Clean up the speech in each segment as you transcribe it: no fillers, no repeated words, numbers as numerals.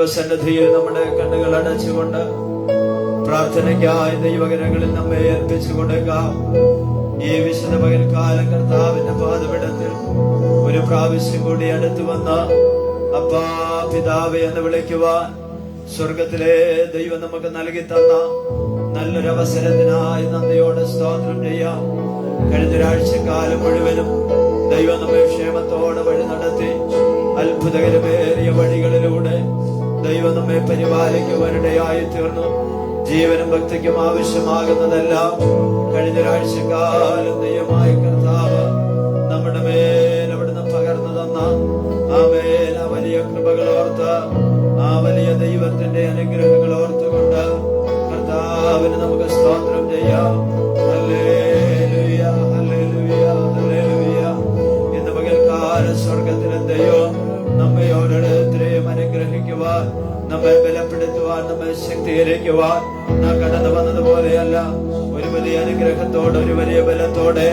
സന്നിധിയിൽ നമ്മുടെ കണ്ണുകൾ അടച്ചുകൊണ്ട് പ്രാർത്ഥനയ്ക്കായി ദൈവകരങ്ങളിൽ നമ്മെ ഏൽപ്പിച്ചു കൊടുക്കാം. ഈ വിശുദ്ധ പകൽക്കാലം കർത്താവിന്റെ പാദപീഠത്തിൽ ഒരു പ്രാവശ്യം കൂടി അടുത്തു വന്ന അപ്പാ പിതാവേ എന്ന് വിളിക്കുവാൻ സ്വർഗത്തിലെ ദൈവം നമുക്ക് നൽകി തന്ന നല്ലൊരു അവസരത്തിനായി നന്ദിയോടെ സ്തോത്രം ചെയ്യാം. കഴിഞ്ഞ ഒരാഴ്ചക്കാലം മുഴുവനും ദൈവം നമ്മെ ക്ഷേമത്തോടെ വഴി നടത്തി അത്ഭുതകരമേറിയ വഴികളിലൂടെ ദൈവം നമ്മെ പരിപാലിക്കുവാനിടയായി തീർന്നു. ജീവനും ഭക്തിക്കും ആവശ്യമാകുന്നതെല്ലാം കഴിഞ്ഞ ഒരാഴ്ചക്കാലം ദൈവമായ കർത്താവ് നമ്മുടെ മേൽ അവിടുന്ന് പകർന്നു തന്ന ആ വലിയ കൃപകളോർത്ത്, ആ വലിയ ദൈവത്തിന്റെ അനുഗ്രഹങ്ങൾ ഓർത്തുകൊണ്ട് കർത്താവിന് നമുക്ക് സ്തോത്രം ചെയ്യാം. Hallelujah, hallelujah, hallelujah. ഇന്ന് പകൽക്കാലം സ്വർഗത്തിലെ ദൈവം നമ്മെ ഓരോരുത്തരെയും അനുഗ്രഹിക്കുവാൻ, നമ്മെ ബലപ്പെടുത്തുവാൻ, നമ്മെ ശക്തീകരിക്കുവാൻ നാം കടന്നു വന്നതുപോലെയല്ല, ഒരു വലിയ അനുഗ്രഹത്തോടെ, ഒരു വലിയ ബലത്തോടെ,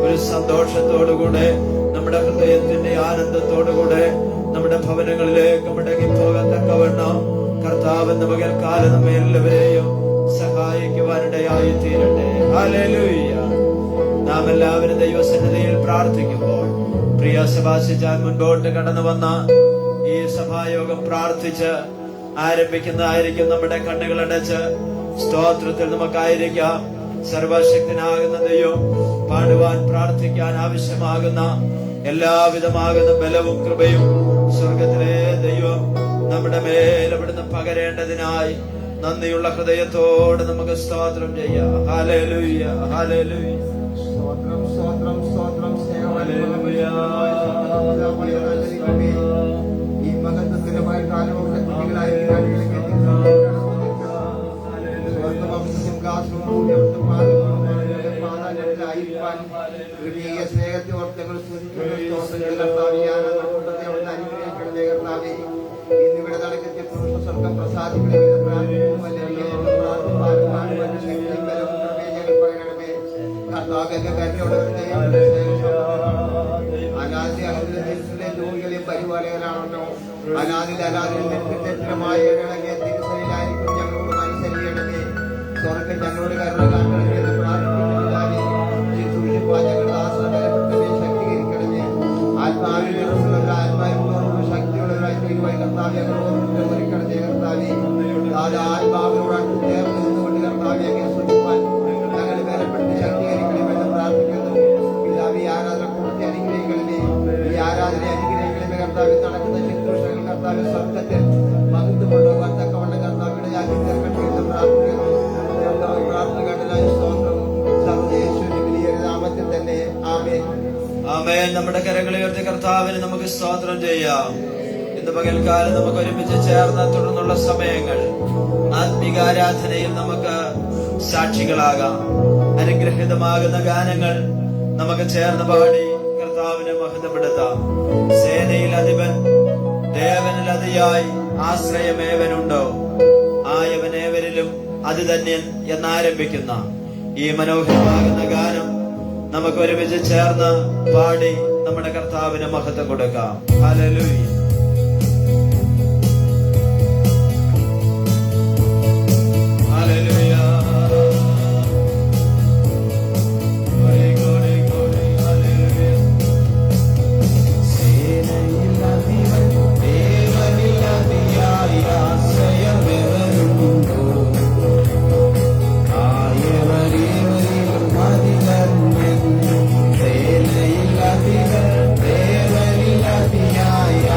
ഒരു സന്തോഷത്തോടുകൂടെ, നമ്മുടെ ഹൃദയത്തിന്റെ ആനന്ദത്തോടുകൂടെ നമ്മുടെ ഭവനങ്ങളിലേക്ക് മടങ്ങിപ്പോകത്തക്കവണ്ണം കർത്താവ് എന്ന പകൽക്കാലം നമ്മെ എല്ലാവരെയും സഹായിക്കുവാനിടയായി തീരട്ടെ. ഹല്ലേലൂയ. നാം എല്ലാവരും ദൈവസന്നിധിയിൽ പ്രാർത്ഥിക്കുമ്പോൾ പ്രിയ സഭാശിച്ചാൻ മുൻപോട്ട് കടന്നു വന്ന ഈ സഭായോഗം പ്രാർത്ഥിച്ച് ആരംഭിക്കുന്നതായിരിക്കും. നമ്മുടെ കണ്ണുകൾ അടച്ച് സ്തോത്രത്തിൽ നമുക്കായിരിക്കാം. സർവശക്തനാകുന്ന ദൈവം പാടുവാൻ പ്രാർത്ഥിക്കാൻ ആവശ്യമാകുന്ന എല്ലാവിധമാകുന്ന ബലവും കൃപയും സ്വർഗത്തിലെ ദൈവം നമ്മുടെ മേൽ അവിടുന്ന് പകരേണ്ടതിനായി നന്ദിയുള്ള ഹൃദയത്തോടെ നമുക്ക് സ്തോത്രം ചെയ്യാം. Hallelujah, hallelujah. സ്തോത്രം, സ്തോത്രം, സ്തോത്രം. ഹല്ലേലൂയ. ഈ മഹത്വകരമായ കാലവും സ്നേഹത്തെ ഓർത്തങ്ങൾ ഇന്നിവിടെ നടക്കത്തെ പുരുഷ സ്വർഗം പ്രസാദിക്കണമേ. പരിപാടികളാണല്ലോ അനാദിൽ അനാദിലമായ തിരുസലിലായിരിക്കും ഞങ്ങളോട് മനസ്സരിയണമേ. സ്വർഗം ഞങ്ങളോട് കരുണ കാട്ടണമെന്ന് പ്രാർത്ഥിക്കുന്നതിനായി ഞങ്ങളുടെ ആശ്രമത്തെ ശക്തീകരിക്കണമേ. ആത്മാവിൽ നിറമുള്ള ആത്മാവിനോടുള്ള ശക്തിയുള്ളവരായി തീരുവാൻ കർത്താവ്യ ഒരുക്കണമേ. കർത്താവേ ആത്മാവിനോട് ചേർന്ന് നിന്നുകൊണ്ട് കർത്താവ്യെ സൂക്ഷിപ്പാൻ ഞങ്ങളെ ബലപ്പെടുത്തി ശക്തീകരിക്കണമെന്ന് പ്രാർത്ഥിക്കുന്നു. പിതാവേ ആരാധന കൂട്ടത്തെ അനുഗ്രഹിക്കണമേ. ഈ ആരാധന അനുഗ്രഹിക്കണമേ. കർത്താവിൽ നടക്കുന്ന ശുശ്രൂഷകൾ കർത്താവിൽ സ്വർഗത്തിൽ പകുത്തുകൊണ്ടുപോകാൻ തക്കവണ്ണം കർത്താവിയുടെ യാക്കി തീർക്കട്ടെ എന്ന് പ്രാർത്ഥിക്കുന്നു. പ്രാർത്ഥന കണ്ടലായ സ്തോത്രം സർവ്വേശ്വരന്റെ വലിയ നാമത്തിൽ തന്നെ. ആമേൻ, ആമേൻ. നമ്മുടെ കരങ്ങളെ ഉയർത്തി കർത്താവിന് നമുക്ക് സ്തോത്രം ചെയ്യാം. ഇന്ന് പകൽക്കാലം നമുക്ക് ഒരുമിച്ച് ചേർന്ന് തുടർന്നുള്ള സമയങ്ങൾ ആത്മീകാരാധനയിൽ നമുക്ക് സാക്ഷികളാകാം. അനുഗ്രഹീതമാകുന്ന ഗാനങ്ങൾ നമുക്ക് ചേർന്ന് പാടി കർത്താവിനെ മഹത്വപ്പെടുത്താം. സേനയിൽ അധിപൻ, ദേവനിൽ അതിയായി ആശ്രയമേവനുണ്ടോ, ആയവനേവരിലും അത് ധന്യൻ എന്നാരംഭിക്കുന്ന ഈ മനോഹരമാകുന്ന ഗാനം നമുക്ക് ഒരുമിച്ച് ചേർന്ന് പാടി നമ്മുടെ കർത്താവിന് മഹത്വം കൊടുക്കാം. ഹല്ലേലൂയ. ദേവനിൽ അതിയായ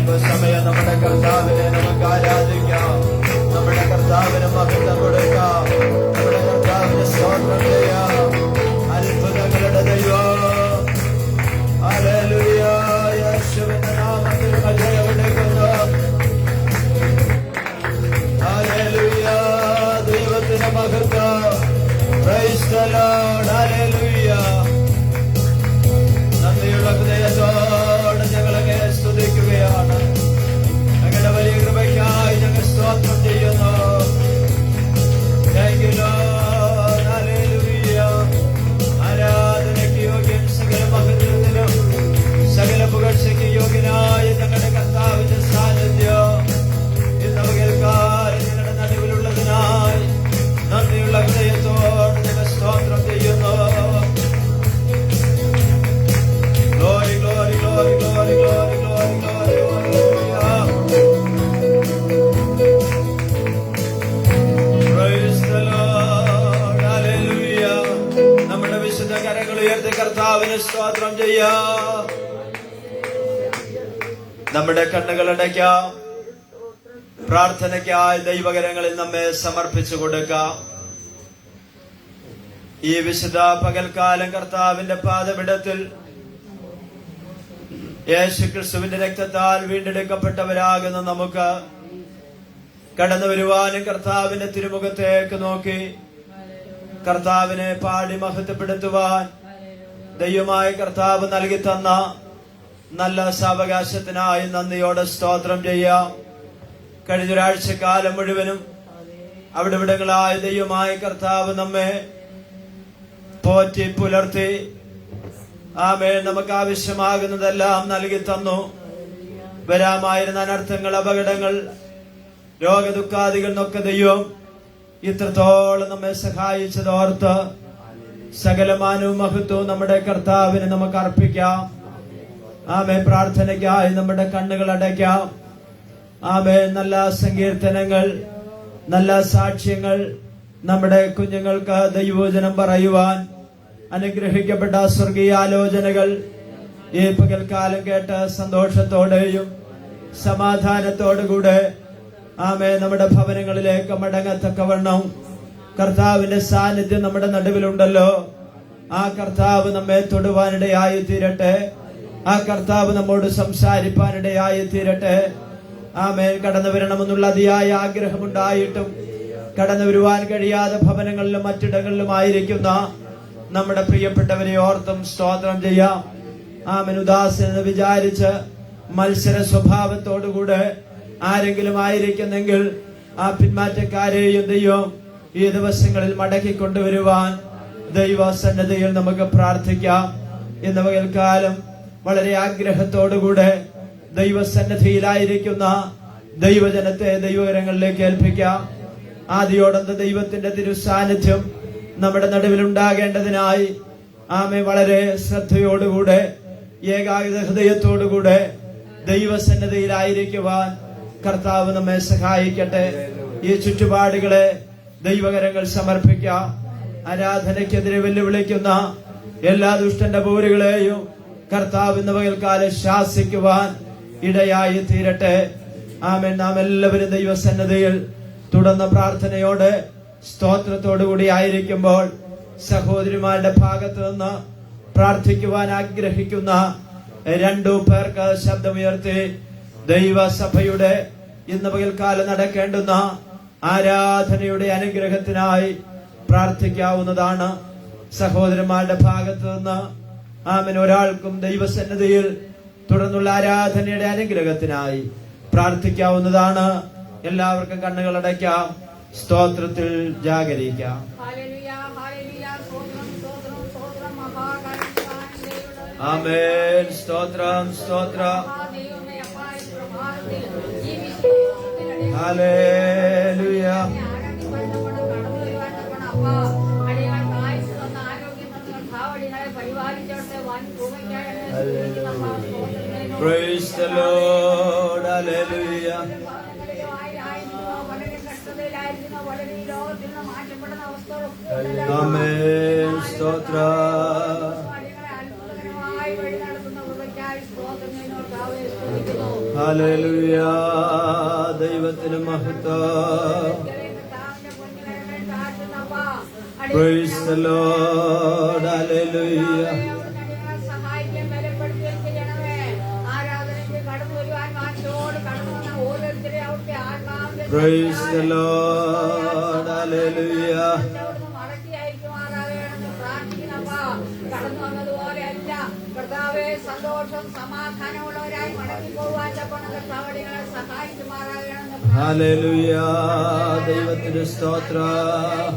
അല്പസമയം നമ്മുടെ കർത്താവിനെ നമുക്ക് ആരാധിക്കാം. നമ്മുടെ കർത്താവിന് മഹത്വം കൊടുക്കാം. നമ്മുടെ കർത്താവിന് സ്തോത്രം ചെയ്യാം. അത്ഭുതങ്ങളുടെ ദൈവം, ഹല്ലേലൂയ. യേശുവിന്റെ നാമത്തിൽ ജയം എടുക്കുന്നു. ഹല്ലേലൂയ. ദൈവത്തിന്റെ മഹത്വം. Price the Lord. ഹല്ലേലൂയ. നന്ദിയുള്ള ഹൃദയത്തോടെ ഞങ്ങളെ സ്തുതിക്കുകയാണ്. ഞങ്ങളുടെ വലിയ കൃപയ്ക്കായി ഞങ്ങൾ സ്തോത്രം ചെയ്യുന്നു. Thank you Lord. ഹല്ലേലൂയ. ആരാധനയ്ക്ക് യോഗ്യൻ, സകല മഹത്വത്തിനും സകല പുകഴ്ചയ്ക്ക് യോഗ്യനായ ഞങ്ങളുടെ കർത്താവിന്റെ സാന്നിധ്യം ഇന്ന് പകൽക്കാലം ഞങ്ങളുടെ നടുവിലുള്ളതിനായി നന്ദിയുള്ള ഹൃദയത്തോടെ ഞങ്ങൾ സ്തോത്രം ചെയ്യുന്നു. Glory, glory, glory, glory, glory, glory, glory, hallelujah. Praise the Lord, hallelujah. നമ്മുടെ വിശുദ്ധ കരങ്ങൾ ഉയർത്തി കർത്താവിന് സ്തോത്രം ചെയ്യാം. നമ്മുടെ കണ്ണുകൾ അടയ്ക്കാം. പ്രാർത്ഥനയ്ക്കായി ദൈവകരങ്ങളിൽ നമ്മെ സമർപ്പിച്ചു കൊടുക്കാം. ഈ വിശുദ്ധ പകൽക്കാലം കർത്താവിന്റെ പാദപീഠത്തിൽ യേശുക്രിസ്തുവിന്റെ രക്തത്താൽ വീണ്ടെടുക്കപ്പെട്ടവരാകുന്ന നമുക്ക് കടന്നു വരുവാനും കർത്താവിന്റെ തിരുമുഖത്തേക്ക് നോക്കി കർത്താവിനെ പാടി മഹത്വപ്പെടുത്തുവാൻ ദൈവമായ കർത്താവ് നൽകി തന്ന നല്ല സാവകാശത്തിനായി നന്ദിയോടെ സ്തോത്രം ചെയ്യാം. കഴിഞ്ഞൊരാഴ്ചക്കാലം മുഴുവനും അവിടെ ഇവിടങ്ങളായ ദൈവമായ കർത്താവ് നമ്മെ പോറ്റി പുലർത്തി ആമേൻ നമുക്ക് ആവശ്യമാകുന്നതെല്ലാം നൽകി തന്നു. വരാമായിരുന്ന അനർത്ഥങ്ങൾ, അപകടങ്ങൾ, രോഗദുഃഖാദികൾ എന്നൊക്കെ ദൈവം ഇത്രത്തോളം നമ്മെ സഹായിച്ചതോർത്ത് സകലമാനവും മഹത്വവും നമ്മുടെ കർത്താവിന് നമുക്ക് അർപ്പിക്കാം. ആമേൻ. പ്രാർത്ഥനയ്ക്കായി നമ്മുടെ കണ്ണുകൾ അടയ്ക്കാം. ആമേൻ. നല്ല സങ്കീർത്തനങ്ങൾ, നല്ല സാക്ഷ്യങ്ങൾ നമ്മുടെ കുഞ്ഞുങ്ങൾക്ക് ദൈവവചനം പറയുവാൻ അനുഗ്രഹിക്കപ്പെട്ട സ്വർഗീയ ആലോചനകൾ ഈ പകൽക്കാലം കേട്ട് സന്തോഷത്തോടെയും സമാധാനത്തോടുകൂടെ ആമേ നമ്മുടെ ഭവനങ്ങളിലേക്ക് മടങ്ങത്തക്കവണ്ണം കർത്താവിന്റെ സാന്നിധ്യം നമ്മുടെ നടുവിലുണ്ടല്ലോ. ആ കർത്താവ് നമ്മെ തൊടുവാനിടയായി തീരട്ടെ. ആ കർത്താവ് നമ്മോട് സംസാരിപ്പാനിടയായി തീരട്ടെ. ആമേ. കടന്നു വരണമെന്നുള്ള അതിയായ ആഗ്രഹമുണ്ടായിട്ടും കടന്നു വരുവാൻ കഴിയാതെ ഭവനങ്ങളിലും മറ്റിടങ്ങളിലും ആയിരിക്കുന്ന നമ്മുടെ പ്രിയപ്പെട്ടവരെ ഓർത്തും സ്തോത്രം ചെയ്യാം. ആമേൻ. ഉദാസീനത വിചാരിച്ച് മത്സര സ്വഭാവത്തോടുകൂടെ ആരെങ്കിലും ആയിരിക്കുന്നെങ്കിൽ ആ പിന്മാറ്റക്കാരെയും ദൈവം ഈ ദിവസങ്ങളിൽ മടക്കിക്കൊണ്ടുവരുവാൻ ദൈവസന്നദ്ധിയിൽ നമുക്ക് പ്രാർത്ഥിക്കാം. ഇന്ന് പകൽക്കാലം വളരെ ആഗ്രഹത്തോടുകൂടെ ദൈവസന്നിധിയിലായിരിക്കുന്ന ദൈവജനത്തെ ദൈവകരങ്ങളിലേക്ക് ഏൽപ്പിക്കാം. ആദിയോടന്ത ദൈവത്തിന്റെ തിരുസാന്നിധ്യം നമ്മുടെ നടുവിൽ ഉണ്ടാകേണ്ടതിനായി ആമേ വളരെ ശ്രദ്ധയോടുകൂടെ ഏകാഗ്രത ഹൃദയത്തോടുകൂടെ ദൈവസന്നിധിയിലായിരിക്കുവാൻ കർത്താവ് നമ്മെ സഹായിക്കട്ടെ. ഈ ചുറ്റുപാടുകളെ ദൈവകരങ്ങൾ സമർപ്പിക്കാം. ആരാധനയ്ക്കെതിരെ വെല്ലുവിളിക്കുന്ന എല്ലാ ദുഷ്ടന്റെ പോരുകളെയും കർത്താവ് ഇന്ന് പകൽക്കാലം ശാസിക്കുവാൻ ഇടയായി തീരട്ടെ. ആമേൻ. നാം എല്ലാവരും ദൈവസന്നിധിയിൽ തുടർന്ന പ്രാർത്ഥനയോടെ സ്തോത്രത്തോടുകൂടി ആയിരിക്കുമ്പോൾ സഹോദരിമാരുടെ ഭാഗത്ത് നിന്ന് പ്രാർത്ഥിക്കുവാൻ ആഗ്രഹിക്കുന്ന 2 പേർക്ക് ശബ്ദമുയർത്തി ദൈവസഭയുടെ ഇന്ന് പകൽക്കാലം നടക്കേണ്ടുന്ന ആരാധനയുടെ അനുഗ്രഹത്തിനായി പ്രാർത്ഥിക്കാവുന്നതാണ്. സഹോദരന്മാരുടെ ഭാഗത്ത് നിന്ന് ആമേൻ ഒരാൾക്കും ദൈവസന്നിധിയിൽ തുടർന്നുള്ള ആരാധനയുടെ അനുഗ്രഹത്തിനായി പ്രാർത്ഥിക്കാവുന്നതാണ്. എല്ലാവർക്കും കണ്ണുകൾ അടയ്ക്കാം. സ്തോത്രത്തിൽ ജാഗരിക്കാം. ആമേൻ. സ്തോത്രം, സ്തോത്രം. Hallelujah. Praise the Lord. Hallelujah. Amen. Stotra. Hallelujah. ദൈവത്തിന് മഹത്വം. Praise the Lord. Hallelujah. സഹായിക്കാൻ ബലപ്പെടുത്തുകയും ചെയ്യണമേ. ആരാധനയ്ക്ക് കടന്നു വരുവാൻ മാറ്റോട് കടന്നു വന്ന ഓരോരുത്തരെ അവിടുത്തെ ആത്മാവിന്റെ Praise the Lord. Hallelujah. മടക്കി അയക്കുമാറാകണമെന്ന് പ്രാർത്ഥിക്കുന്നപ്പാ. കടന്നു വന്നതുപോലെ അല്ല കർത്താവേ, സന്തോഷം സമാധാനമുള്ളവരായി മടങ്ങി പോകാൻ കർത്താവടികളെ സഹായിക്കുമാറാകണമെന്ന് Hallelujah. ദൈവത്തിന് സ്തോത്രം.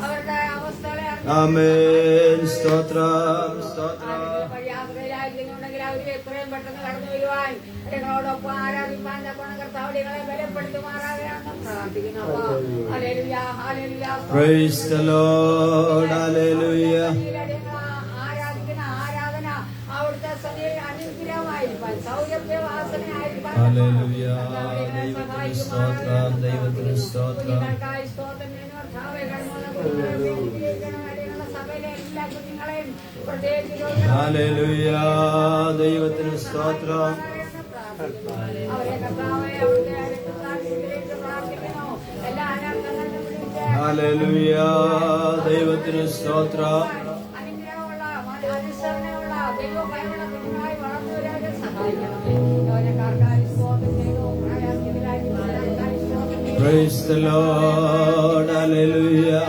അവരുടെ അവസ്ഥകളെ ആമേൻ. സ്തോത്രം സ്തോത്രം. യാത്രയിലായിരുന്നുണ്ടെങ്കിൽ അവർ എത്രയും പെട്ടെന്ന് കടന്നു വരുവാൻ നിങ്ങളോടൊപ്പം ആരാധിപ്പാൻ കർത്താവടികളെ ബലപ്പെടുത്തുമാറാകണമെന്ന് പ്രാർത്ഥിക്കുന്നു. Hallelujah, hallelujah. Praise the Lord. Hallelujah. ആരാധിക്കുന്ന ആരാധന അവിടുത്തെ സന്നിധിയിൽ അനുഗ്രഹമായിരിക്കാൻ സൗരഭ്യവാസനയായിരിക്കാൻ Hallelujah. ദൈവത്തിന് സ്തോത്രം. ദൈവത്തിന് സ്തോത്രം. സഭയിലെ എല്ലാ കുഞ്ഞുങ്ങളെയും പ്രത്യേകിച്ച് Hallelujah. ദൈവത്തിന് സ്തോത്രം. അവരെ കർത്താവെ അവിടുത്തെ അനുഗ്രഹിച്ച് പ്രാർത്ഥിക്കുന്നു. എല്ലാ അനർത്ഥങ്ങളും വിളിച്ച് Hallelujah. ദൈവത്തിന് സ്തോത്രം. അനുഗ്രഹമുള്ള അനുസരണയുള്ള ദൈവഭയമുള്ള കുഞ്ഞുങ്ങളായി വളർന്നു വരാൻ സഹായിക്കണമേ. യൗവനക്കാർക്കായി സ്തോത്രം ചെയ്തു. പ്രായാധികരായി സ്തോത്രം ചെയ്തു. Praise the Lord. Hallelujah.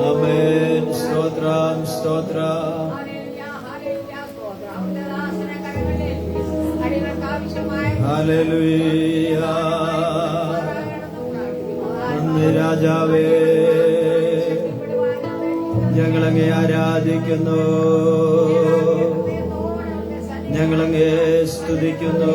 Amen. സ്തോത്രം സ്തോത്രം. Hallelujah. നന്ദി രാജാവേ, ഞങ്ങളങ്ങേ ആരാധിക്കുന്നു, ഞങ്ങളങ്ങേ സ്തുതിക്കുന്നു.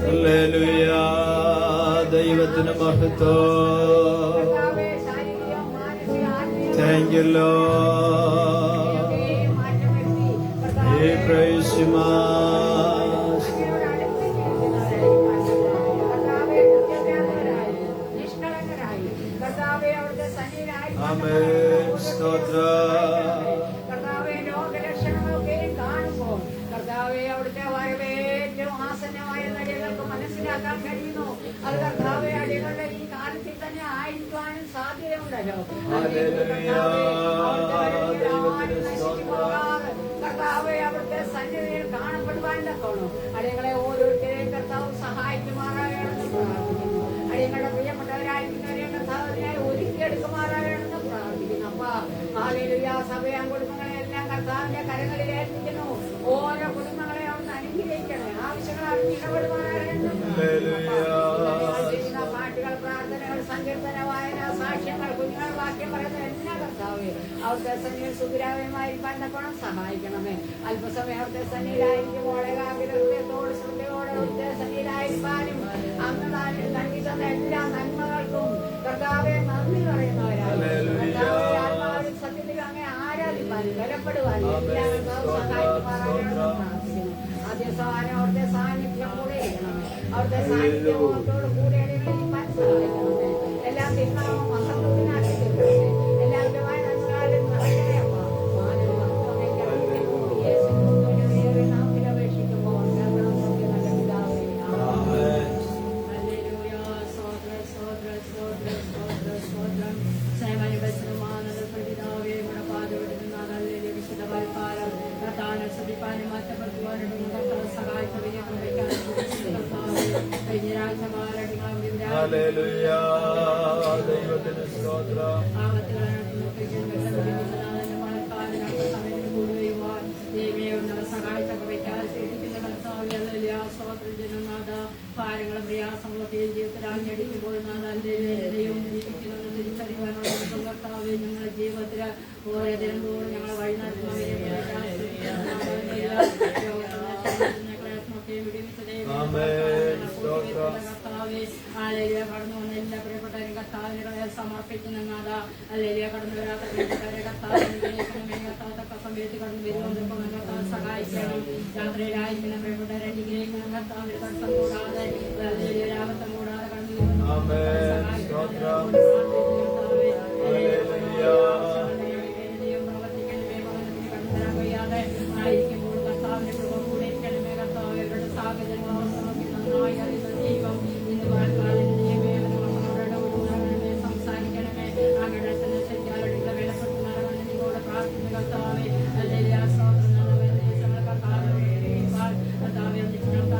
ഹല്ലേലൂയ. ദൈവത്തിന് മഹത്വം. Thank you, Lord. We praise you, Master. Amen. സ്തോത്രം. കർത്താവേ, രോഗലക്ഷണങ്ങളൊക്കെ കാണുമ്പോൾ കർത്താവേ അവിടുത്തെ വരവേ ഏറ്റവും ആസന്നമായ നടികൾക്ക് മനസ്സിലാക്കാൻ കഴിയുന്നു. അത് കർത്താവെ അടികളുടെ ഈ കാലത്തിൽ തന്നെ ആയിരിക്കാനും സാധ്യതയുണ്ടല്ലോ. കർത്താവെ അവിടുത്തെ സന്നിധിയിൽ കാണപ്പെടുവാൻ തക്കോളൂ. അടികളെ ഓരോരുത്തരെയും കർത്താവ് സഹായിക്കുമാറാകണമെന്ന് പ്രാർത്ഥിക്കുന്നു. അടികളുടെ പ്രിയപ്പെട്ടവരായിരിക്കുന്നവരെ കർത്താവിനായി ഒരുക്കിയെടുക്കുമാറാകണമെന്ന് പ്രാർത്ഥിക്കുന്നു. അപ്പാ ഹല്ലേലൂയ. സഭയാൻ കുടുംബങ്ങളെല്ലാം കർത്താവിന്റെ കരങ്ങളിൽ ഏൽപ്പിക്കുന്നു. ഓരോ കുടുംബങ്ങളെ അവിടുന്ന് അനുഗ്രഹിക്കണേ. ആവശ്യങ്ങൾ അറിഞ്ഞ് ഇടപെടുവാനാകണമെന്ന് പാട്ടുകൾ, പ്രാർത്ഥനകൾ, സങ്കീർത്തന വായന, സാക്ഷ്യങ്ങൾ, കുഞ്ഞുങ്ങൾ വാക്യം പറയുന്ന എല്ലാ കർത്താവേ അവിടുത്തെ സന്നിധിയിൽ സുഖരാമയമായിരിക്കാൻ തക്കോണം സഹായിക്കണമേ. അല്പസമയം അവിടുത്തെ സന്നിധിയിലായിരിക്കുമ്പോൾ ഹൃദയത്തോട് ശ്രദ്ധയോടെ അവിടുത്തെ സന്നിധിയിലായിരിക്കാനും അങ്ങ് നൽകി തന്ന എല്ലാ നന്മകൾക്കും കർത്താവെ നന്ദി പറയുന്നവരായി ആത്മാവിൽ സത്യത്തിൽ അങ്ങനെ ആരാധിപ്പാനും ബലപ്പെടുവാനും എല്ലാ കർത്താവ് സഹായിക്കുമാറാകണമെന്ന് പ്രാർത്ഥിക്കുന്നു. ആദ്യസവാനം അവിടുത്തെ സാന്നിധ്യം കൂടെ ഇരിക്കണമേ. അവിടുത്തെ സാന്നിധ്യത്തോട് കൂടെ ഇരിക്കാൻ സഹായിക്കണമേ. എല്ലാ തിന്മകളും മഹത്വത്തിനാക്കി തീർക്കണമേ. എല്ലാ വിധമായ നന്മകളും നിറയണമേ. യേശുക്രിസ്തുവിന്റെ നാമത്തിൽ അപേക്ഷിക്കുമ്പോൾ നല്ല പിതാവേ. ഹല്ലേലൂയ. സ്തോത്രം, സ്തോത്രം, സ്തോത്രം, സ്തോത്രം, സ്തോത്രം. സേവനവചനമാനന്ദ പിതാവേ, ഗുണപാതോടുന്ന വിശുദ്ധ പരിപാലനം കർത്താവിനെ ശ്രദ്ധിപ്പാനും മാറ്റപ്പെടുത്തുവാനും സഹായിച്ചവരെ കഴിഞ്ഞ ഭാരങ്ങളും പ്രയാസങ്ങളൊക്കെ ജീവിതത്തിൽ ആഞ്ഞടിക്കുമ്പോൾ തിരിച്ചറിയുവാനുള്ള കർത്താവ് ഞങ്ങളുടെ ജീവിതത്തിൽ ഓരോ ദിനം തോറും ഞങ്ങളെ വഴി നടത്തുന്നവരെ ആമേൻ. സ്തോത്രം. കടന്നു വന്ന എല്ലാ പ്രിയപ്പെട്ടവരും കർത്താവിനെ സമർപ്പിക്കുന്ന നാഥ. അല്ലേലിയ കടന്നു വരാത്ത പ്രിയപ്പെട്ടവരെ കർത്താവിനൊക്കെ സമയത്ത് കടന്നു വരുമെന്ന് കർത്താവ് സഹായിക്കണം. യാത്രയിലായിരിക്കുന്ന പ്രിയപ്പെട്ടവരെ അനുഗ്രഹിക്കണം. കർത്താവിന്റെ തടസ്സം കൂടാതെ ലാഭത്തം കൂടാതെ കടന്നു ആയിരിക്കുമ്പോൾ കർത്താവിന്റെ കൃപ കൂടെ ഇരിക്കണമേ. കർത്താവ് അവരുടെ സാഹചര്യങ്ങൾ അവർക്ക് നന്നായി അറിയുന്ന ദൈവം ഇന്ന് വാഴ്ക്കാലം സംസാരിക്കണമേ. അങ്ങയുടെ അനുസരിച്ചാലുള്ള വിലപ്പെട്ടു നടക്കണം നിങ്ങളോട് പ്രാർത്ഥന കർത്താവെ. അല്ലെങ്കിൽ ആ സ്വാതന്ത്ര്യം കർത്താവെ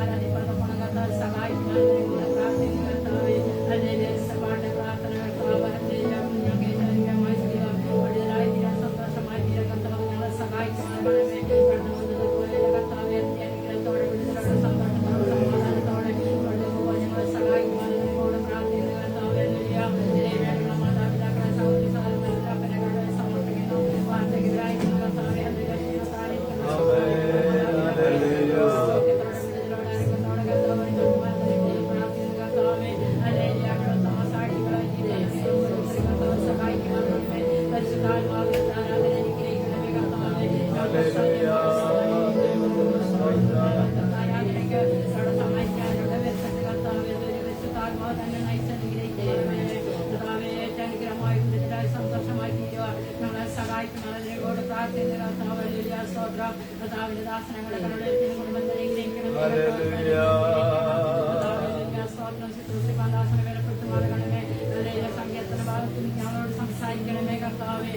ആരാധിപ്പാൻ കർത്താവ് സഹായിക്കണം നിങ്ങളോട് പ്രാർത്ഥന കർത്താവെ. അല്ലെങ്കിൽ സഭയുടെ പ്രാർത്ഥന കർത്താവ് കൂടുതലായി തീരാൻ സന്തോഷമായി തീരാൻ കർത്താവ് ഞങ്ങളെ സഹായിക്കണമേ. കടന്നു വന്നതുപോലെ കർത്താവെ അനുഗ്രഹത്തോടെ വിടുതലോടെ സന്തോഷത്തോടെ സമാധാനത്തോടെ കൊണ്ടുപോകാൻ ഞങ്ങളെ സഹായിക്കുവാൻ നിങ്ങളോട് പ്രാർത്ഥന കർത്താവെ. വേണ്ട മാതാപിതാക്കളെ സൗദി സാധനങ്ങളുടെ സമർപ്പിക്കുന്നു. വാർത്തകളായിരിക്കുന്ന കർത്താവെ സന്തോഷമായി തീരുവാൻ ഞങ്ങളെ സഹായിക്കുന്നതിനോട് പ്രാർത്ഥന കർത്താവിന്റെ ദാസനങ്ങളെ ദാസനെ വിലപ്പെടുത്തുമാറണമേ. സങ്കീർത്തന ഭാഗത്ത് ഞങ്ങളോട് സംസാരിക്കണമേ കർത്താവെ.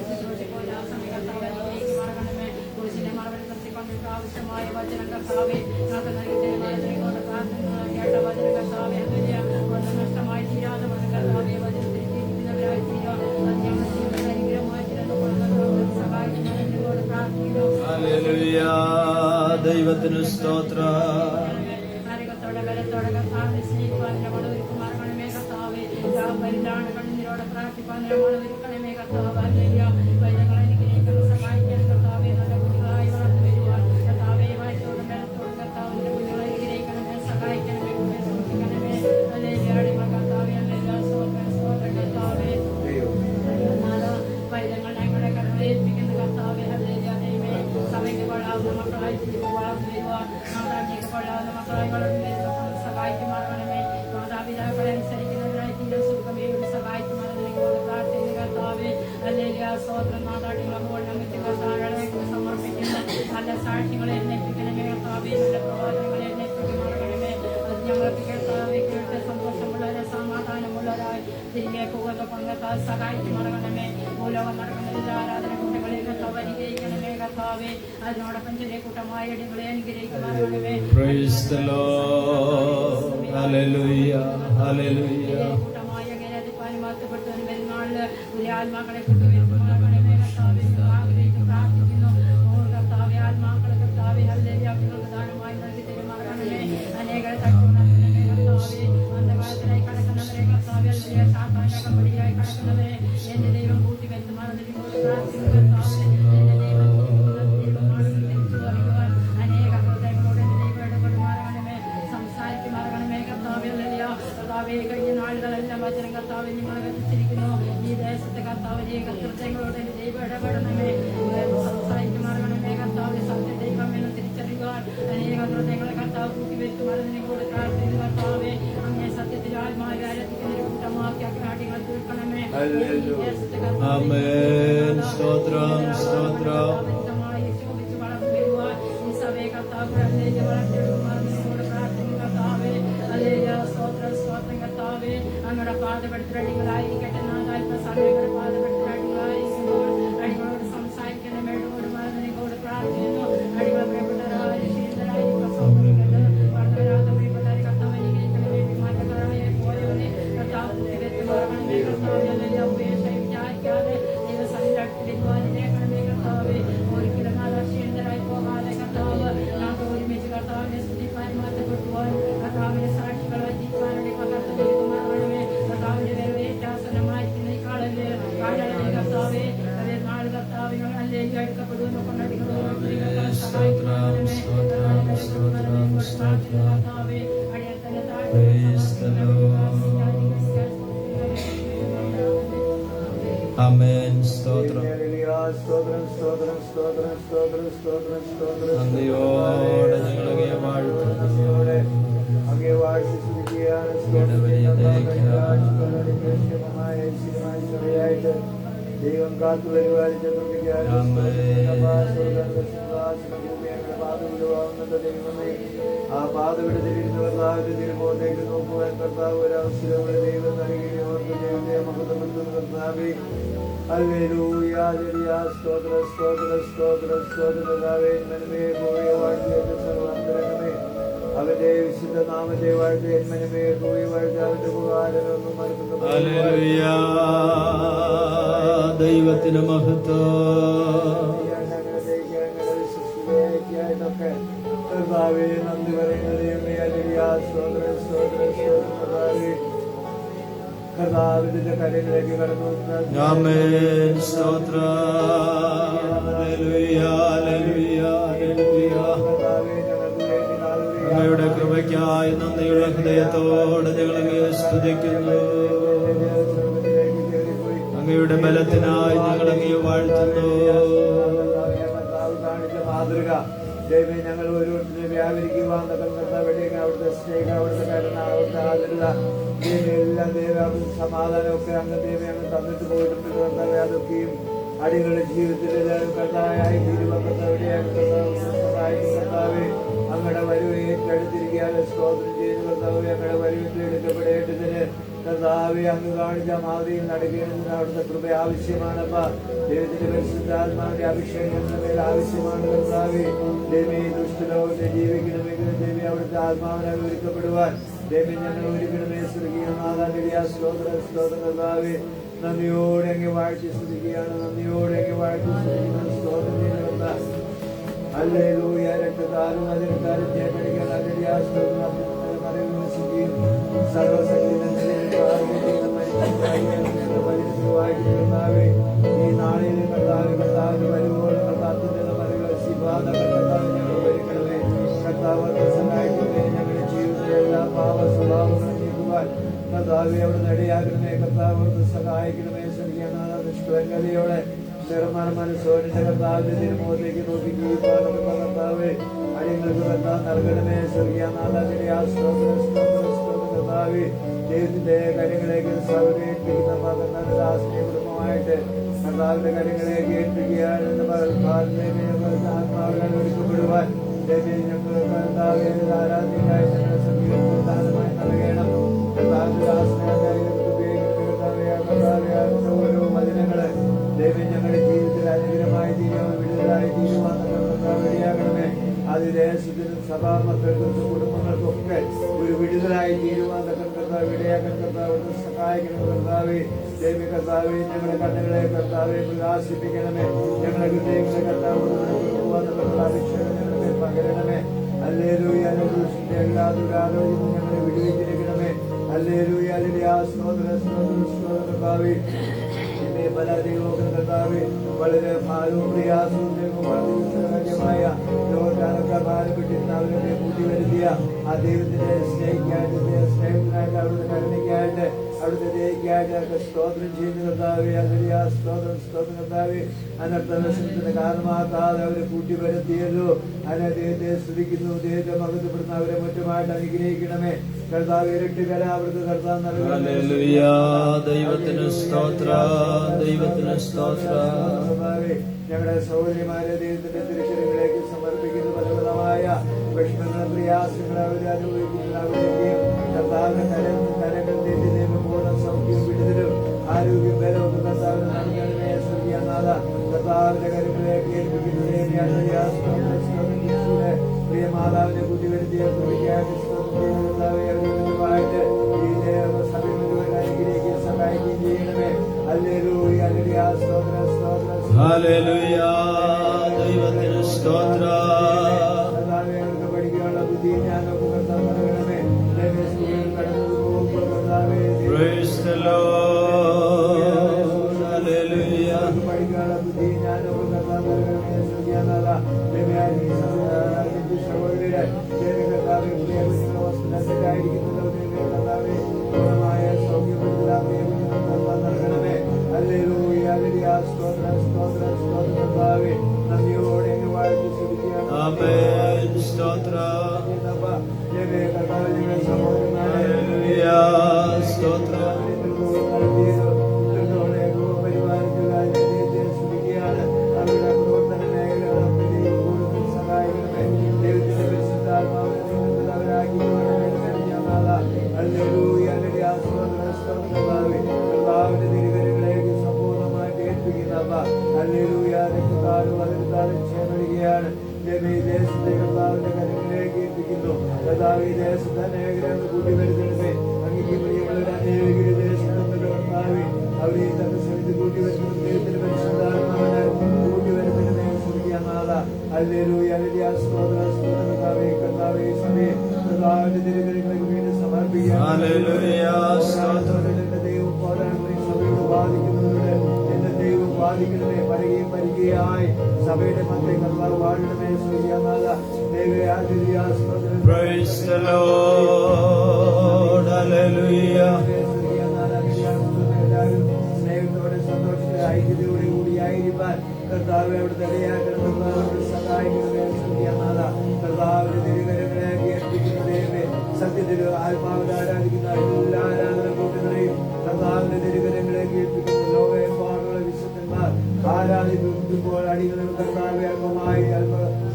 ശുശ്രൂഷിക്കോല സമയം കർത്താവെ മാറണമേ. കുരിശിന്റെ മറവിൽ നിർത്തിക്കൊണ്ടിട്ട് ആവശ്യമായ വചനം കർത്താവെ ഞങ്ങൾക്ക് നൽകിയോട് പ്രാർത്ഥന കേട്ട വചനം കർത്താവെ ഒന്നും നഷ്ടമായി തീരാതെ വചനം കർത്താവെ വചനത്തിൽ ജീവിക്കുന്നവരായി തീരുക. അത് ഞങ്ങളുടെ ജീവിതത്തിൽ അനുഗ്രഹമായി തീരുന്ന സഹായിക്കുന്നതിനോട് പ്രാർത്ഥിക്കുന്നു. ദൈവത്തിന് സ്തോത്രം. നരകത്തോടെ ബലത്തോടെ കർത്താവിനെ സ്നേഹിക്കുവാൻ ഒരുക്കുമാറണമേ കർത്താവെ. പരിലാണ് കണ്ണീരോടെ പ്രാർത്ഥിപ്പാൻ ഒരുക്കണമേ കർത്താവ്. വൈദ്യങ്ങളെ അനുഗ്രഹിക്കണം സഹായിക്കാൻ കർത്താവെ. നല്ല കുട്ടികളായി വളർന്നു വരുവാൻ കർത്താവെ വയറ്റോടും ബലത്തോടും കർത്താവിന്റെ കുട്ടികളെ അനുഗ്രഹിക്കണമേ സഹായിക്കണമേ സൂക്ഷിക്കണമേ. അല്ലേലിയ കർത്താവെ കർത്താവെ വൈദ്യങ്ങൾ ഞങ്ങളെ കടമേൽപ്പിക്കുന്ന കർത്താവെ. അല്ലേലിയ ദൈവമേ സഭയ്ക്ക് കൊള്ളാവുന്ന മക്കളായി വളർന്നു വരുവാൻ മാതാപിതാക്കൾ കൊള്ളാവുന്ന മക്കളായി വളർന്നു വരുവാൻ സഹായിക്കുമാറണമേ. മാതാപിതാക്കളെ അനുസരിക്കുന്നവരായി തീരെ സുഖമേ സഹായിക്കുമാറണമേ പ്രാർത്ഥന കർത്താവെ. അല്ലെങ്കിൽ സ്വോത്രം മാതാപിതാക്കളെ കർത്താവെ സമർപ്പിക്കുന്ന നല്ല സാക്ഷ്യങ്ങളെ എന്നെത്തിക്കണമേ കർത്താവെ. നല്ല പ്രവർത്തനങ്ങളെ എന്നെത്തിക്കുമാറണമേ. അത് ഞങ്ങൾക്ക് കർത്താവെ കേട്ട് സന്തോഷമുള്ളവരെ സമാധാനമുള്ളവരായി തിരികെ പോകുന്ന പങ്കത്താൽ സഹായിക്കുമാറണമേ. ഭൂലോകം നടക്കുന്ന ആരാധന കൂട്ടങ്ങളിൽ കർത്താവ് അനുഗ്രഹിക്കണമേ കർത്താവെ. അതിനോടൊപ്പം ചെറിയ കൂട്ടമായ ഇടങ്ങളെ അനുഗ്രഹിക്കുമാറണമേ. കൂട്ടമായ അധികാരം വാർത്തപ്പെട്ടവൻ വരുന്നാളില് ഒരു ആത്മാക്കളെ കൊണ്ടുവരുമാറണമേ കർത്താവെ. ആഗ്രഹിച്ച് പ്രാർത്ഥിക്കുന്നു കർത്താവെ. ആത്മാക്കളെ കർത്താവെ ഹല്ലേലൂയ ദാനമായി നൽകി തരുമാറണമേ. അനേകരെ തട്ടുണർത്തണമേ കർത്താവെ. അന്ധകാലത്തിനായി കടക്കുന്നവരെ കർത്താവെ സാത്താന്യ കമ്പടിയായി കടക്കുന്നവരെ എന്റെ ദൈവം കൂട്ടി വരുത്തുമാറണമേ പ്രാർത്ഥിക്കുന്നു കർത്താവെ. അനേക ഹൃദയങ്ങളോട് എന്റെ ദൈവം ഇടപെടുമാറണമേ. സംസാരിക്കുമാറണമേ കർത്താവെ. കർത്താവെ കഴിഞ്ഞ നാളുകളെല്ലാം വചനം കർത്താവെ നിങ്ങൾ എത്തിച്ചിരിക്കുന്നു. ഈ ദേശത്തെ കർത്താവ് ഹൃദയങ്ങളോട് എന്റെ ദൈവം ഇടപെടണമേ. സംസാരിക്കുമാറണമേ കർത്താവ്. സത്യ ദൈവം എന്ന് തിരിച്ചറിയുവാൻ അനേക ഹൃദയങ്ങളെ കർത്താവ് കൂട്ടി വരുത്തുമാറതിനോട് പ്രാർത്ഥിക്കുന്നു കർത്താവെ. അങ്ങേ സത്യത്തിൽ ആത്മാവിൽ ആരാധിക്കുന്ന ഒരു കൂട്ടമാക്കി അഗ്നാടികൾ തീർക്കണമേ. ശോഭിച്ച് വളർന്നു വരുവാൻ ഈ സഭയെ കർത്താവ് വളർത്തിയെടുക്കുമാറതിനോട് പ്രാർത്ഥിക്കുന്നു കർത്താവെ. അല്ലേലൂയ സ്തോത്രം സ്തോത്രം കർത്താവെ. അങ്ങയുടെ പാദപെടുത്തടികളായിരിക്കട്ടെ. സമയങ്ങളുടെ പാദപെടുത്തടികളായിരിക്കുമ്പോൾ അടികളോട് സംസാരിക്കണമേ. അടികളോട് പ്രാർത്ഥിക്കുന്നു. അടികളെ പ്രിയപ്പെട്ടവരായ വളർന്നവരാത്ത പ്രിയപ്പെട്ടവരെ കർത്താവ് അനുഗ്രഹിക്കണമേ. വിമാനക്കാരായ പോയവരെ കർത്താവ് കുത്തിവെത്തുമാറണമേ കർത്താവ്. അല്ലെല്ലാം ഉപേക്ഷ വിചാരിക്കാതെ ദൈവസന്നിധിയിലേക്കണമേ കർത്താവ്. ഒരിക്കലും ക്ഷീണിതരായി പോകാതെ കർത്താവ് ഞങ്ങൾക്ക് ഒരുമിച്ച് കർത്താവിനെ സ്തുതിപ്പാൻ മാറ്റപ്പെട്ടുവാൻ കർത്താവിന്റെ സാക്ഷികളെ ജീവിക്കാനുള്ള കർത്താവിന്റെ വരവേറ്റാസനമായിരിക്കുന്ന ഈ കാലങ്ങളിൽ സ്തോത്രം. Praise the Lord. Amen. സ്തോത്രം. നന്ദിയോടെ ഞങ്ങളെ വാഴ്ത്തുന്നു. ദൈവം കാത്തു പരിപാലിച്ച ദൈവമേ, ആ പാതവിടത്തിലിരുന്ന് കർത്താവിന്റെ തിരുമുഖത്തേക്ക് നോക്കുവാൻ കർത്താവ് ഒരവസരങ്ങൾ ദൈവം നൽകുകയും അവർക്ക് ദൈവത്തെ മഹത്വപ്പെടുത്തുന്ന കർത്താവേ, ഹല്ലേലൂയ, ഹല്ലേലൂയ, സ്തോത്ര സ്തോത്ര സ്തോത്ര സ്തോത്ര കർത്താവേ, നന്മയെ പോയ വാഴ്ത്തിയ സർവാന്തരംഗമേ, അവന്റെ വിശുദ്ധ നാമത്തെ വാഴ്ത്തി എന്മനമേ പോയി വാഴ്ത്തി അവന്റെ ഉപകാരമൊന്നും മറക്കുന്നു. ഹല്ലേലൂയ, ദൈവത്തിന് മഹത്വം. കർത്താവേ, നന്ദി പറയുന്ന ദൈവമേ, ഹല്ലേലൂയ, സ്തോത്ര സ്തോത്ര സ്തോത്ര കർത്താവേ, കർത്താവിന്റെ കാര്യങ്ങളിലേക്ക് കടന്നു. ആമേൻ. സ്തോത്രം. Hallelujah, hallelujah, hallelujah. അങ്ങയുടെ കൃപയ്ക്കായി നന്ദിയുള്ള ഹൃദയത്തോടെ ഞങ്ങളെ സ്തുതിക്കുന്നു. അങ്ങയുടെ ബലത്തിനായി ഞങ്ങളങ്ങയെ വാഴ്ത്തുന്നു. മാതൃക ദൈവമേ, ഞങ്ങൾ ഓരോരുത്തരും വ്യാപരിക്കുവാൻ കർത്താവിടേക്ക് അവിടുത്തെ സ്നേഹം, അവിടുത്തെ കരുണ, അവിടുത്തെ ആദരത, എല്ലാം ദൈവം സമാധാനമൊക്കെ അങ്ങ് ദൈവം അങ്ങ് തന്നിട്ട് പോയിട്ടുണ്ട് കർത്താവെ. അതൊക്കെയും അടികളുടെ ജീവിതത്തിൽ എല്ലാവരും കർത്താവായി തീരുവാൻ കർത്താവിടെയാണ് സഹായിക്കും കർത്താവെ. അങ്ങയുടെ വരവ് ഏറ്റെടുത്തിരിക്കാതെ സ്തോത്രം ചെയ്ത് കർത്താവെ, അങ്ങയുടെ വരവിൽ എടുക്കപ്പെടേണ്ടതിന് കർത്താവെ അങ്ങ് കാണിച്ച മാതൃകയിൽ നടക്കേണ്ടതിന് അവിടുത്തെ കൃപ ആവശ്യമാണപ്പ. ദൈവത്തിന്റെ പരിശുദ്ധാത്മാവിന്റെ അഭിഷേകം ഞങ്ങളുടെ മേൽ ആവശ്യമാണ് കർത്താവെ. ദൈവമേ, ദുഷ്ടലോകത്തെ ജീവിക്കണമെങ്കിൽ ദൈവം അവിടുത്തെ ആത്മാവിനായി ഒരുക്കപ്പെടുവാൻ ദൈവം ഞങ്ങൾ ഒരുക്കണമേ. സ്വർഗീയനാഥ സ്തോത്ര സ്തോത്ര കർത്താവെ, നന്ദിയോടെ അങ്ങ് വാഴ്ത്തി സ്തുതിക്കുകയാണ്. നന്ദിയോടെ അങ്ങ് വാഴ്ത്തി സ്തുതിക്കുന്ന സ്തോത്രം ചെയ്യുന്ന ഹല്ലേലൂയ. രക്തത്താലും അതിനെക്കാരും ചേട്ടടിക്കാൻ സർവശക്തി ഈ നാളിൽ കർത്താവ് കർത്താവിന് വരുവോളം കർത്താത്തിന്റെ മരുകൾ ഞങ്ങൾ ഒരുക്കണമേ. കർത്താവ് സഹായിക്കണമേ. ഞങ്ങളുടെ ജീവിതത്തിലെ എല്ലാ പാവ സ്വഭാവങ്ങളും നീക്കുവാൻ കർത്താവെ അവിടുന്ന് ഇടയാക്കണമേ. കർത്താവ് സഹായിക്കണമേ. സ്വർഗീയനാഥ നിഷ്കളങ്കതയോടെ നിർമ്മല മനസ്സോടെ കർത്താവിന്റെ തിരുമുഖത്തേക്ക് നോക്കി കർത്താവെ അടിയങ്ങൾക്ക് കർത്താവ് നൽകണമേ. സ്വർഗീയനാഥ കർത്താവെ, ദൈവത്തിന്റെ കാര്യങ്ങളേക്ക് സൗകര്യിക്കുന്ന മകന്റെ ദാസിനെ കുടുംബമായിട്ട് കർത്താവിന്റെ കാര്യങ്ങളേക്ക് ഏൽപ്പിക്കുകയാണെന്ന് ആത്മാവിനാൽ ഒരുക്കപ്പെടുവാൻ ഞങ്ങൾ കർത്താവെ ആരാധനയായി ഞങ്ങളുടെ സംഗീതമായി നൽകണം. കർത്താവിന്റെ ദാസിനെ ഓരോ വചനങ്ങള് ദൈവം ഞങ്ങളുടെ ജീവിതത്തിൽ അനുഗ്രഹമായി തീരുവാൻ വിടുതലായി തീരുവാൻ വഴിയാകണമേ. അതിദേശത്തിനും സഭാമക്കൾക്കും കുടുംബങ്ങൾക്കൊക്കെ ഒരു വിടുതലായി തീരുവാൻ കർത്താവ് ഇടയാക്കാൻ കർത്താവ് സഹായിക്കണം. കർത്താവെ, ദൈവ കർത്താവെ, ഞങ്ങളുടെ കണ്ണുകളെ കർത്താവെ പ്രകാശിപ്പിക്കണമേ. ഞങ്ങളുടെ ഹൃദയങ്ങളെ കർത്താവ് അഭിഷേകം ഞങ്ങളുടെ പകരണമേ. ഹല്ലേലൂയ, എല്ലാ ദുരാലോചനയും ഞങ്ങളെ വിടുവിച്ചിരിക്കണമേ. ഹല്ലേലൂയ, ഹല്ലേലൂയ, സ്തോത്ര സ്തോത്ര സ്തോത്ര കർത്താവേ. പല ദൈവവും കർത്താവെ വളരെ ഭാരവും പ്രയാസവും ദൈവമായ ലോകത്താനൊക്കെ ഭാരപ്പെട്ടിരുന്ന അവരുടെ കൂട്ടി വരുത്തിയ ആ ദൈവത്തിന്റെ സ്നേഹത്തിനായിട്ട് അവിടുത്തെ കരുണയ്ക്കായിട്ട് അവിടുത്തെ ദയക്കായിട്ട് സ്തോത്രം ചെയ്യുന്ന കർത്താവെ. അതിലെ ആ സ്തോത്രം സ്തോത്രം കർത്താവെ. അനർത്ഥനത്തിന് കാരണമാക്കാതെ അവരെ കൂട്ടി വരുത്തിയല്ലോ. അതിനെ ദൈവത്തെ സ്തുതിക്കുന്നു. ദൈവത്തെ മഹത്വപ്പെടുന്ന അവരെ മറ്റുമായിട്ട് അനുഗ്രഹിക്കണമേ. കർത്താവ് ഇരട്ടുകര അവിടുത്തെ കർത്താവ് നൽകണമേ. ദൈവത്തിന് സ്തോത്രം, ദൈവത്തിന് സ്തോത്രം. ഞങ്ങളുടെ സഹോദരിമാരെ ദൈവത്തിന്റെ തിരുക്കരങ്ങളിലേക്ക് സമർപ്പിക്കുന്ന പലവിധമായ വിഷമങ്ങളും പ്രയാസങ്ങളും അവരെ അനുഭവിക്കുന്നവരുടെയും കർത്താവിന്റെ കരങ്ങൾ തേടി ദൈവപൂർണ്ണ സൗഖ്യം വിടുതലും ആരോഗ്യം ബലവും കർത്താവിന് നൽകണമേ. സ്വർഗീയനാഥ കർത്താവിന്റെ കരങ്ങളിലേക്ക് ഏൽപ്പിക്കുന്നതിനെ പ്രിയ മാതാവിനെ കൂട്ടി വരുത്തിയ കർത്താവായിട്ട് ഈ സഭ മുഴുവൻ അനുഗ്രഹിക്കുകയും സഹായിക്കുകയും ചെയ്യണമേ. ഹല്ലേലൂയ, ഹല്ലേലൂയ, സ്തോത്ര സ്തോത്ര ഹല്ലേലൂയ, ദൈവത്തിന് സ്തോത്രം. കർത്താവെ, പഠിക്കാനുള്ള ബുദ്ധി ഞാനൊക്കെ കർത്താവ് നൽകണമേ. കടന്നു പോകുമ്പോൾ കർത്താവെ Praise the Lord. Hallelujah. പഠിക്കാനുള്ള ബുദ്ധി ഞാനൊക്കെ കർത്താവ് നൽകണമേ. സ്വർഗീയനാഥ സഹോദരിയുടെ കർത്താവ് ഹല്ലേലൂയ സ്തോത്രം സഭയുടെ മധ്യ വാഴണമേ Praise the Lord. Hallelujah. സ്നേഹത്തോടെ സന്തോഷത്തോടെ ഐക്യതയോടെ കൂടിയായിരിക്കാൻ കർത്താവ് അവിടുത്തെ ഇടയാക്കണമെന്ന് സഹായിക്കണമേ. കർത്താവിന്റെ തിരുകരങ്ങളെ ഏൽപ്പിക്കുന്നതേ സത്യത്തിൽ ആത്മാവിൽ ആരാധിക്കുന്ന എല്ലാ ആരാധന കൂട്ടുകളെയും കർത്താവിന്റെ തിരുകരങ്ങളെ ഏൽപ്പിക്കുന്ന ലോകമെമ്പാടുള്ള വിശുദ്ധന്മാർ ആരാധിക്കുമ്പോൾ അടികളും കർത്താവ് അല്പമായി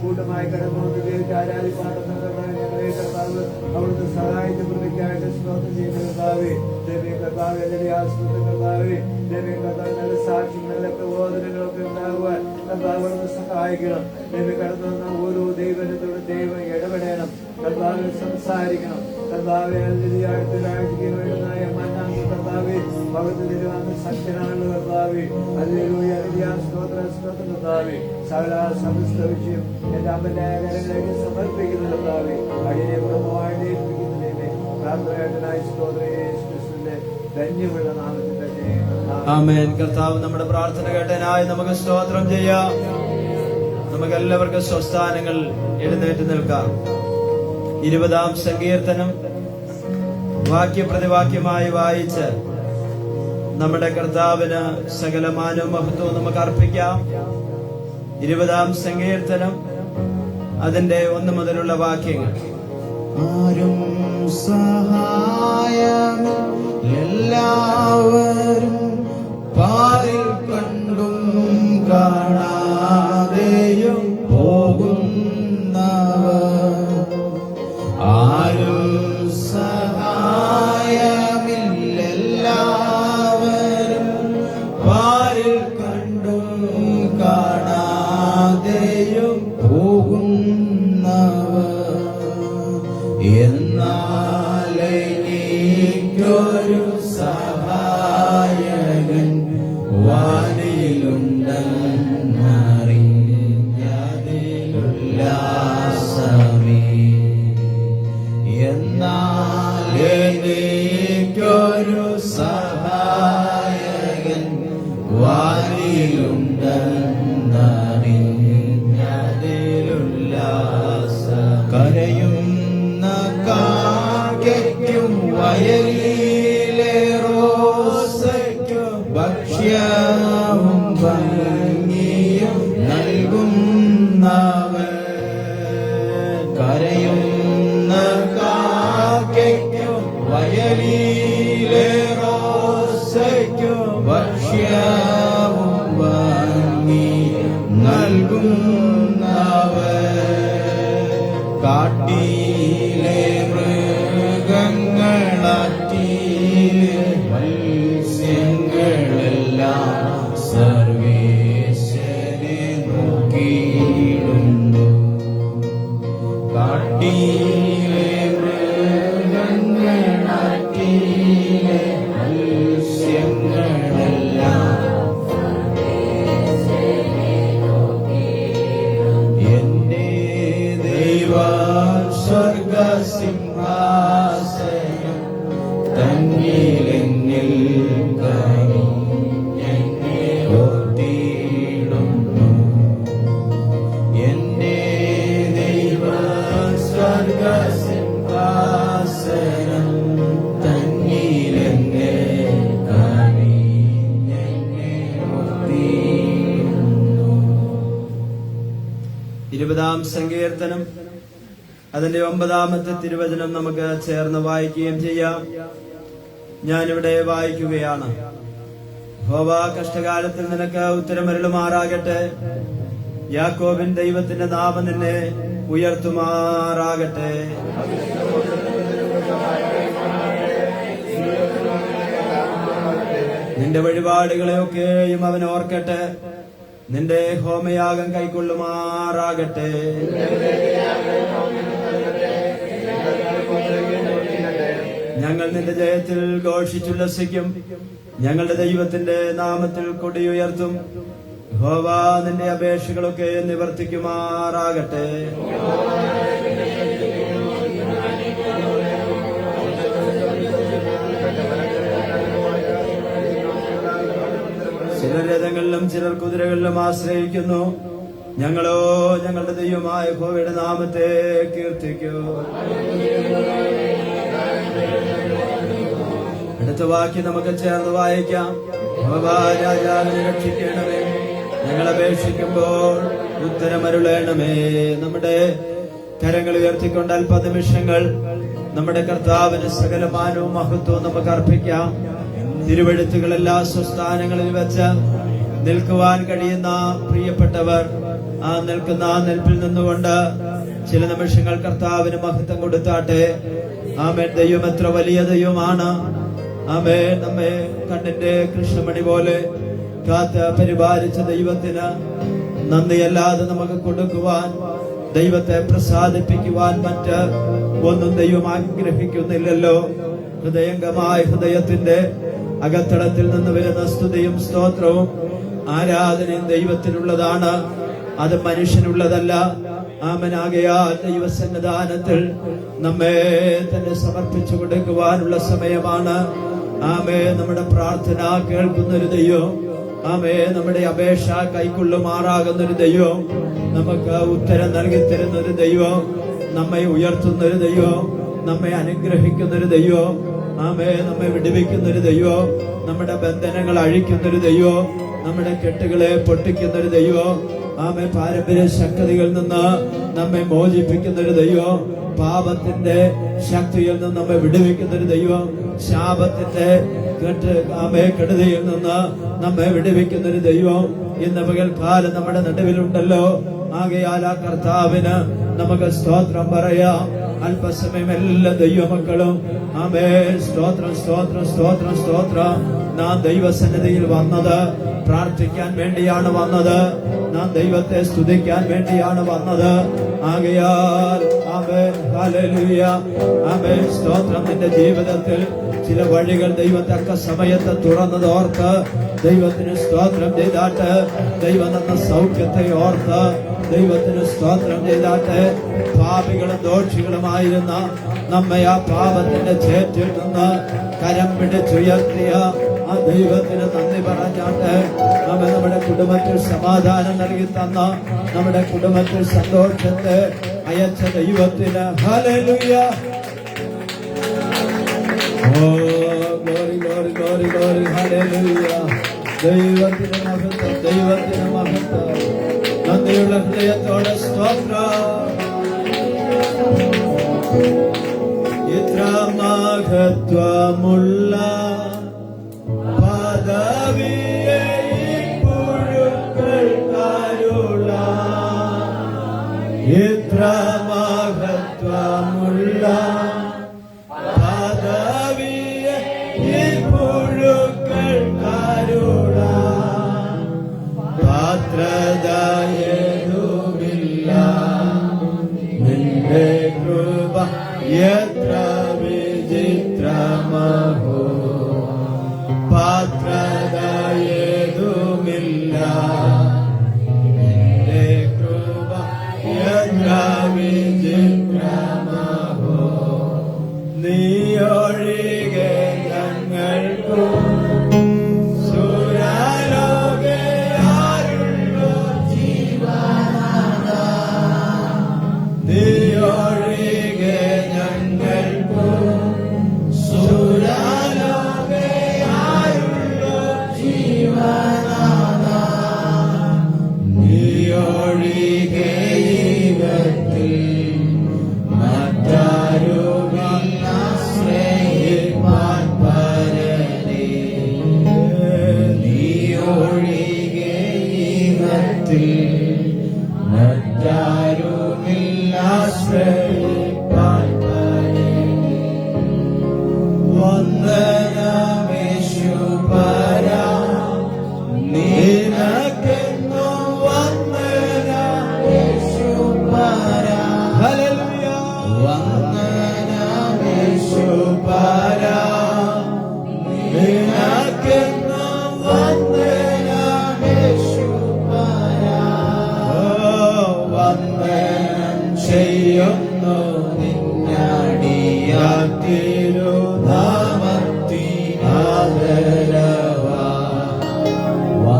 കൂട്ടമായി കടന്നു ദൈവത്തെ ആരാധിപ്പാടുന്ന ഞങ്ങളെ കർത്താവ് അവിടുത്തെ സഹായിച്ച കൃപയ്ക്കായിട്ട് സ്തോത്രം ചെയ്യുന്ന കർത്താവേ. ദൈവം കർത്താവ് എല്ലാ ആസ്പത്രി കർത്താവേ. ദൈവം കർത്താവ് നല്ല സാക്ഷ്യം നല്ല പ്രബോധനങ്ങളൊക്കെ ഉണ്ടാകുവാൻ കർത്താവ് അവിടുന്ന് സഹായിക്കണം. ദൈവം കടന്നു വന്ന ഓരോ ദൈവത്തോട് ദൈവം ഇടപെടണം. കർത്താവ് സംസാരിക്കണം. കർത്താവെ അടുത്തൊരാഴ്ചയ്ക്ക് വേണ്ടുന്നതായ മന്നാണ് കർത്താവെ ഭഗത്ത് തിരുവാന്ന് ശക്തനാണല്ലോ കർത്താവെ. ഹല്ലേലൂയ സ്തോത്രം സ്തോത്രം കർത്താവെ. സകല സമസ്ത വിഷയം എന്റെ അമ്മന്റെ കരങ്ങളിലേക്ക് സമർപ്പിക്കുന്ന കർത്താവെ. അടിയെ കുടുംബമായിട്ട് ഏൽപ്പിക്കുന്നതിനെ പ്രാർത്ഥനയായിട്ടായി സ്തോത്രം യേശുക്രിസ്തുവിന്റെ ധന്യമുള്ള നാമത്തിൽ തന്നെ ആമേൻ. കർത്താവ് നമ്മുടെ പ്രാർത്ഥന കേട്ടതിനായി നമുക്ക് സ്തോത്രം ചെയ്യാം. നമുക്ക് എല്ലാവർക്കും സ്വസ്ഥാനങ്ങൾ എഴുന്നേറ്റ് നിൽക്കാം. 20-ാം സങ്കീർത്തനം വാക്യപ്രതിവാക്യമായി വായിച്ച് നമ്മുടെ കർത്താവിന് സകലമാനവും മഹത്വവും നമുക്ക് അർപ്പിക്കാം. 20-ാം സങ്കീർത്തനം അതിന്റെ 1 മുതലുള്ള വാക്യങ്ങൾ. ആരും സഹായം എല്ലാവരും പാരിൽ കണ്ടും കാണാതെയും പോകുന്നവർ ആരും സഹായമില്ലെല്ലാവരും പാരിൽ കണ്ടും കാണാതെയും പോകുന്നവർ എന്നാലെനിക്കൊരു സഹായകൻ വാനിലുണ്ടെന്നറിഞ്ഞതിലുല്ലാസമേ എന്നാലെനിക്കൊരു സഹായകൻ വാനിലുണ്ടെന്നറിഞ്ഞതിലുല്ലാസമേ കരയുന്ന കാക്കയ്ക്കും വയലിലെ റോസയ്ക്കും ഭക്ഷ്യവും ഭംഗിയും നൽകുന്നവൻ കരയുന്ന കാക്കയ്ക്കും വയലിലെ റോസയ്ക്കും ഭക്ഷ്യവും ഭംഗിയും നൽകുന്നവൻ കാട്ടിലെ മൃഗങ്ങളാറ്റിലെ മത്സ്യങ്ങളെല്ലാം സർവേശ്വരനെ നോക്കിയിടുന്നു കാട്ടിലെ മൃഗങ്ങളാറ്റിലെ മത്സ്യങ്ങളെല്ലാം എന്റെ സ്വർഗസിംഹാസനം തന്നിലെന്നിൽ കനിഞ്ഞെന്നെ ഓർത്തിയിടുന്നു എന്റെ ദൈവ സ്വർഗസിംഹാസനം തന്നിലെന്നെ കനിഞ്ഞെന്നെ ഓർത്തിയിടുന്നു. 20-ാം സങ്കീർത്തനം അതിന്റെ 9-ാമത്തെ തിരുവചനം നമുക്ക് ചേർന്ന് വായിക്കുകയും ചെയ്യാം. ഞാനിവിടെ വായിക്കുകയാണ്. യഹോവ കഷ്ടകാലത്തിൽ നിനക്ക് ഉത്തരമരുളുമാറാകട്ടെ. യാക്കോബിൻ ദൈവത്തിന്റെ നാമം നിന്നെ ഉയർത്തുമാറാകട്ടെ. നിന്റെ വഴിപാടുകളെയൊക്കെയും അവൻ ഓർക്കട്ടെ. നിന്റെ ഹോമയാഗം കൈക്കൊള്ളുമാറാകട്ടെ. ഞങ്ങൾ നിന്റെ ജയത്തിൽ ഘോഷിച്ചുല്ലസിക്കും. ഞങ്ങളുടെ ദൈവത്തിന്റെ നാമത്തിൽ കൊടിയുയർത്തും. യഹോവ നിന്റെ അപേക്ഷകളൊക്കെ നിവർത്തിക്കുമാറാകട്ടെ. ചിലർ രഥങ്ങളിലും ചിലർ കുതിരകളിലും ആശ്രയിക്കുന്നു. ഞങ്ങളോ ഞങ്ങളുടെ ദൈവമായ യഹോവയുടെ നാമത്തെ കീർത്തിക്കൂ. അടുത്ത വാക്യം നമുക്ക് ചേർന്ന് വായിക്കാം. യഹോവ രാജാവിനെ രക്ഷിക്കണമേ. ഞങ്ങൾ അപേക്ഷിക്കുമ്പോൾ ഉത്തരമരുളേണമേ. നമ്മുടെ കരങ്ങൾ ഉയർത്തിക്കൊണ്ട് അല്പനിമിഷങ്ങൾ നമ്മുടെ കർത്താവിന് സകലമാനവും മഹത്വവും നമുക്ക് അർപ്പിക്കാം. തിരുവെഴുത്തുകൾ എല്ലാ സ്വസ്ഥാനങ്ങളിൽ വെച്ച് നിൽക്കുവാൻ കഴിയുന്ന പ്രിയപ്പെട്ടവർ ആ നിൽക്കുന്ന നിൽപ്പിൽ നിന്നുകൊണ്ട് ചില നിമിഷങ്ങൾ കർത്താവിന് മഹത്വം കൊടുത്താട്ടെ. ആമേൻ. ദൈവം എത്ര വലിയ ദൈവമാണ്. ആമേൻ. നമ്മെ കണ്ണിന്റെ കൃഷ്ണമണി പോലെ കാത്ത് പരിപാലിച്ച ദൈവത്തിന് നന്ദിയല്ലാതെ നമുക്ക് കൊടുക്കുവാൻ, ദൈവത്തെ പ്രസാദിപ്പിക്കുവാൻ മറ്റ് ഒന്നും ദൈവം ആഗ്രഹിക്കുന്നില്ലല്ലോ. ഹൃദയംഗമായ ഹൃദയത്തിന്റെ അകത്തളത്തിൽ നിന്ന് വരുന്ന സ്തുതിയും സ്തോത്രവും ആരാധനയും ദൈവത്തിനുള്ളതാണ്. അത് മനുഷ്യനുള്ളതല്ല. ആമനാകയാൽ ദൈവസന്നിധാനത്തിൽ നമ്മെ തന്നെ സമർപ്പിച്ചു കൊടുക്കുവാനുള്ള സമയമാണ്. ആമേ. നമ്മുടെ പ്രാർത്ഥന കേൾക്കുന്നൊരു ദൈവം, ആമേ, നമ്മുടെ അപേക്ഷ കൈക്കൊള്ളുമാറാകുന്നൊരു ദൈവം, നമുക്ക് ഉത്തരം നൽകി തരുന്നൊരു ദൈവം, നമ്മെ ഉയർത്തുന്നൊരു ദൈവം, നമ്മെ അനുഗ്രഹിക്കുന്നൊരു ദൈവം, ആമേ, നമ്മെ വിടുവിക്കുന്നൊരു ദൈവം, നമ്മുടെ ബന്ധനങ്ങൾ അഴിക്കുന്നൊരു ദൈവം, നമ്മുടെ കെട്ടുകളെ പൊട്ടിക്കുന്നൊരു ദൈവം, ആമേ, പാരമ്പര്യ ശക്തികളിൽ നിന്ന് നമ്മെ മോചിപ്പിക്കുന്നൊരു ദൈവം, പാപത്തിന്റെ ശക്തിയിൽ നിന്ന് നമ്മെ വിടുവിക്കുന്നൊരു ദൈവം, ശാപത്തിന്റെ കെടുതിയിൽ നിന്ന് നമ്മെ വിടുവിക്കുന്നൊരു ദൈവം ഇന്ന് പകൽക്കാലം നമ്മുടെ നടുവിലുണ്ടല്ലോ. ആകയാൽ ആ കർത്താവിന് നമുക്ക് സ്തോത്രം പറയാം. അല്പസമയം എല്ലാ ദൈവമക്കളും ആമേ സ്തോത്രം സ്തോത്രം സ്തോത്രം സ്തോത്രം. നാം ദൈവസന്നിധിയിൽ വന്നത് പ്രാർത്ഥിക്കാൻ വേണ്ടിയാണ് വന്നത്. നാം ദൈവത്തെ സ്തുതിക്കാൻ വേണ്ടിയാണ് വന്നത്. ആകയാൽ ആമേൻ ഹല്ലേലൂയ ആമേൻ സ്തോത്രം. നിന്റെ ജീവിതത്തിൽ ചില വഴികൾ ദൈവം തക്ക സമയത്ത് തുറന്നത് ഓർത്ത് ദൈവത്തിന് സ്തോത്രം ചെയ്താട്ട്, ദൈവം തന്ന സൗഖ്യത്തെ ഓർത്ത് ദൈവത്തിന് സ്തോത്രം ചെയ്താട്ട്, പാപികളും ദോഷികളുമായിരുന്ന നമ്മെ ആ പാപത്തിന്റെ ചേറ്റിൽ നിന്ന് കരം പിടിച്ചുയർത്തിയ ആ ദൈവത്തിന് നന്ദി പറഞ്ഞാട്ട്, നമ്മെ നമ്മുടെ കുടുംബത്തിൽ സമാധാനം നൽകി തന്ന, നമ്മുടെ കുടുംബത്തിൽ സന്തോഷത്തെ അയച്ച ദൈവത്തിന് hallelujah. Glory glory glory glory hallelujah. ദൈവത്തിന് മഹത്വം, ദൈവത്തിന് മഹത്വം. നന്ദിയുള്ള ഹൃദയത്തോടെ സ്തോത്രം. ഇത്ര മഹത്വമുള്ള പദവിയെ പുഴുക്കൾക്കാരുള്ള, ഇത്ര മഹത്വമുള്ള പദവിയെ പുഴുക്കൾക്കാരുള്ള, പാത്രതയേതുമില്ല നിന്റെ കൃപ എത്ര വിചിത്രമഹോ, പാത്രതയേതുമില്ല നിന്റെ കൃപ എത്ര വിചിത്രമഹോ. നീ ഒഴികെ ഞങ്ങൾക്കും നീയൊഴികെ ഞങ്ങൾക്കും സുരാലോ പരാ നിനക്കെന്നു വന്ദനം യേശു പരാ വന്ദനം ചെയ്യുന്നു നിന്നടിയാത്തിരുനാമത്തിനാദരവാ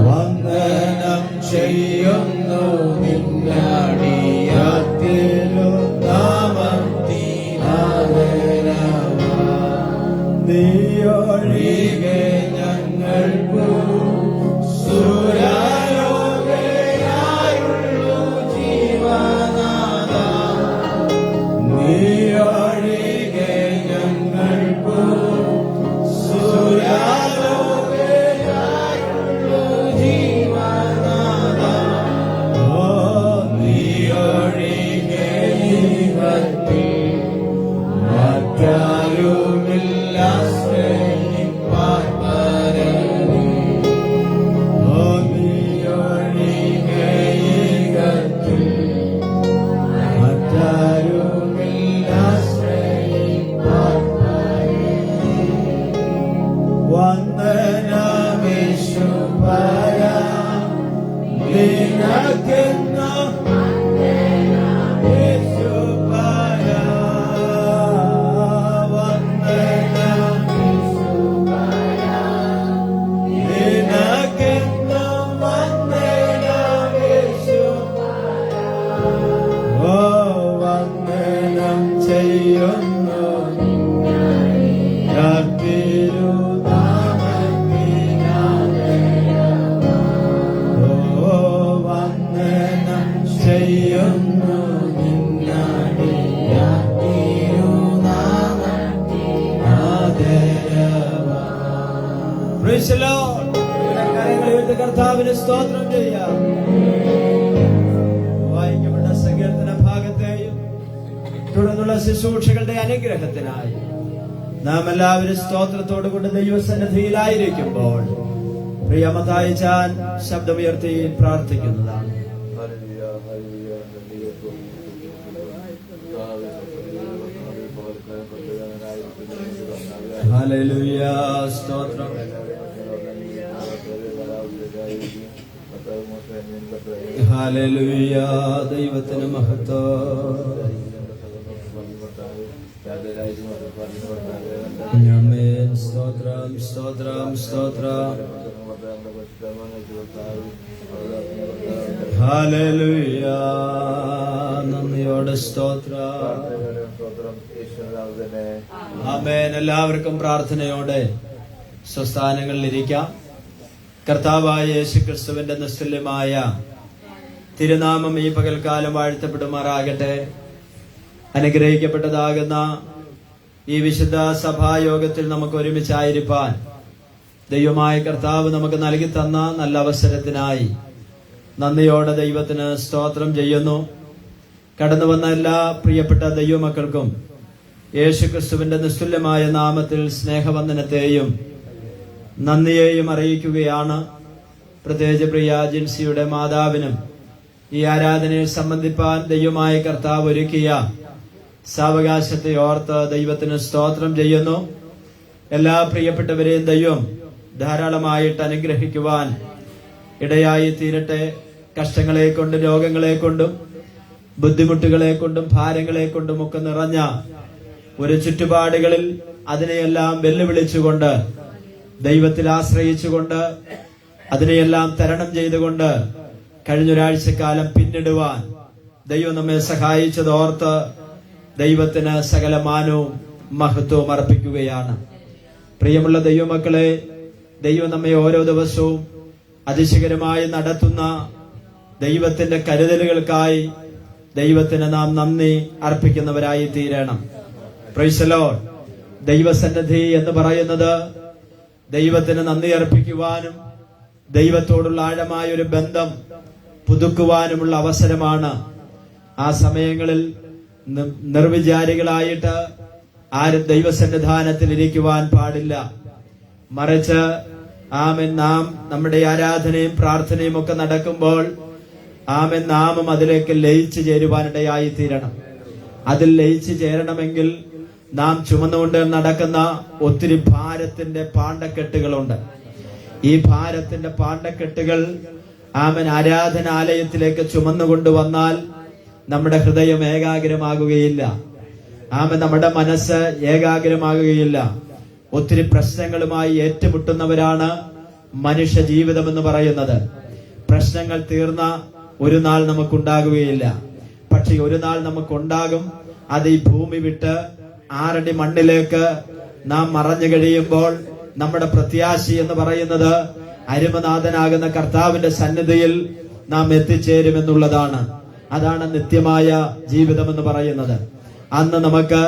വന്ദനം ചെയ്യുന്നു നിന്നടിയാത്തിരുനാമത്തിനാദരവാ നീയൊഴികെ ഞങ്ങൾക്കു സുരലോകയായുള്ളു ജീവനാഥ നീയൊഴികെ ഞങ്ങൾക്കു സുരലോകയായുള്ളു ജീവനാഥ നീയൊഴികെ ജീവത്തിൽ മറ്റാരുമില്ല സ്നേഹിപ്പാൻ പരമേ നീയൊഴികെ ഈകത്തിൽ മറ്റാരുമില്ല സ്നേഹിപ്പാൻ പരമേ വന്ദനമേശു പരാ നിനക്കെന്നു യേശു പരാ വന്ദനമേശു പരാ നിനക്കെന്നു വന്ദനമേശു പരാ വന്ദനം ചെയ്യുന്നു വന്ദനം ചെയ്യുന്നു കർത്താവിന് സ്തോത്രം ചെയ്യാം. വായിക്കപ്പെട്ട സങ്കീർത്തന ഭാഗത്തെയും തുടർന്നുള്ള ശുശ്രൂഷകളുടെ അനുഗ്രഹത്തിനായി നാം എല്ലാവരും സ്തോത്രത്തോടു കൊണ്ട് ദൈവസന്നിധിയിലായിരിക്കുമ്പോൾ പ്രിയമതായി ചാൻ ശബ്ദമുയർത്തി പ്രാർത്ഥിക്കുന്നതാണ്. ഹല്ലേലൂയ സ്തോത്രം. ഹല്ലേലൂയ ദൈവത്തിന് മഹത്വം. ആമേൻ. സ്തോത്രം സ്തോത്രം സ്തോത്രം. ഹല്ലേലൂയ നന്ദിയോടെ സ്തോത്രം. ആമേൻ. എല്ലാവർക്കും പ്രാർത്ഥനയോടെ സ്വസ്ഥാനങ്ങളിലിരിക്കാം. കർത്താവായ യേശുക്രിസ്തുവിന്റെ നിസ്തുല്യമായ തിരുനാമം ഈ പകൽക്കാലം വാഴ്ത്തപ്പെടുമാറാകട്ടെ. അനുഗ്രഹിക്കപ്പെട്ടതാകുന്ന ഈ വിശുദ്ധ സഭായോഗത്തിൽ നമുക്ക് ഒരുമിച്ചായിരിക്കാൻ ദൈവമായ കർത്താവ് നമുക്ക് നൽകി തന്ന നല്ല അവസരത്തിനായി നന്ദിയോടെ ദൈവത്തിന് സ്തോത്രം ചെയ്യുന്നു. കടന്നു വന്ന എല്ലാ പ്രിയപ്പെട്ട ദൈവമക്കൾക്കും യേശുക്രിസ്തുവിന്റെ നിസ്തുല്യമായ നാമത്തിൽ സ്നേഹവന്ദനത്തെയും നന്ദിയെയും അറിയിക്കുകയാണ്. പ്രത്യേകിച്ച് പ്രിയ ജിൻസിയുടെ മാതാവിനും ഈ ആരാധനയിൽ സംബന്ധിപ്പാൻ ദൈവമായ കർത്താവ് ഒരുക്കിയ സാവകാശത്തെ ഓർത്ത് ദൈവത്തിന് സ്തോത്രം ചെയ്യുന്നു. എല്ലാ പ്രിയപ്പെട്ടവരെയും ദൈവം ധാരാളമായിട്ട് അനുഗ്രഹിക്കുവാൻ ഇടയായി തീരട്ടെ. കഷ്ടങ്ങളെ കൊണ്ടും രോഗങ്ങളെ കൊണ്ടും ബുദ്ധിമുട്ടുകളെ കൊണ്ടും ഭാരങ്ങളെ കൊണ്ടും ഒക്കെ നിറഞ്ഞ ഒരു ചുറ്റുപാടുകളിൽ അതിനെയെല്ലാം വെല്ലുവിളിച്ചുകൊണ്ട് ദൈവത്തിൽ ആശ്രയിച്ചുകൊണ്ട് അതിനെയെല്ലാം തരണം ചെയ്തുകൊണ്ട് കഴിഞ്ഞൊരാഴ്ചക്കാലം പിന്നിടുവാൻ ദൈവം നമ്മെ സഹായിച്ചത് ഓർത്ത് ദൈവത്തിന് സകല മാനവും മഹത്വവും അർപ്പിക്കുകയാണ്. പ്രിയമുള്ള ദൈവമക്കളെ, ദൈവം നമ്മെ ഓരോ ദിവസവും അതിശയകരമായി നടത്തുന്ന ദൈവത്തിന്റെ കരുതലുകൾക്കായി ദൈവത്തിന് നാം നന്ദി അർപ്പിക്കുന്നവരായി തീരണം. Price the Lord. ദൈവസന്നിധി എന്ന് പറയുന്നത് ദൈവത്തിന് നന്ദി അർപ്പിക്കുവാനും ദൈവത്തോടുള്ള ആഴമായ ഒരു ബന്ധം പുതുക്കുവാനുമുള്ള അവസരമാണ്. ആ സമയങ്ങളിൽ നിർവിചാരികളായിട്ട് ആരും ദൈവസന്നിധാനത്തിൽ ഇരിക്കുവാൻ പാടില്ല. മറിച്ച് ആമേൻ നാം നമ്മുടെ ആരാധനയും പ്രാർത്ഥനയും ഒക്കെ നടക്കുമ്പോൾ ആമേൻ നാമും അതിലേക്ക് ലയിച്ചു ചേരുവാനിടയായി തീരണം. അതിൽ ലയിച്ചു ചേരണമെങ്കിൽ നാം ചുമന്നുകൊണ്ട് നടക്കുന്ന ഒത്തിരി ഭാരത്തിന്റെ പാണ്ടക്കെട്ടുകളുണ്ട്. ഈ ഭാരത്തിന്റെ പാണ്ടക്കെട്ടുകൾ ആമൻ ആരാധനാലയത്തിലേക്ക് ചുമന്നുകൊണ്ടുവന്നാൽ നമ്മുടെ ഹൃദയം ഏകാഗ്രമാകുകയില്ല. ആമൻ നമ്മുടെ മനസ്സ് ഏകാഗ്രമാകുകയില്ല. ഒത്തിരി പ്രശ്നങ്ങളുമായി ഏറ്റുമുട്ടുന്നവരാണ് മനുഷ്യ ജീവിതം എന്ന് പറയുന്നത്. പ്രശ്നങ്ങൾ തീർന്ന ഒരു നാൾ നമുക്കുണ്ടാകുകയില്ല. പക്ഷെ ഒരു നാൾ നമുക്കുണ്ടാകും. അത് ഈ ഭൂമി വിട്ട് 6 അടി മണ്ണിലേക്ക് നാം മറഞ്ഞു കഴിയുമ്പോൾ നമ്മുടെ പ്രത്യാശ എന്ന് പറയുന്നത് അരുമനാഥനാകുന്ന കർത്താവിന്റെ സന്നിധിയിൽ നാം എത്തിച്ചേരുമെന്നുള്ളതാണ്. അതാണ് നിത്യമായ ജീവിതം എന്ന് പറയുന്നത്. അന്ന് നമുക്ക്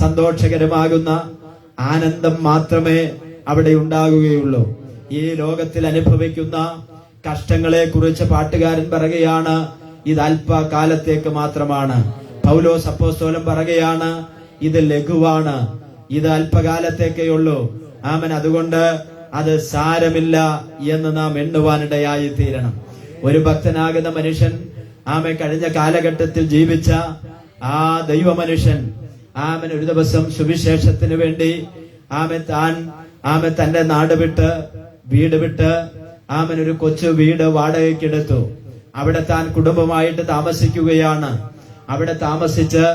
സന്തോഷകരമാകുന്ന ആനന്ദം മാത്രമേ അവിടെ ഉണ്ടാകുകയുള്ളൂ. ഈ ലോകത്തിൽ അനുഭവിക്കുന്ന കഷ്ടങ്ങളെ കുറിച്ച് പാട്ടുകാരൻ പറയുകയാണ്, ഇത് അല്പകാലത്തേക്ക് മാത്രമാണ്. പൗലോസ് അപ്പോസ്തലൻ പറയുകയാണ്, ഇത് ലഘുവാണ്, ഇത് അല്പകാലത്തേക്കേ ഉള്ളൂ. ആമൻ. അതുകൊണ്ട് അത് സാരമില്ല എന്ന് നാം എണ്ണുവാനിടയായി തീരണം. ഒരു ഭക്തനാകുന്ന മനുഷ്യൻ, ആമൻ, കഴിഞ്ഞ കാലഘട്ടത്തിൽ ജീവിച്ച ആ ദൈവ മനുഷ്യൻ, ആമൻ, ഒരു ദിവസം സുവിശേഷത്തിന് വേണ്ടി ആമൻ തന്റെ നാട് വിട്ട്, വീട് വിട്ട്, ആമൻ ഒരു കൊച്ചു വീട് വാടകയ്ക്കെടുത്തു. അവിടെ താൻ കുടുംബമായിട്ട് താമസിക്കുകയാണ്. അവിടെ താമസിച്ച്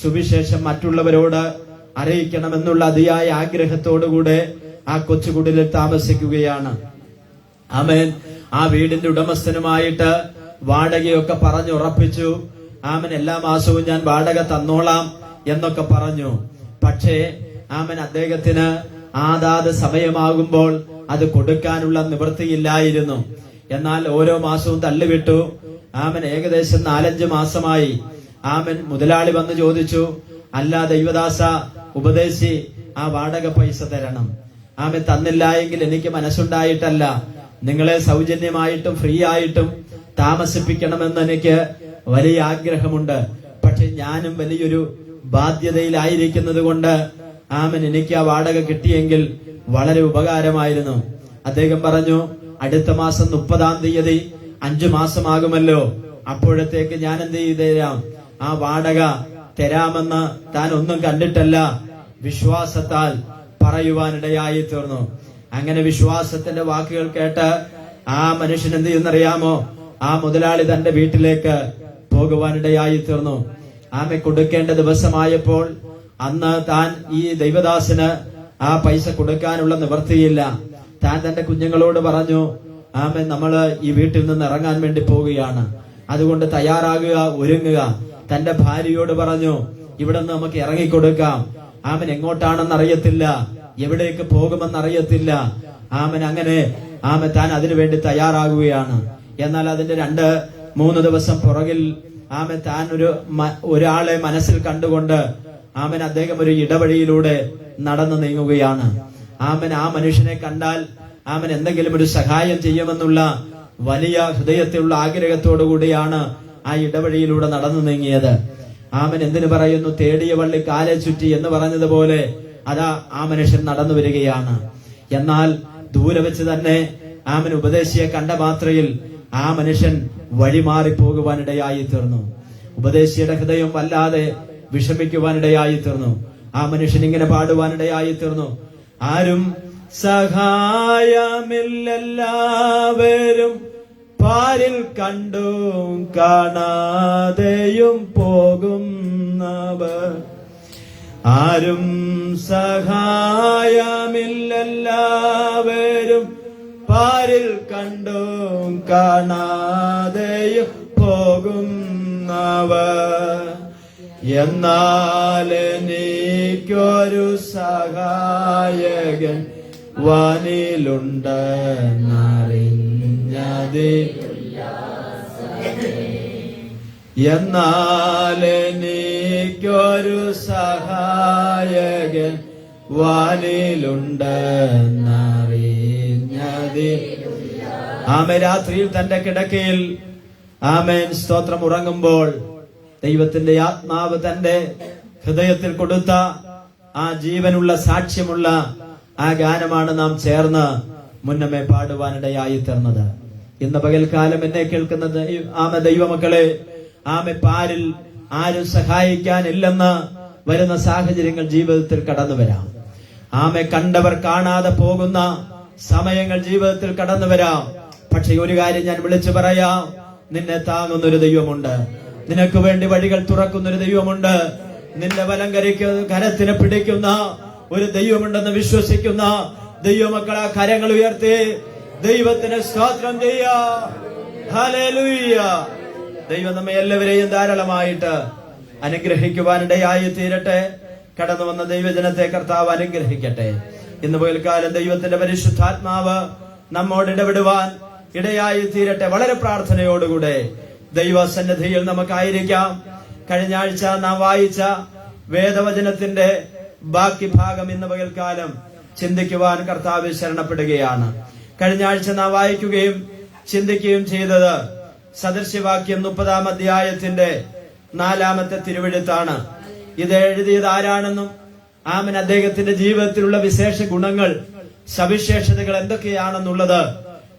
സുവിശേഷം മറ്റുള്ളവരോട് അറിയിക്കണമെന്നുള്ള അതിയായ ആഗ്രഹത്തോടുകൂടെ ആ കൊച്ചുകുടിലിൽ താമസിക്കുകയാണ്. ആമേൻ. ആ വീടിന്റെ ഉടമസ്ഥനുമായിട്ട് വാടകയൊക്കെ പറഞ്ഞുറപ്പിച്ചു. ആമൻ, എല്ലാ മാസവും ഞാൻ വാടക തന്നോളാം എന്നൊക്കെ പറഞ്ഞു. പക്ഷേ ആമൻ, അദ്ദേഹത്തിന് ആദാത് സമയമാകുമ്പോൾ അത് കൊടുക്കാനുള്ള നിവൃത്തിയില്ലായിരുന്നു. എന്നാൽ ഓരോ മാസവും തള്ളിവിട്ടു. ആമൻ, ഏകദേശം 4-5 മാസമായി. ആമൻ, മുതലാളി വന്ന് ചോദിച്ചു, അല്ല ദൈവദാസ, ഉപദേശി, ആ വാടക പൈസ തരണം. ആമൻ, തന്നില്ല എങ്കിൽ എനിക്ക് മനസ്സുണ്ടായിട്ടല്ല, നിങ്ങളെ സൗജന്യമായിട്ടും ഫ്രീ ആയിട്ടും താമസിപ്പിക്കണമെന്ന് എനിക്ക് വലിയ ആഗ്രഹമുണ്ട്. പക്ഷെ ഞാനും വലിയൊരു ബാധ്യതയിലായിരിക്കുന്നത് കൊണ്ട് ആമൻ, എനിക്ക് ആ വാടക കിട്ടിയെങ്കിൽ വളരെ ഉപകാരമായിരുന്നു. അദ്ദേഹം പറഞ്ഞു, അടുത്ത മാസം 30-ാം തീയതി 5 മാസമാകുമല്ലോ, അപ്പോഴത്തേക്ക് ഞാൻ എന്ത് ചെയ്തുതരാം, ആ വാടക തരാമെന്ന് താൻ ഒന്നും കണ്ടിട്ടല്ല, വിശ്വാസത്താൽ പറയുവാനിടയായി തീർന്നു. അങ്ങനെ വിശ്വാസത്തിന്റെ വാക്കുകൾ കേട്ട് ആ മനുഷ്യൻ എന്ത് ചെയ്യുന്നറിയാമോ, ആ മുതലാളി തന്റെ വീട്ടിലേക്ക് പോകുവാനിടയായി തീർന്നു. ആമെ കൊടുക്കേണ്ട ദിവസമായപ്പോൾ അന്ന് താൻ ഈ ദൈവദാസന് ആ പൈസ കൊടുക്കാനുള്ള നിവൃത്തിയില്ല. താൻ തന്റെ കുഞ്ഞുങ്ങളോട് പറഞ്ഞു, ആമെ, നമ്മള് ഈ വീട്ടിൽ നിന്ന് ഇറങ്ങാൻ വേണ്ടി പോവുകയാണ്, അതുകൊണ്ട് തയ്യാറാകുക, ഒരുങ്ങുക. തന്റെ ഭാര്യയോട് പറഞ്ഞു, ഇവിടെ നിന്ന് നമുക്ക് ഇറങ്ങിക്കൊടുക്കാം. ആമൻ, എങ്ങോട്ടാണെന്ന് അറിയത്തില്ല, എവിടേക്ക് പോകുമെന്നറിയത്തില്ല. ആമൻ, അങ്ങനെ ആമൻ താൻ അതിനുവേണ്ടി തയ്യാറാകുകയാണ്. എന്നാൽ അതിന്റെ 2-3 ദിവസം പുറകിൽ ആമൻ താൻ ഒരാളെ മനസ്സിൽ കണ്ടുകൊണ്ട് ആമൻ അദ്ദേഹം ഒരു ഇടവഴിയിലൂടെ നടന്നു നീങ്ങുകയാണ്. ആമൻ, ആ മനുഷ്യനെ കണ്ടാൽ ആമൻ എന്തെങ്കിലും ഒരു സഹായം ചെയ്യുമെന്നുള്ള വലിയ ഹൃദയത്തിലുള്ള ആഗ്രഹത്തോടു കൂടിയാണ് ആ ഇടവഴിയിലൂടെ നടന്നു നീങ്ങിയത്. ആമൻ, എന്തിനു പറയുന്നു, തേടിയ വള്ളി കാലെ ചുറ്റി എന്ന് പറഞ്ഞതുപോലെ അതാ ആ മനുഷ്യൻ നടന്നു വരികയാണ്. എന്നാൽ ദൂരെ വെച്ച് തന്നെ ആമൻ ഉപദേശിയെ കണ്ട മാത്രയിൽ ആ മനുഷ്യൻ വഴിമാറി പോകുവാനിടയായി തീർന്നു. ഉപദേശിയുടെ ഹൃദയം വല്ലാതെ വിഷമിക്കുവാനിടയായി തീർന്നു. ആ മനുഷ്യൻ ഇങ്ങനെ പാടുവാനിടയായി തീർന്നു, ആരും സഹായമില്ലെല്ലാവരും പാരിൽ കണ്ടും കാണാതെയും പോകുന്നവർ. ആരും സഹായമില്ലെല്ലാവരും പാരിൽ കണ്ടും കാണാതെയും പോകുന്നവർ. എന്നാൽ എനിക്കൊരു സഹായകൻ വാനിലുണ്ടെന്നറിഞ്ഞതേ. എന്നാൽ എനിക്കൊരു സഹായകൻ വാനിലുണ്ടെന്നറിഞ്ഞതേ. ആമേൻ. രാത്രിയിൽ തന്റെ കിടക്കയിൽ ആമേൻ സ്തോത്രം ഉറങ്ങുമ്പോൾ ദൈവത്തിന്റെ ആത്മാവ് തന്റെ ഹൃദയത്തിൽ കൊടുത്ത ആ ജീവനുള്ള സാക്ഷ്യമുള്ള ആ ഗാനമാണ് നാം ചേർന്ന് മുന്നമേ പാടുവാനിടയായി തീർന്നത്. ഇന്ന് പകൽക്കാലം എന്നെ കേൾക്കുന്നത് ആമ ദൈവമക്കളെ, ആമെ പാരിൽ ആരും സഹായിക്കാനില്ലെന്ന് വരുന്ന സാഹചര്യങ്ങൾ ജീവിതത്തിൽ കടന്നു വരാം. ആമെ കണ്ടവർ കാണാതെ പോകുന്ന സമയങ്ങൾ ജീവിതത്തിൽ കടന്നു വരാം. പക്ഷെ ഒരു കാര്യം ഞാൻ വിളിച്ചു പറയാം, നിന്നെ താങ്ങുന്നൊരു ദൈവമുണ്ട്. നിനക്ക് വേണ്ടി വഴികൾ തുറക്കുന്നൊരു ദൈവമുണ്ട്. നിന്റെ വലം കരത്തിന് പിടിക്കുന്ന ഒരു ദൈവമുണ്ടെന്ന് വിശ്വസിക്കുന്ന ദൈവമക്കൾ ആ കരങ്ങൾ ഉയർത്തി ദൈവത്തിന് സ്തോത്രം ചെയ്യാ. ഹല്ലേലൂയ. ദൈവം നമ്മെ എല്ലാവരെയും ധാരാളമായിട്ട് അനുഗ്രഹിക്കുവാനിടയായി തീരട്ടെ. കടന്നു വന്ന ദൈവജനത്തെ കർത്താവ് അനുഗ്രഹിക്കട്ടെ. ഇന്ന് പകൽക്കാലം ദൈവത്തിന്റെ പരിശുദ്ധാത്മാവ് നമ്മോട് ഇടപെടുവാൻ ഇടയായി തീരട്ടെ. വളരെ പ്രാർത്ഥനയോടുകൂടെ ദൈവസന്നിധിയിൽ നമുക്കായിരിക്കാം. കഴിഞ്ഞ ആഴ്ച നാം വായിച്ച വേദവചനത്തിന്റെ ബാക്കി ഭാഗം ഇന്ന് പകൽക്കാലം ചിന്തിക്കുവാൻ കർത്താവ് ശരണപ്പെടുകയാണ്. കഴിഞ്ഞ ആഴ്ച നാം വായിക്കുകയും ചിന്തിക്കുകയും ചെയ്തത് സദൃശ്യവാക്യം 30-ാം അധ്യായത്തിന്റെ 4-ാമത്തെ തിരുവെഴുത്താണ്. ഇത് എഴുതിയത് ആരാണെന്നും ആമൻ അദ്ദേഹത്തിന്റെ ജീവിതത്തിലുള്ള വിശേഷ ഗുണങ്ങൾ സവിശേഷതകൾ എന്തൊക്കെയാണെന്നുള്ളത്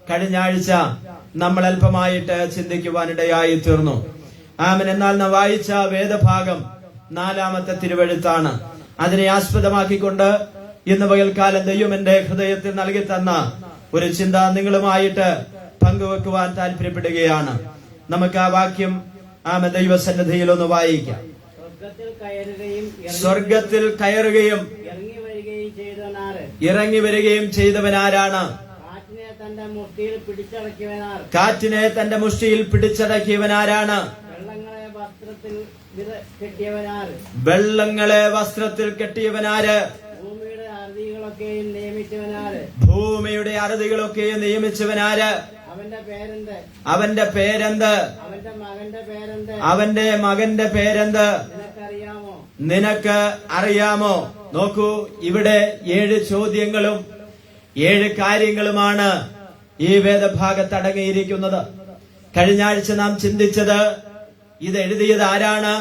കഴിഞ്ഞ ആഴ്ച നമ്മൾ അല്പമായിട്ട് ചിന്തിക്കുവാനിടയായി തീർന്നു. ആമൻ എന്നാൽ നാം വായിച്ച വേദഭാഗം 4-ാമത്തെ തിരുവെഴുത്താണ്. അതിനെ ആസ്പദമാക്കിക്കൊണ്ട് ഇന്ന് പകൽക്കാലം ദൈവം എന്റെ ഹൃദയത്തിൽ നൽകി തന്ന ഒരു ചിന്ത നിങ്ങളുമായിട്ട് പങ്കുവെക്കുവാൻ താല്പര്യപ്പെടുകയാണ്. നമുക്ക് ആ വാക്യം ആമൻ ദൈവസന്നിധിയിൽ ഒന്ന് വായിക്കാം. സ്വർഗത്തിൽ കയറുകയും ഇറങ്ങി വരികയും ചെയ്തവനാരാണ്? കാറ്റിനെ തന്റെ മുഷ്ടിയിൽ പിടിച്ചടക്കിയവനാരാണ്? വെള്ളങ്ങളെ വസ്ത്രത്തിൽ കെട്ടിയവനാര്? ഭൂമിയുടെ അറുതികളൊക്കെയും നിയമിച്ചവനാര്? അവന്റെ പേരെന്ത്? അവന്റെ മകന്റെ പേരെന്ത്? നിനക്ക് അറിയാമോ? നോക്കൂ, ഇവിടെ 7 ചോദ്യങ്ങളും 7 കാര്യങ്ങളുമാണ് ഈ വേദഭാഗത്ത് അടങ്ങിയിരിക്കുന്നത്. കഴിഞ്ഞ ആഴ്ച നാം ചിന്തിച്ചത് ഇത് എഴുതിയത് ആരാണ്?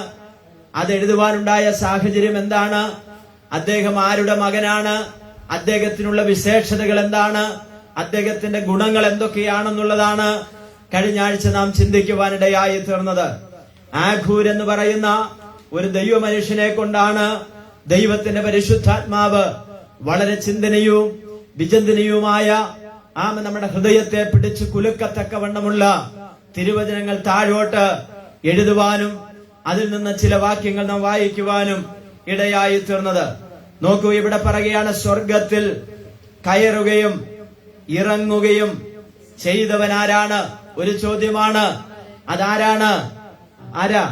അത് എഴുതുവാനുണ്ടായ സാഹചര്യം എന്താണ്? അദ്ദേഹം ആരുടെ മകനാണ്? അദ്ദേഹത്തിനുള്ള വിശേഷതകൾ എന്താണ്? അദ്ദേഹത്തിന്റെ ഗുണങ്ങൾ എന്തൊക്കെയാണെന്നുള്ളതാണ് കഴിഞ്ഞ ആഴ്ച നാം ചിന്തിക്കുവാനിടയായി തീർന്നത്. ആഖൂർ എന്ന് പറയുന്ന ഒരു ദൈവ മനുഷ്യനെ കൊണ്ടാണ് ദൈവത്തിന്റെ പരിശുദ്ധാത്മാവ് വളരെ ചിന്തനീയവും വിചിന്തനീയവുമായ നമ്മുടെ ഹൃദയത്തെ പിടിച്ചു കുലുക്കത്തക്കവണ്ണമുള്ള തിരുവചനങ്ങൾ താഴോട്ട് എഴുതുവാനും അതിൽ നിന്ന് ചില വാക്യങ്ങൾ നാം വായിക്കുവാനും ഇടയായി തീർന്നത്. നോക്കൂ, ഇവിടെ പറയുകയാണ് സ്വർഗത്തിൽ കയറുകയും ഇറങ്ങുകയും ചെയ്തവനാരാണ്? ഒരു ചോദ്യമാണ്. അതാരാണ്? ആരാ?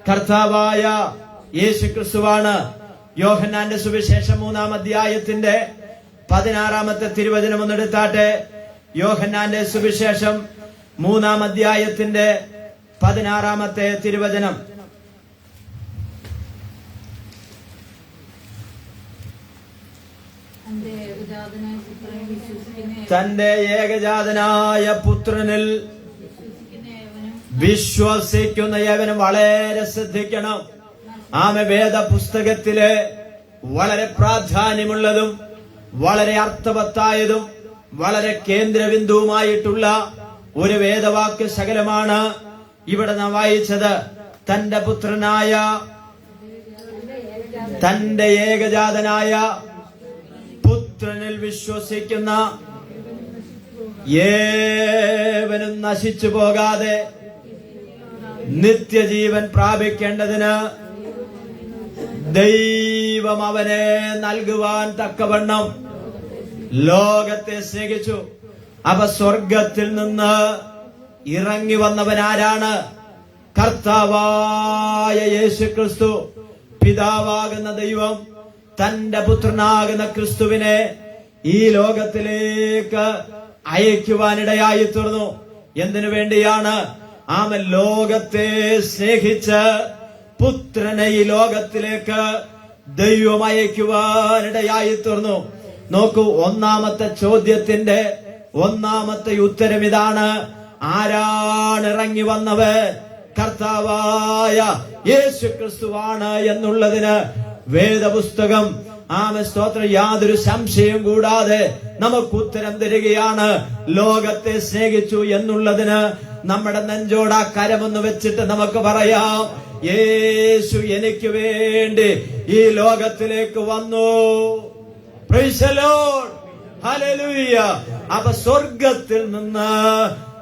കർത്താവായ യേശു ക്രിസ്തുവാണ്. യോഹന്നാന്റെ സുവിശേഷം 3-ാം അധ്യായത്തിന്റെ 16-ാമത്തെ തിരുവചനം ഒന്നെടുത്താട്ടെ. യോഹന്നാന്റെ സുവിശേഷം 3-ാം അധ്യായത്തിന്റെ 16-ാമത്തെ തിരുവചനം. തന്റെ ഏകജാതനായ പുത്രനിൽ വിശ്വസിക്കുന്ന ഏവനും വളരെ ശ്രദ്ധിക്കണം. വേദ പുസ്തകത്തിലെ വളരെ പ്രാധാന്യമുള്ളതും വളരെ അർത്ഥവത്തായതും വളരെ കേന്ദ്രബിന്ദുവുമായിട്ടുള്ള ഒരു വേദവാക്യ ശകലമാണ് ഇവിടെ നാം വായിച്ചത്. തന്റെ പുത്രനായ തന്റെ ഏകജാതനായ പുത്രനിൽ വിശ്വസിക്കുന്ന ഏവനും നശിച്ചു പോകാതെ നിത്യജീവൻ പ്രാപിക്കേണ്ടതിന് ദൈവം അവനെ നൽകുവാൻ തക്കവണ്ണം ലോകത്തെ സ്നേഹിച്ചു. അവ സ്വർഗത്തിൽ നിന്ന് ഇറങ്ങി വന്നവനാരാണ്? കർത്താവായ യേശു ക്രിസ്തു. പിതാവാകുന്ന ദൈവം തന്റെ പുത്രനാകുന്ന ക്രിസ്തുവിനെ ഈ ലോകത്തിലേക്ക് അയക്കുവാനിടയായി തീർന്നു. എന്തിനു വേണ്ടിയാണ്? ലോകത്തെ സ്നേഹിച്ച് പുത്രനെ ഈ ലോകത്തിലേക്ക് ദൈവം അയക്കുവാനിടയായി തീർന്നു. നോക്കൂ, 1-ാമത്തെ ചോദ്യത്തിന്റെ 1-ാമത്തെ ഉത്തരം ഇതാണ്. ആരാണ് ഇറങ്ങി വന്നവൻ? കർത്താവായ യേശു ക്രിസ്തുവാണ് എന്നുള്ളതിന് വേദപുസ്തകം സ്തോത്രം യാതൊരു സംശയം കൂടാതെ നമുക്ക് ഉത്തരം തരികയാണ്. ലോകത്തെ സ്നേഹിച്ചു എന്നുള്ളതിന് നമ്മുടെ നെഞ്ചോട് ആ കരമൊന്ന് വെച്ചിട്ട് നമുക്ക് പറയാം, യേശു എനിക്ക് വേണ്ടി ഈ ലോകത്തിലേക്ക് വന്നു. Price the Lord, hallelujah. അപ്പൊ സ്വർഗത്തിൽ നിന്ന്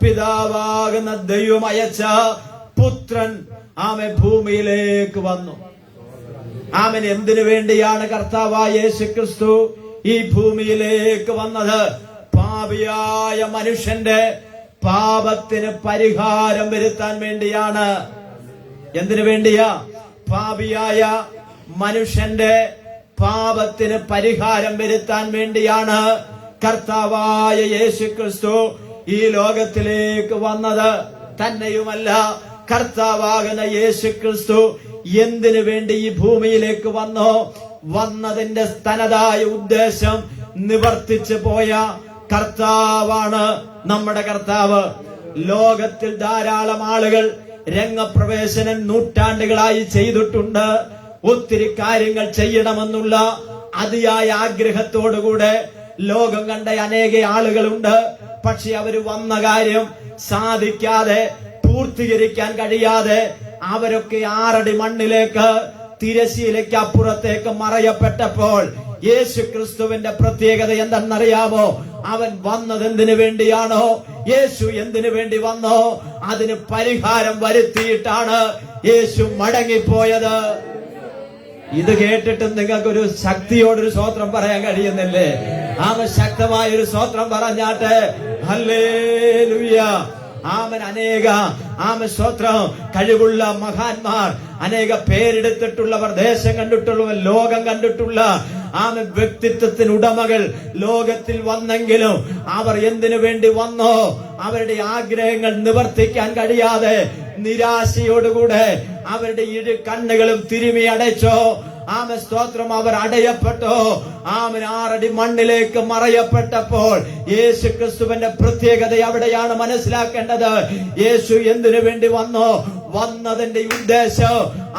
പിതാവാകുന്ന ദൈവം അയച്ച പുത്രൻ ആമേൻ ഭൂമിയിലേക്ക് വന്നു. ആമേൻ എന്തിനു വേണ്ടിയാണ് കർത്താവായ യേശു ക്രിസ്തു ഈ ഭൂമിയിലേക്ക് വന്നത്? പാപിയായ മനുഷ്യന്റെ പാപത്തിന് പരിഹാരം വരുത്താൻ വേണ്ടിയാണ്. എന്തിനു വേണ്ടിയാ? പാപിയായ മനുഷ്യന്റെ പാപത്തിന് പരിഹാരം വരുത്താൻ വേണ്ടിയാണ് കർത്താവായ യേശു ക്രിസ്തു ഈ ലോകത്തിലേക്ക് വന്നത്. തന്നെയുമല്ല, കർത്താവാകുന്ന യേശു ക്രിസ്തു എന്തിനു വേണ്ടി ഈ ഭൂമിയിലേക്ക് വന്നോ? വന്നതിന്റെ തനതായ ഉദ്ദേശം നിവർത്തിച്ചു പോയ കർത്താവാണ് നമ്മുടെ കർത്താവ്. ലോകത്തിൽ ധാരാളം ആളുകൾ രംഗപ്രവേശനം നൂറ്റാണ്ടുകളായി ചെയ്തിട്ടുണ്ട്. ഒത്തിരി കാര്യങ്ങൾ ചെയ്യണമെന്നുള്ള അതിയായ ആഗ്രഹത്തോടുകൂടെ ലോകം കണ്ട അനേക ആളുകളുണ്ട്. പക്ഷെ അവര് വന്ന കാര്യം സാധിക്കാതെ, പൂർത്തീകരിക്കാൻ കഴിയാതെ അവരൊക്കെ 6 അടി മണ്ണിലേക്ക്, തിരശ്ശീലയ്ക്ക് അപ്പുറത്തേക്ക് മറയപ്പെട്ടപ്പോൾ യേശു ക്രിസ്തുവിന്റെ പ്രത്യേകത എന്തെന്നറിയാമോ? അവൻ വന്നത് എന്തിനു വേണ്ടിയാണോ? യേശു എന്തിനു വേണ്ടി വന്നോ അതിന് പരിഹാരം വരുത്തിയിട്ടാണ് യേശു മടങ്ങിപ്പോയത്. ഇത് കേട്ടിട്ട് നിങ്ങൾക്കൊരു ശക്തിയോടൊരു സ്തോത്രം പറയാൻ കഴിയുന്നില്ലേ? ശക്തമായൊരു സ്തോത്രം പറഞ്ഞാട്ടെ. ഹല്ലേലൂയ. സ്തോത്രം. കഴിവുള്ള മഹാന്മാർ, അനേക പേരെടുത്തിട്ടുള്ളവർ, ദേശം കണ്ടിട്ടുള്ളവർ, ലോകം കണ്ടിട്ടുള്ള വ്യക്തിത്വത്തിന് ഉടമകൾ ലോകത്തിൽ വന്നെങ്കിലും അവർ എന്തിനു വേണ്ടി വന്നോ? അവരുടെ ആഗ്രഹങ്ങൾ നിവർത്തിക്കാൻ കഴിയാതെ നിരാശയോടുകൂടെ അവരുടെ ഇരു കണ്ണുകളും തിരുമി അടച്ചോ. സ്തോത്രം. അവർ അടയപ്പെട്ടോ. 6 അടി മണ്ണിലേക്ക് മറയപ്പെട്ടപ്പോൾ യേശു ക്രിസ്തുവിന്റെ പ്രത്യേകത അവിടെയാണ് മനസ്സിലാക്കേണ്ടത്. യേശു എന്തിനു വേണ്ടി വന്നോ? വന്നതിന്റെ ഉദ്ദേശം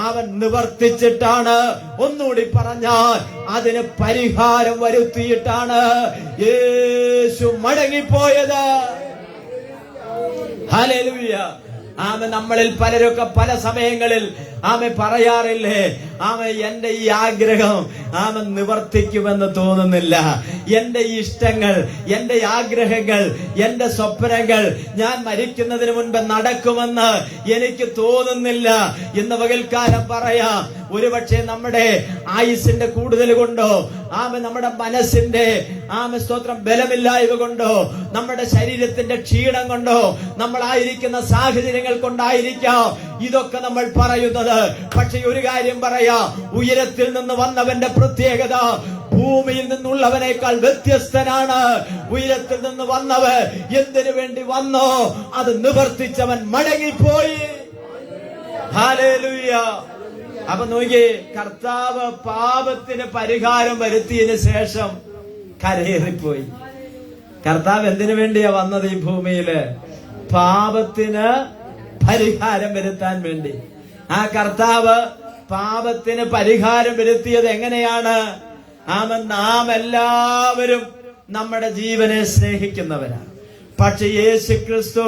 അവൻ നിവർത്തിച്ചിട്ടാണ്. ഒന്നുകൂടി പറഞ്ഞാൽ അതിന് പരിഹാരം വരുത്തിയിട്ടാണ് യേശു മടങ്ങിപ്പോയത്. ഹല്ലേലൂയ. നമ്മളിൽ പലരൊക്കെ പല സമയങ്ങളിൽ പറയാറില്ലേ, എന്റെ ഈ ആഗ്രഹം നിവർത്തിക്കുമെന്ന് തോന്നുന്നില്ല. എന്റെ ഇഷ്ടങ്ങൾ, എന്റെ ആഗ്രഹങ്ങൾ, എന്റെ സ്വപ്നങ്ങൾ ഞാൻ മരിക്കുന്നതിന് മുൻപ് നടക്കുമെന്ന് എനിക്ക് തോന്നുന്നില്ല എന്ന് പകൽക്കാലം പറയാം. ഒരുപക്ഷെ നമ്മുടെ ആയുസിന്റെ കൂടുതൽ കൊണ്ടോ, നമ്മുടെ മനസ്സിന്റെ സ്തോത്രം ബലമില്ലായ്മ കൊണ്ടോ, നമ്മുടെ ശരീരത്തിന്റെ ക്ഷീണം കൊണ്ടോ, നമ്മളായിരിക്കുന്ന സാഹചര്യങ്ങൾ കൊണ്ടായിരിക്കാം ഇതൊക്കെ നമ്മൾ പറയുന്നത്. പക്ഷെ ഒരു കാര്യം പറയാം, ഉയരത്തിൽ നിന്ന് വന്നവന്റെ പ്രത്യേകത ഭൂമിയിൽ നിന്നുള്ളവനേക്കാൾ വ്യത്യസ്തനാണ്. ഉയരത്തിൽ നിന്ന് വന്നവൻ എന്തിനു വേണ്ടി വന്നോ അത് നിവർത്തിച്ചവൻ മടങ്ങിപ്പോയി. ഹല്ലേലൂയ. അപ്പൊ നോക്കിയേ, കർത്താവ് പാപത്തിന് പരിഹാരം വരുത്തിയതിനു ശേഷം കരയേറിപ്പോയി. കർത്താവ് എന്തിനു വേണ്ടിയാ വന്നത് ഈ ഭൂമിയില്? പാപത്തിന് പരിഹാരം വരുത്താൻ വേണ്ടി. കർത്താവ് പാപത്തിന് പരിഹാരം വരുത്തിയത് എങ്ങനെയാണ്? നാം എല്ലാവരും നമ്മുടെ ജീവനെ സ്നേഹിക്കുന്നവരാണ്. പക്ഷെ യേശു ക്രിസ്തു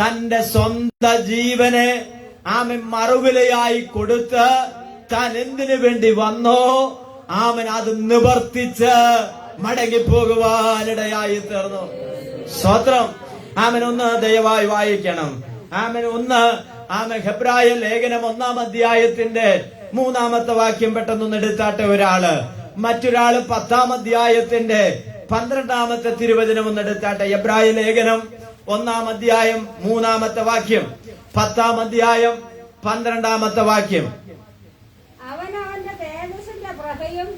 തന്റെ സ്വന്തം ജീവനെ മറുവിലയായി കൊടുത്ത് താൻ എന്തിനു വേണ്ടി വന്നോ അത് നിവർത്തിച്ച് മടങ്ങിപ്പോകുവാനിടയായി തീർന്നു. സ്തോത്രം. ഒന്ന് ദയവായി വായിക്കണം. ഒന്ന് ഹെബ്രായ ലേഖനം 1-ാം അധ്യായത്തിന്റെ 3-ാമത്തെ വാക്യം പെട്ടെന്നൊന്ന് എടുത്താട്ടെ ഒരാള്. മറ്റൊരാള് 10-ാം അധ്യായത്തിന്റെ 12-ാമത്തെ തിരുവചനം ഒന്ന് എടുത്താട്ടെ. ഹെബ്രായ ലേഖനം 1-ാം അധ്യായം 3-ാമത്തെ വാക്യം, 10-ാം അധ്യായം 12-ാമത്തെ വാക്യം. അവനവന്റെ തേജസ്സിന്റെ പ്രഭയും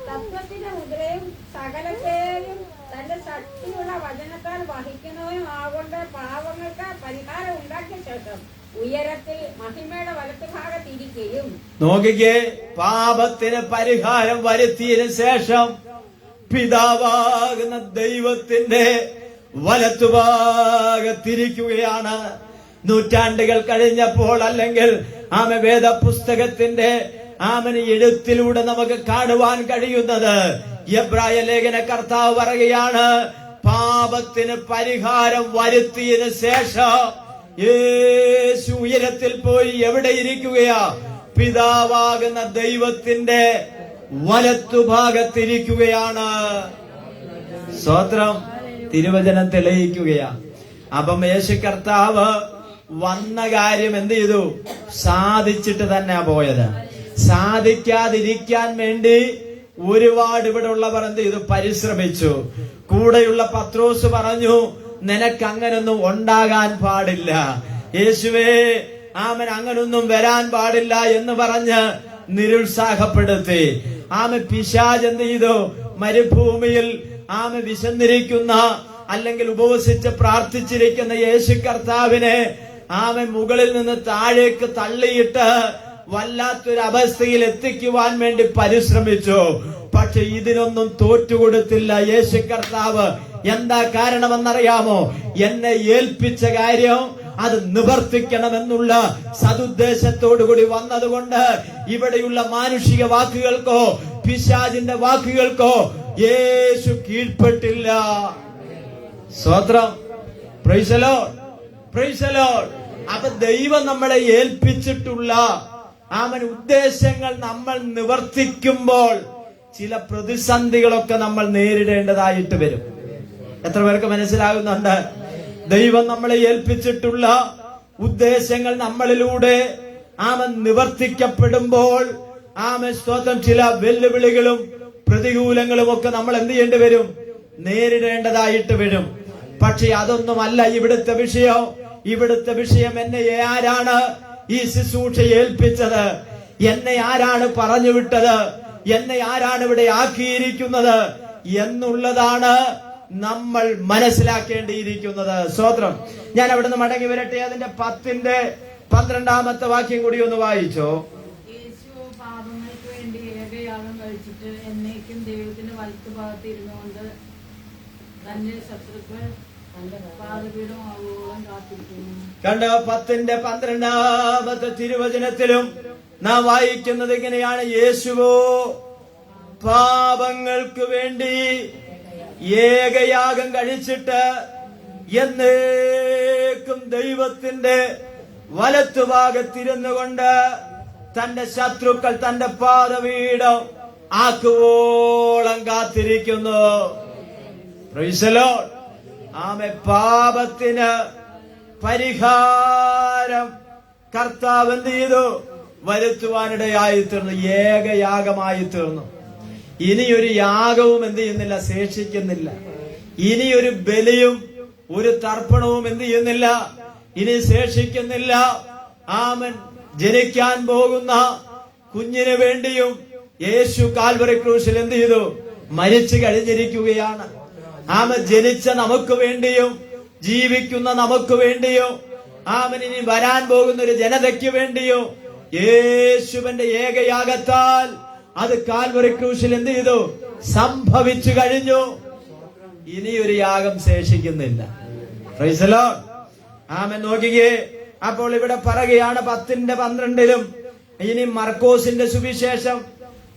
തത്വത്തിന്റെ മുദ്രയും സകലത്തെയും തന്റെ ശക്തിയുള്ള വചനത്താൽ വഹിക്കുന്നവനും ആകൊണ്ട് പാവങ്ങൾക്ക് പരിഹാരം ഉണ്ടാക്കിയ ശേഷം ഉയരത്തിൽ മഹിമയുടെ വലത്തുഭാഗത്തിരിക്കുകയും. നോക്കിക്കേ, പാപത്തിന് പരിഹാരം വരുത്തിയതിനു ശേഷം പിതാവാകുന്ന ദൈവത്തിന്റെ വലത്തുഭാഗത്തിരിക്കുകയാണ്. നൂറ്റാണ്ടുകൾ കഴിഞ്ഞപ്പോൾ, അല്ലെങ്കിൽ വേദപുസ്തകത്തിന്റെ എഴുത്തിലൂടെ നമുക്ക് കാണുവാൻ കഴിയുന്നത്, എബ്രായ ലേഖന കർത്താവ് പറയുകയാണ്, പാപത്തിന് പരിഹാരം വരുത്തിയതിനു ശേഷം യേശു ഉയരത്തിൽ പോയി എവിടെ ഇരിക്കുകയാ? പിതാവാകുന്ന ദൈവത്തിന്റെ വലത്തുഭാഗത്തിരിക്കുകയാണ്. സ്തോത്രം. തിരുവചനം തെളിയിക്കുകയാ. അപ്പം യേശു കർത്താവ് വന്ന കാര്യം എന്ത് ചെയ്തു? സാധിച്ചിട്ട് തന്നെയാ പോയത്. സാധിക്കാതിരിക്കാൻ വേണ്ടി ഒരുപാട് ഇവിടെ ഉള്ളവർ എന്ത് ചെയ്തു? പരിശ്രമിച്ചു. കൂടെയുള്ള പത്രോസ് പറഞ്ഞു, നിനക്ക് അങ്ങനൊന്നും ഉണ്ടാകാൻ പാടില്ല, യേശുവേ ആമൻ അങ്ങനൊന്നും വരാൻ പാടില്ല എന്ന് പറഞ്ഞ് നിരുത്സാഹപ്പെടുത്തി. പിശാച് എന്ത് ചെയ്തു? മരുഭൂമിയിൽ വിശന്നിരിക്കുന്ന അല്ലെങ്കിൽ ഉപവസിച്ച് പ്രാർത്ഥിച്ചിരിക്കുന്ന യേശു കർത്താവിനെ മുകളിൽ നിന്ന് താഴേക്ക് തള്ളിയിട്ട് വല്ലാത്തൊരു അവസ്ഥയിൽ എത്തിക്കുവാൻ വേണ്ടി പരിശ്രമിച്ചു. പക്ഷെ ഇതിനൊന്നും തോറ്റുകൊടുത്തില്ല യേശു കർത്താവ്. എന്താ കാരണമെന്നറിയാമോ? എന്നെ ഏൽപ്പിച്ച കാര്യം അത് നിവർത്തിക്കണമെന്നുള്ള സതുദ്ദേശത്തോടുകൂടി വന്നതുകൊണ്ട് ഇവിടെയുള്ള മാനുഷിക വാക്കുകൾക്കോ പിശാചിന്റെ വാക്കുകൾക്കോ യേശു കീഴ്പ്പെട്ടില്ല. സ്തോത്രം. Price the Lord, price the Lord. അപ്പൊ ദൈവം നമ്മളെ ഏൽപ്പിച്ചിട്ടുള്ള ഉദ്ദേശങ്ങൾ നമ്മൾ നിവർത്തിക്കുമ്പോൾ ചില പ്രതിസന്ധികളൊക്കെ നമ്മൾ നേരിടേണ്ടതായിട്ട് വരും. എത്ര പേർക്ക് മനസ്സിലാകുന്നുണ്ട്? ദൈവം നമ്മളെ ഏൽപ്പിച്ചിട്ടുള്ള ഉദ്ദേശങ്ങൾ നമ്മളിലൂടെ നിവർത്തിക്കപ്പെടുമ്പോൾ സ്തോത്രം, ചില വെല്ലുവിളികളും പ്രതികൂലങ്ങളും ഒക്കെ നമ്മൾ എന്ത് ചെയ്യേണ്ടി വരും? നേരിടേണ്ടതായിട്ട് വരും. പക്ഷെ അതൊന്നുമല്ല ഇവിടുത്തെ വിഷയം. ഇവിടുത്തെ വിഷയം എന്നെ ആരാണ് ഈ ശുശ്രൂഷ ഏൽപ്പിച്ചത്? എന്നെ ആരാണ് പറഞ്ഞു വിട്ടത്? എന്നെ ആരാണ് ഇവിടെ ആക്കിയിരിക്കുന്നത് എന്നുള്ളതാണ് നമ്മൾ മനസ്സിലാക്കേണ്ടിയിരിക്കുന്നത്. സ്തോത്രം. ഞാൻ അവിടുന്ന് മടങ്ങി വരട്ടെ. അതിന്റെ 10-12 വാക്യം കൂടി ഒന്ന് വായിച്ചോ. യേശു പാപങ്ങൾക്ക് വേണ്ടി ഏകയാഗം കഴിച്ചിട്ട് എന്നേക്കും ദൈവത്തിന്റെ വലത്തുഭാഗത്ത് ഇരുന്നുകൊണ്ട് തന്റെ ശത്രുക്കൾ പാദപീഠം ആവോളം കാത്തിരിക്കുന്നു. കണ്ടോ? 10-12 തിരുവചനത്തിലും നാം വായിക്കുന്നത് ഇങ്ങനെയാണ്: യേശുവോ പാപങ്ങൾക്ക് വേണ്ടി ഏകയാഗം കഴിച്ചിട്ട് എന്നേക്കും ദൈവത്തിന്റെ വലത്തുഭാഗത്തിരുന്നു കൊണ്ട് തന്റെ ശത്രുക്കൾ തന്റെ പാദപീഠം ആക്കുവോളം കാത്തിരിക്കുന്നു. Price the Lord. പാപത്തിന് പരിഹാരം കർത്താവ് എന്ത് ചെയ്തു? വരുത്തുവാനിടയായി തീർന്നു. ഏകയാഗമായി തീർന്നു. ഇനിയൊരു യാഗവും എന്ത് ചെയ്യുന്നില്ല? ശേഷിക്കുന്നില്ല. ഇനിയൊരു ബലിയും ഒരു തർപ്പണവും എന്ത് ചെയ്യുന്നില്ല? ഇനി ശേഷിക്കുന്നില്ല. ആമൻ. ജനിക്കാൻ പോകുന്ന കുഞ്ഞിന് വേണ്ടിയും യേശു കാൽവറി ക്രൂശിൽ എന്ത് ചെയ്തു? മരിച്ചു കഴിഞ്ഞിരിക്കുകയാണ്. ജനിച്ച നമുക്ക് വേണ്ടിയും ജീവിക്കുന്ന നമുക്ക് വേണ്ടിയും ഇനി വരാൻ പോകുന്ന ഒരു ജനതയ്ക്ക് വേണ്ടിയും യേശുവിന്റെ ഏകയാഗത്താൽ അത് കാൽവറി ക്രൂശിൽ എന്ത് ചെയ്തു? സംഭവിച്ചു കഴിഞ്ഞു. ഇനിയൊരു യാഗം ശേഷിക്കുന്നില്ല. Praise the lord. ആമേൻ. നോക്കിക്കേ. അപ്പോൾ ഇവിടെ പറയുകയാണ് 10-12 ഇനി മർക്കോസിന്റെ സുവിശേഷം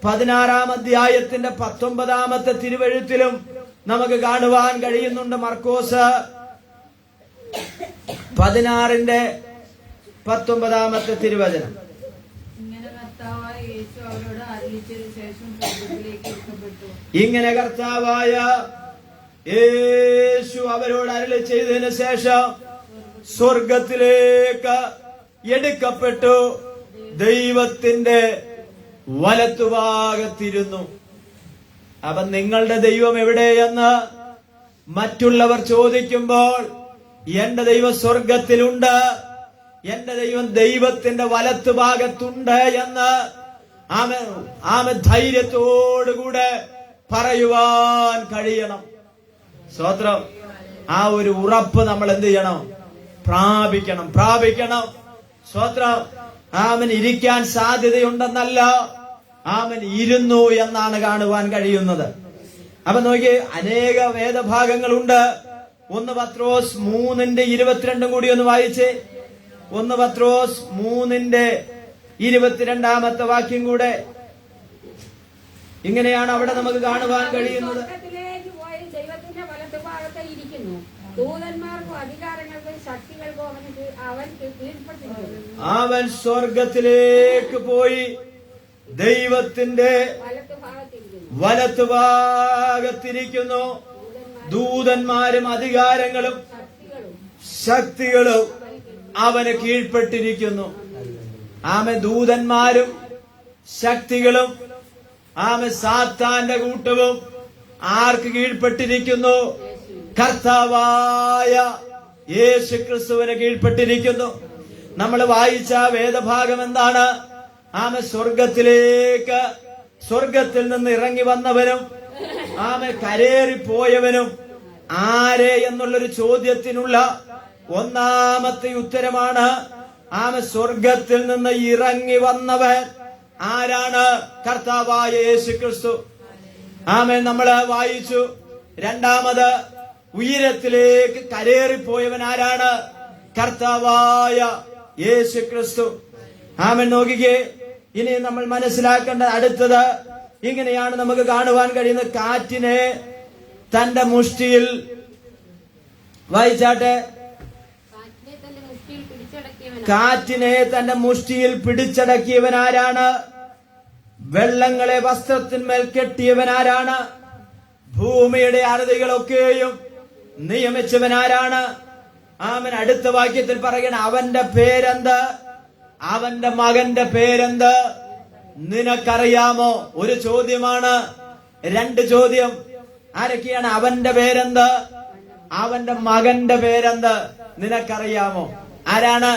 16 അധ്യായത്തിന്റെ 19 തിരുവെഴുത്തിലും നമുക്ക് കാണുവാൻ കഴിയുന്നുണ്ട്. മർക്കോസ് 16-19 തിരുവചനം. ഇങ്ങനെ കർത്താവായ യേശു അവരോട് അരുളിച്ചതിന് ശേഷം സ്വർഗ്ഗത്തിലേക്ക് എടുക്കപ്പെട്ടു. ഇങ്ങനെ കർത്താവായ യേശു അവരോട് അരുളി ചെയ്തതിന് ശേഷം സ്വർഗത്തിലേക്ക് എടുക്കപ്പെട്ടു ദൈവത്തിന്റെ വലത്തുഭാഗത്തിരുന്നു. അപ്പൊ നിങ്ങളുടെ ദൈവം എവിടെയെന്ന് മറ്റുള്ളവർ ചോദിക്കുമ്പോൾ എന്റെ ദൈവം സ്വർഗത്തിലുണ്ട്, എന്റെ ദൈവം ദൈവത്തിന്റെ വലത്തുഭാഗത്തുണ്ട് എന്ന് ധൈര്യത്തോടുകൂടെ പറയുവാൻ കഴിയണം. സ്തോത്രം. ആ ഒരു ഉറപ്പ് നമ്മൾ എന്ത് ചെയ്യണം? പ്രാപിക്കണം. സ്തോത്രം. ഇരിക്കാൻ സാധ്യതയുണ്ടെന്നല്ല, ഇരുന്നു എന്നാണ് കാണുവാൻ കഴിയുന്നത്. അപ്പൊ നോക്കി, അനേക വേദഭാഗങ്ങളുണ്ട്. 1 പത്രോസ് 3:22 കൂടി ഒന്ന് വായിച്ചേ. 1 പത്രോസ് 3:22 വാക്യം കൂടെ ഇങ്ങനെയാണ് അവിടെ നമുക്ക് കാണുവാൻ കഴിയുന്നത്. ദൈവത്തിന്റെ വലത്തുഭാഗത്ത് ഇരിക്കുന്നു. ദൂതന്മാർക്കും അധികാരങ്ങൾക്കും ശക്തികൾക്കും അവൻ കീഴ്പ്പെട്ടിരിക്കുന്നു. അവൻ സ്വർഗത്തിലേക്ക് പോയി ദൈവത്തിന്റെ വലത്തുഭാഗത്തിരിക്കുന്നു. ദൂതന്മാരും അധികാരങ്ങളും ശക്തികളും അവന് കീഴ്പ്പെട്ടിരിക്കുന്നു. ആമേ ദൂതന്മാരും ശക്തികളും ആമേ സാത്താന്റെ കൂട്ടവും ആർക്ക് കീഴ്പ്പെട്ടിരിക്കുന്നു? കർത്താവായ യേശു ക്രിസ്തുവിന് കീഴ്പ്പെട്ടിരിക്കുന്നു. നമ്മൾ വായിച്ച വേദഭാഗം എന്താണ്? ആമേ സ്വർഗത്തിൽ നിന്ന് ഇറങ്ങി വന്നവനും ആമേ കരേറിപ്പോയവനും ആരെ എന്നുള്ളൊരു ചോദ്യത്തിനുള്ള ഒന്നാമത്തെ ഉത്തരമാണ് ആമേ സ്വർഗത്തിൽ നിന്ന് ഇറങ്ങി വന്നവൻ ആരാണ്? കർത്താവായ യേശു ക്രിസ്തു. ആമേ നമ്മള് വായിച്ചു. രണ്ടാമത് ഉയരത്തിലേക്ക് കരേറിപ്പോയവൻ ആരാണ്? കർത്താവായ യേശു ക്രിസ്തു. ആമേൻ. നോക്കിക്കേ, ഇനി നമ്മൾ മനസ്സിലാക്കേണ്ട അടുത്തത് ഇങ്ങനെയാണ് നമുക്ക് കാണുവാൻ കഴിയുന്നത്. കാറ്റിനെ തന്റെ മുഷ്ടിയിൽ വായിച്ചാട്ടെ. കാറ്റിനെ തന്റെ മുഷ്ടിയിൽ പിടിച്ചടക്കിയവൻ ആരാണ്? വെള്ളങ്ങളെ വസ്ത്രത്തിന്മേൽ കെട്ടിയവൻ ആരാണ്? ഭൂമിയുടെ അറുതികളൊക്കെയും നിയമിച്ചവൻ ആരാണ്? ആമൻ. അടുത്ത വാക്യത്തിൽ പറയണ അവന്റെ പേരെന്ത്? അവന്റെ മകന്റെ പേരെന്ത്? നിനക്കറിയാമോ? ഒരു ചോദ്യമാണ്. രണ്ട് ചോദ്യം. ആരൊക്കെയാണ്? അവന്റെ പേരെന്ത്? അവന്റെ മകന്റെ പേരെന്ത്? നിനക്കറിയാമോ? ആരാണ്?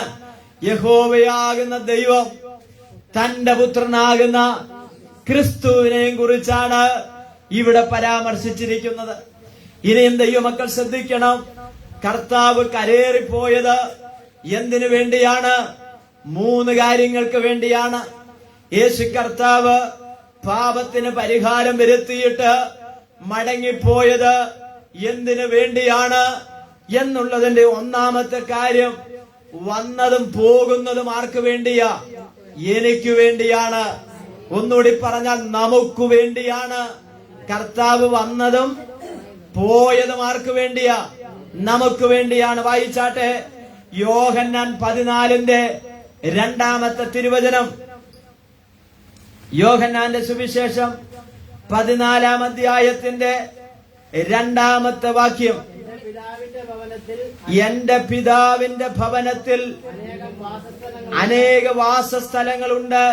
യഹോവയാകുന്ന ദൈവം തന്റെ പുത്രനാകുന്ന ക്രിസ്തുവിനെയും കുറിച്ചാണ് ഇവിടെ പരാമർശിച്ചിരിക്കുന്നത്. ഇനിയും ദൈവമക്കൾ ശ്രദ്ധിക്കണം. കർത്താവ് കരേറിപ്പോയത് എന്തിനു വേണ്ടിയാണ്? 3 കാര്യങ്ങൾക്ക് വേണ്ടിയാണ്. യേശു കർത്താവ് പാപത്തിന് പരിഹാരം വരുത്തിയിട്ട് മടങ്ങിപ്പോയത് എന്തിനു വേണ്ടിയാണ് എന്നുള്ളതിന്റെ ഒന്നാമത്തെ കാര്യം, വന്നതും പോകുന്നതും ആർക്ക് വേണ്ടിയാ? എനിക്ക് വേണ്ടിയാണ്. ഒന്നുകൂടി പറഞ്ഞാൽ നമുക്ക് വേണ്ടിയാണ്. കർത്താവ് വന്നതും പോയതും ആർക്ക് വേണ്ടിയാ? നമുക്ക് വേണ്ടിയാണ്. വായിച്ചാട്ടെ, യോഹന്നാൻ 14-ന്റെ 2-ാമത്തെ തിരുവചനം. യോഹന്നാന്റെ സുവിശേഷം 14-ാം അധ്യായത്തിന്റെ 2-ാമത്തെ വാക്യം. എന്റെ പിതാവിന്റെ ഭവനത്തിൽ അനേക വാസസ്ഥലങ്ങളുണ്ട്.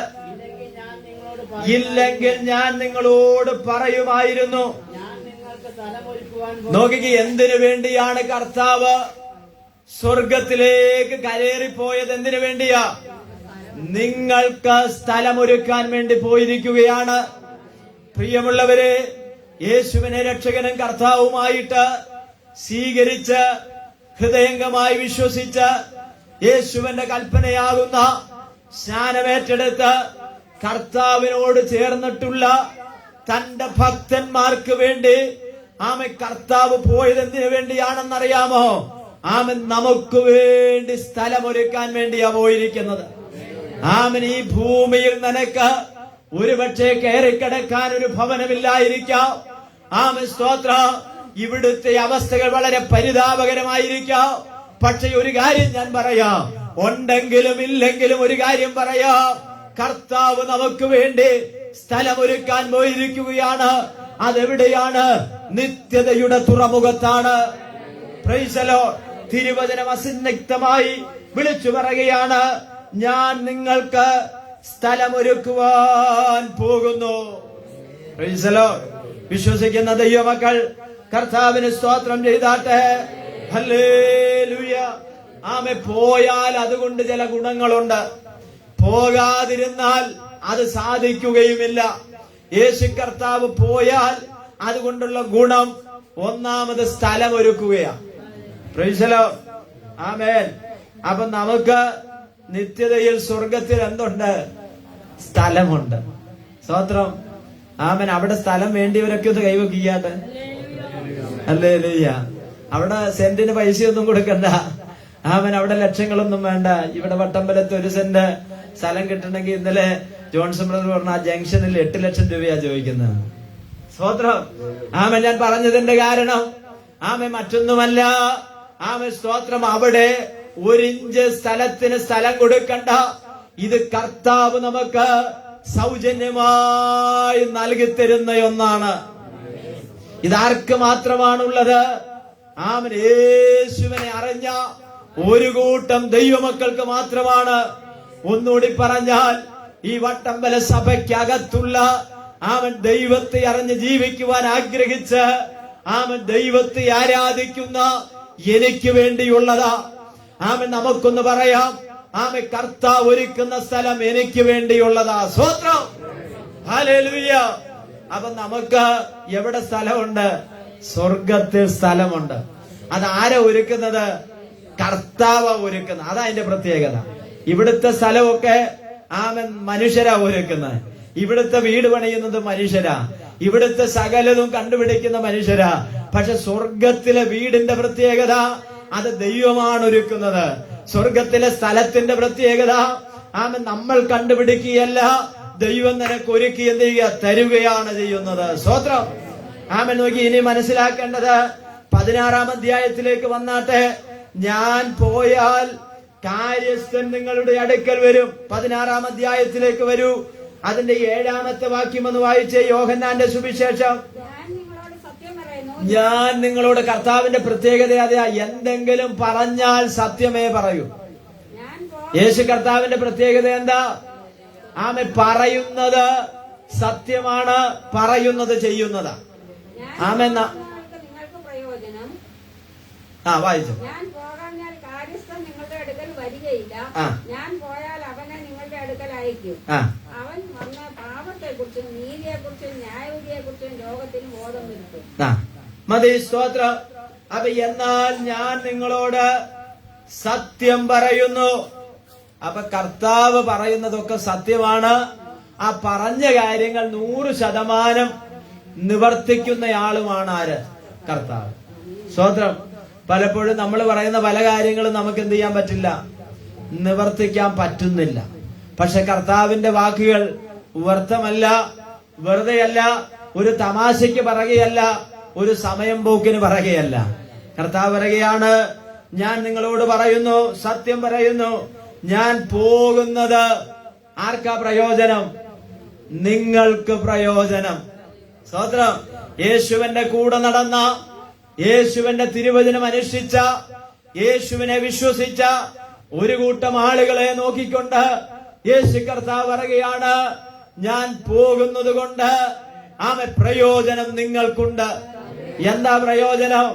ഇല്ലെങ്കിൽ ഞാൻ നിങ്ങളോട് പറയുമായിരുന്നു. നോക്കിക്ക്, എന്തിനു വേണ്ടിയാണ് കർത്താവ് സ്വർഗത്തിലേക്ക് കരേറിപ്പോയത്? എന്തിനു വേണ്ടിയാ? നിങ്ങൾക്ക് സ്ഥലമൊരുക്കാൻ വേണ്ടി പോയിരിക്കുകയാണ്. പ്രിയമുള്ളവരെ, യേശുവിനെ രക്ഷകനും കർത്താവുമായിട്ട് സ്വീകരിച്ച് ഹൃദയംഗമായി വിശ്വസിച്ച് യേശുവിന്റെ കൽപ്പനയാകുന്ന സ്നാനമേറ്റെടുത്ത് കർത്താവിനോട് ചേർന്നിട്ടുള്ള തന്റെ ഭക്തന്മാർക്ക് വേണ്ടി ആമൻ കർത്താവ് പോയത് എന്തിനു വേണ്ടിയാണെന്നറിയാമോ? ആമൻ നമുക്ക് വേണ്ടി സ്ഥലമൊരുക്കാൻ വേണ്ടിയാ പോയിരിക്കുന്നത്. ആമൻ, ഈ ഭൂമിയിൽ നിനക്ക് ഒരുപക്ഷെ കയറിക്കിടക്കാൻ ഒരു ഭവനമില്ലായിരിക്കാം. ആമൻ, സ്തോത്ര. ഇവിടുത്തെ അവസ്ഥകൾ വളരെ പരിതാപകരമായിരിക്കാം. പക്ഷെ ഒരു കാര്യം ഞാൻ പറയാം, ഉണ്ടെങ്കിലും ഇല്ലെങ്കിലും ഒരു കാര്യം പറയാം, കർത്താവ് നമുക്ക് വേണ്ടി സ്ഥലമൊരുക്കാൻ പോയിരിക്കുകയാണ്. അതെവിടെയാണ്? നിത്യതയുടെ തുറമുഖത്താണ്. Price the Lord. തിരുവചനം അസന്നിഗ്ധമായി വിളിച്ചു പറയുകയാണ്, ഞാൻ നിങ്ങൾക്ക് സ്ഥലമൊരുക്കുവാൻ പോകുന്നു. Price the Lord. വിശ്വസിക്കുന്ന ദൈവമക്കൾ കർത്താവിന് സ്തോത്രം ചെയ്താട്ടെ. ഹല്ലേലൂയ. ആമേ. പോയാൽ അതുകൊണ്ട് ചില ഗുണങ്ങളുണ്ട്, പോകാതിരുന്നാൽ അത് സാധിക്കുകയുമില്ല. യേശു കർത്താവ് പോയാൽ അതുകൊണ്ടുള്ള ഗുണം ഒന്നാമത് സ്ഥലമൊരുക്കുകയാണ്. Praise the lord. ആമേൻ. അപ്പൊ നമുക്ക് നിത്യതയിൽ സ്വർഗത്തിൽ എന്തുണ്ട്? സ്ഥലമുണ്ട്. സ്തോത്രം. ആമേൻ. അവിടെ സ്ഥലം വേണ്ടിയവരൊക്കെ ഒന്ന് കൈവയ്ക്കാട്ടെ. ഹല്ലേലൂയ. അവിടെ സെന്റിന് പൈസയൊന്നും കൊടുക്കണ്ട. ആമേൻ. അവിടെ ലക്ഷങ്ങളൊന്നും വേണ്ട. ഇവിടെ വട്ടമ്പലത്ത് 1 സെന്റ് സ്ഥലം കിട്ടണമെങ്കിൽ ഇന്നലെ ജോൺസൺ ബ്രദർ പറഞ്ഞ ആ ജംഗ്ഷനിൽ 8 ലക്ഷം രൂപയാ ചോദിക്കുന്നത്. സ്തോത്രം. ആമേൻ. ഞാൻ പറഞ്ഞതിന്റെ കാരണം ആമേൻ മറ്റൊന്നുമല്ല, ആമേൻ സ്തോത്രം. അവിടെ 1 ഇഞ്ച് സ്ഥലത്തിന് സ്ഥലം കൊടുക്കണ്ട. ഇത് കർത്താവ് നമുക്ക് സൗജന്യമായി നൽകി തരുന്ന ഒന്നാണ്. ഇതാർക്ക് മാത്രമാണുള്ളത്? ആമേൻ യേശുവിനെ അറിഞ്ഞ ഒരു കൂട്ടം ദൈവമക്കൾക്ക് മാത്രമാണ്. ഒന്നുകൂടി പറഞ്ഞാൽ ഈ വട്ടമ്പല സഭയ്ക്കകത്തുള്ള ആമൻ ദൈവത്തെ അറിഞ്ഞ് ജീവിക്കുവാൻ ആഗ്രഹിച്ച് ആമൻ ദൈവത്തെ ആരാധിക്കുന്ന എനിക്ക് വേണ്ടിയുള്ളതാ. ആമൻ നമുക്കൊന്ന് പറയാം, ആമൻ കർത്താവ് ഒരുക്കുന്ന സ്ഥലം എനിക്ക് വേണ്ടിയുള്ളതാ. സ്തോത്രം, ഹല്ലേലൂയ. അപ്പൊ നമുക്ക് എവിടെ സ്ഥലമുണ്ട്? സ്വർഗത്തിൽ സ്ഥലമുണ്ട്. അത് ആരാ ഒരുക്കുന്നത്? കർത്താവ് ഒരുക്കുന്നത്. അതാ അതിന്റെ പ്രത്യേകത. ഇവിടുത്തെ സ്ഥലമൊക്കെ ആമൻ മനുഷ്യരാ ഒരുക്കുന്നത്. ഇവിടുത്തെ വീട് പണിയുന്നത് മനുഷ്യരാ. ഇവിടുത്തെ സകലതും കണ്ടുപിടിക്കുന്ന മനുഷ്യരാ. പക്ഷെ സ്വർഗത്തിലെ വീടിന്റെ പ്രത്യേകത അത് ദൈവമാണ് ഒരുക്കുന്നത്. സ്വർഗത്തിലെ സ്ഥലത്തിന്റെ പ്രത്യേകത ആമൻ നമ്മൾ കണ്ടുപിടിക്കുകയല്ല, ദൈവം നിനക്ക് ഒരുക്കി എന്ത് ചെയ്യുക? തരുകയാണ് ചെയ്യുന്നത്. സ്തോത്രം. ആമൻ നോക്കി ഇനി മനസ്സിലാക്കേണ്ടത് 16-ാം അധ്യായത്തിലേക്ക് വന്നാട്ടെ. ഞാൻ പോയാൽ കാര്യസ്ഥൻ നിങ്ങളുടെ അടുക്കൽ വരും. 16-ാം അധ്യായത്തിലേക്ക് വരൂ. അതിന്റെ 7-ാമത്തെ വാക്യം ഒന്ന് വായിച്ചേ. യോഹന്നാന്റെ സുവിശേഷം. ഞാൻ നിങ്ങളോട്, കർത്താവിന്റെ പ്രത്യേകത അതെയാ, എന്തെങ്കിലും പറഞ്ഞാൽ സത്യമേ പറയൂ. യേശു കർത്താവിന്റെ പ്രത്യേകത എന്താ? ആമേ പറയുന്നത് സത്യമാണ്, പറയുന്നത് ചെയ്യുന്നതാ. ആമേന്ന വായിച്ചു. ഞാൻ പോകാഞ്ഞാൽ കാര്യസ്ഥൻ നിങ്ങളുടെ അടുക്കൽ വരികയില്ല. ഞാൻ പോയാൽ അവനെ നിങ്ങളുടെ അടുക്കൽ അയക്കും. അവൻ വന്ന പാപത്തെക്കുറിച്ചും നീതിയെക്കുറിച്ചും ന്യായവിധിയെക്കുറിച്ചും ലോകത്തിന് ബോധം വരുത്തും. മതി. സ്തോത്രം. അപ്പൊ എന്നാൽ ഞാൻ നിങ്ങളോട് സത്യം പറയുന്നു. അപ്പൊ കർത്താവ് പറയുന്നതൊക്കെ സത്യമാണ്. ആ പറഞ്ഞ കാര്യങ്ങൾ 100% നിവർത്തിക്കുന്നയാളുമാണ് ആര്? കർത്താവ്. സ്തോത്രം. പലപ്പോഴും നമ്മൾ പറയുന്ന പല കാര്യങ്ങളും നമുക്ക് എന്ത് ചെയ്യാൻ പറ്റില്ല? നിവർത്തിക്കാൻ പറ്റുന്നില്ല. പക്ഷെ കർത്താവിന്റെ വാക്കുകൾ വ്യർത്ഥമല്ല, വെറുതെയല്ല, ഒരു തമാശയ്ക്ക് പറയുകയല്ല, ഒരു സമയം പോക്കിന് പറയുകയല്ല. കർത്താവ് പറയുകയാണ്, ഞാൻ നിങ്ങളോട് പറയുന്നു, സത്യം പറയുന്നു, ഞാൻ പോകുന്നത് ആർക്കാ പ്രയോജനം? നിങ്ങൾക്ക് പ്രയോജനം. സ്തോത്രം. യേശുവിന്റെ കൂടെ നടന്ന, യേശുവിന്റെ തിരുവചനം അനുഷ്ഠിച്ച, യേശുവിനെ വിശ്വസിച്ച ഒരു കൂട്ടം ആളുകളെ നോക്കിക്കൊണ്ട് യേശു കർത്താവ് പറയുകയാണ്, ഞാൻ പോകുന്നത് കൊണ്ട് ആമേ പ്രയോജനം നിങ്ങൾക്കുണ്ട്. എന്താ പ്രയോജനം?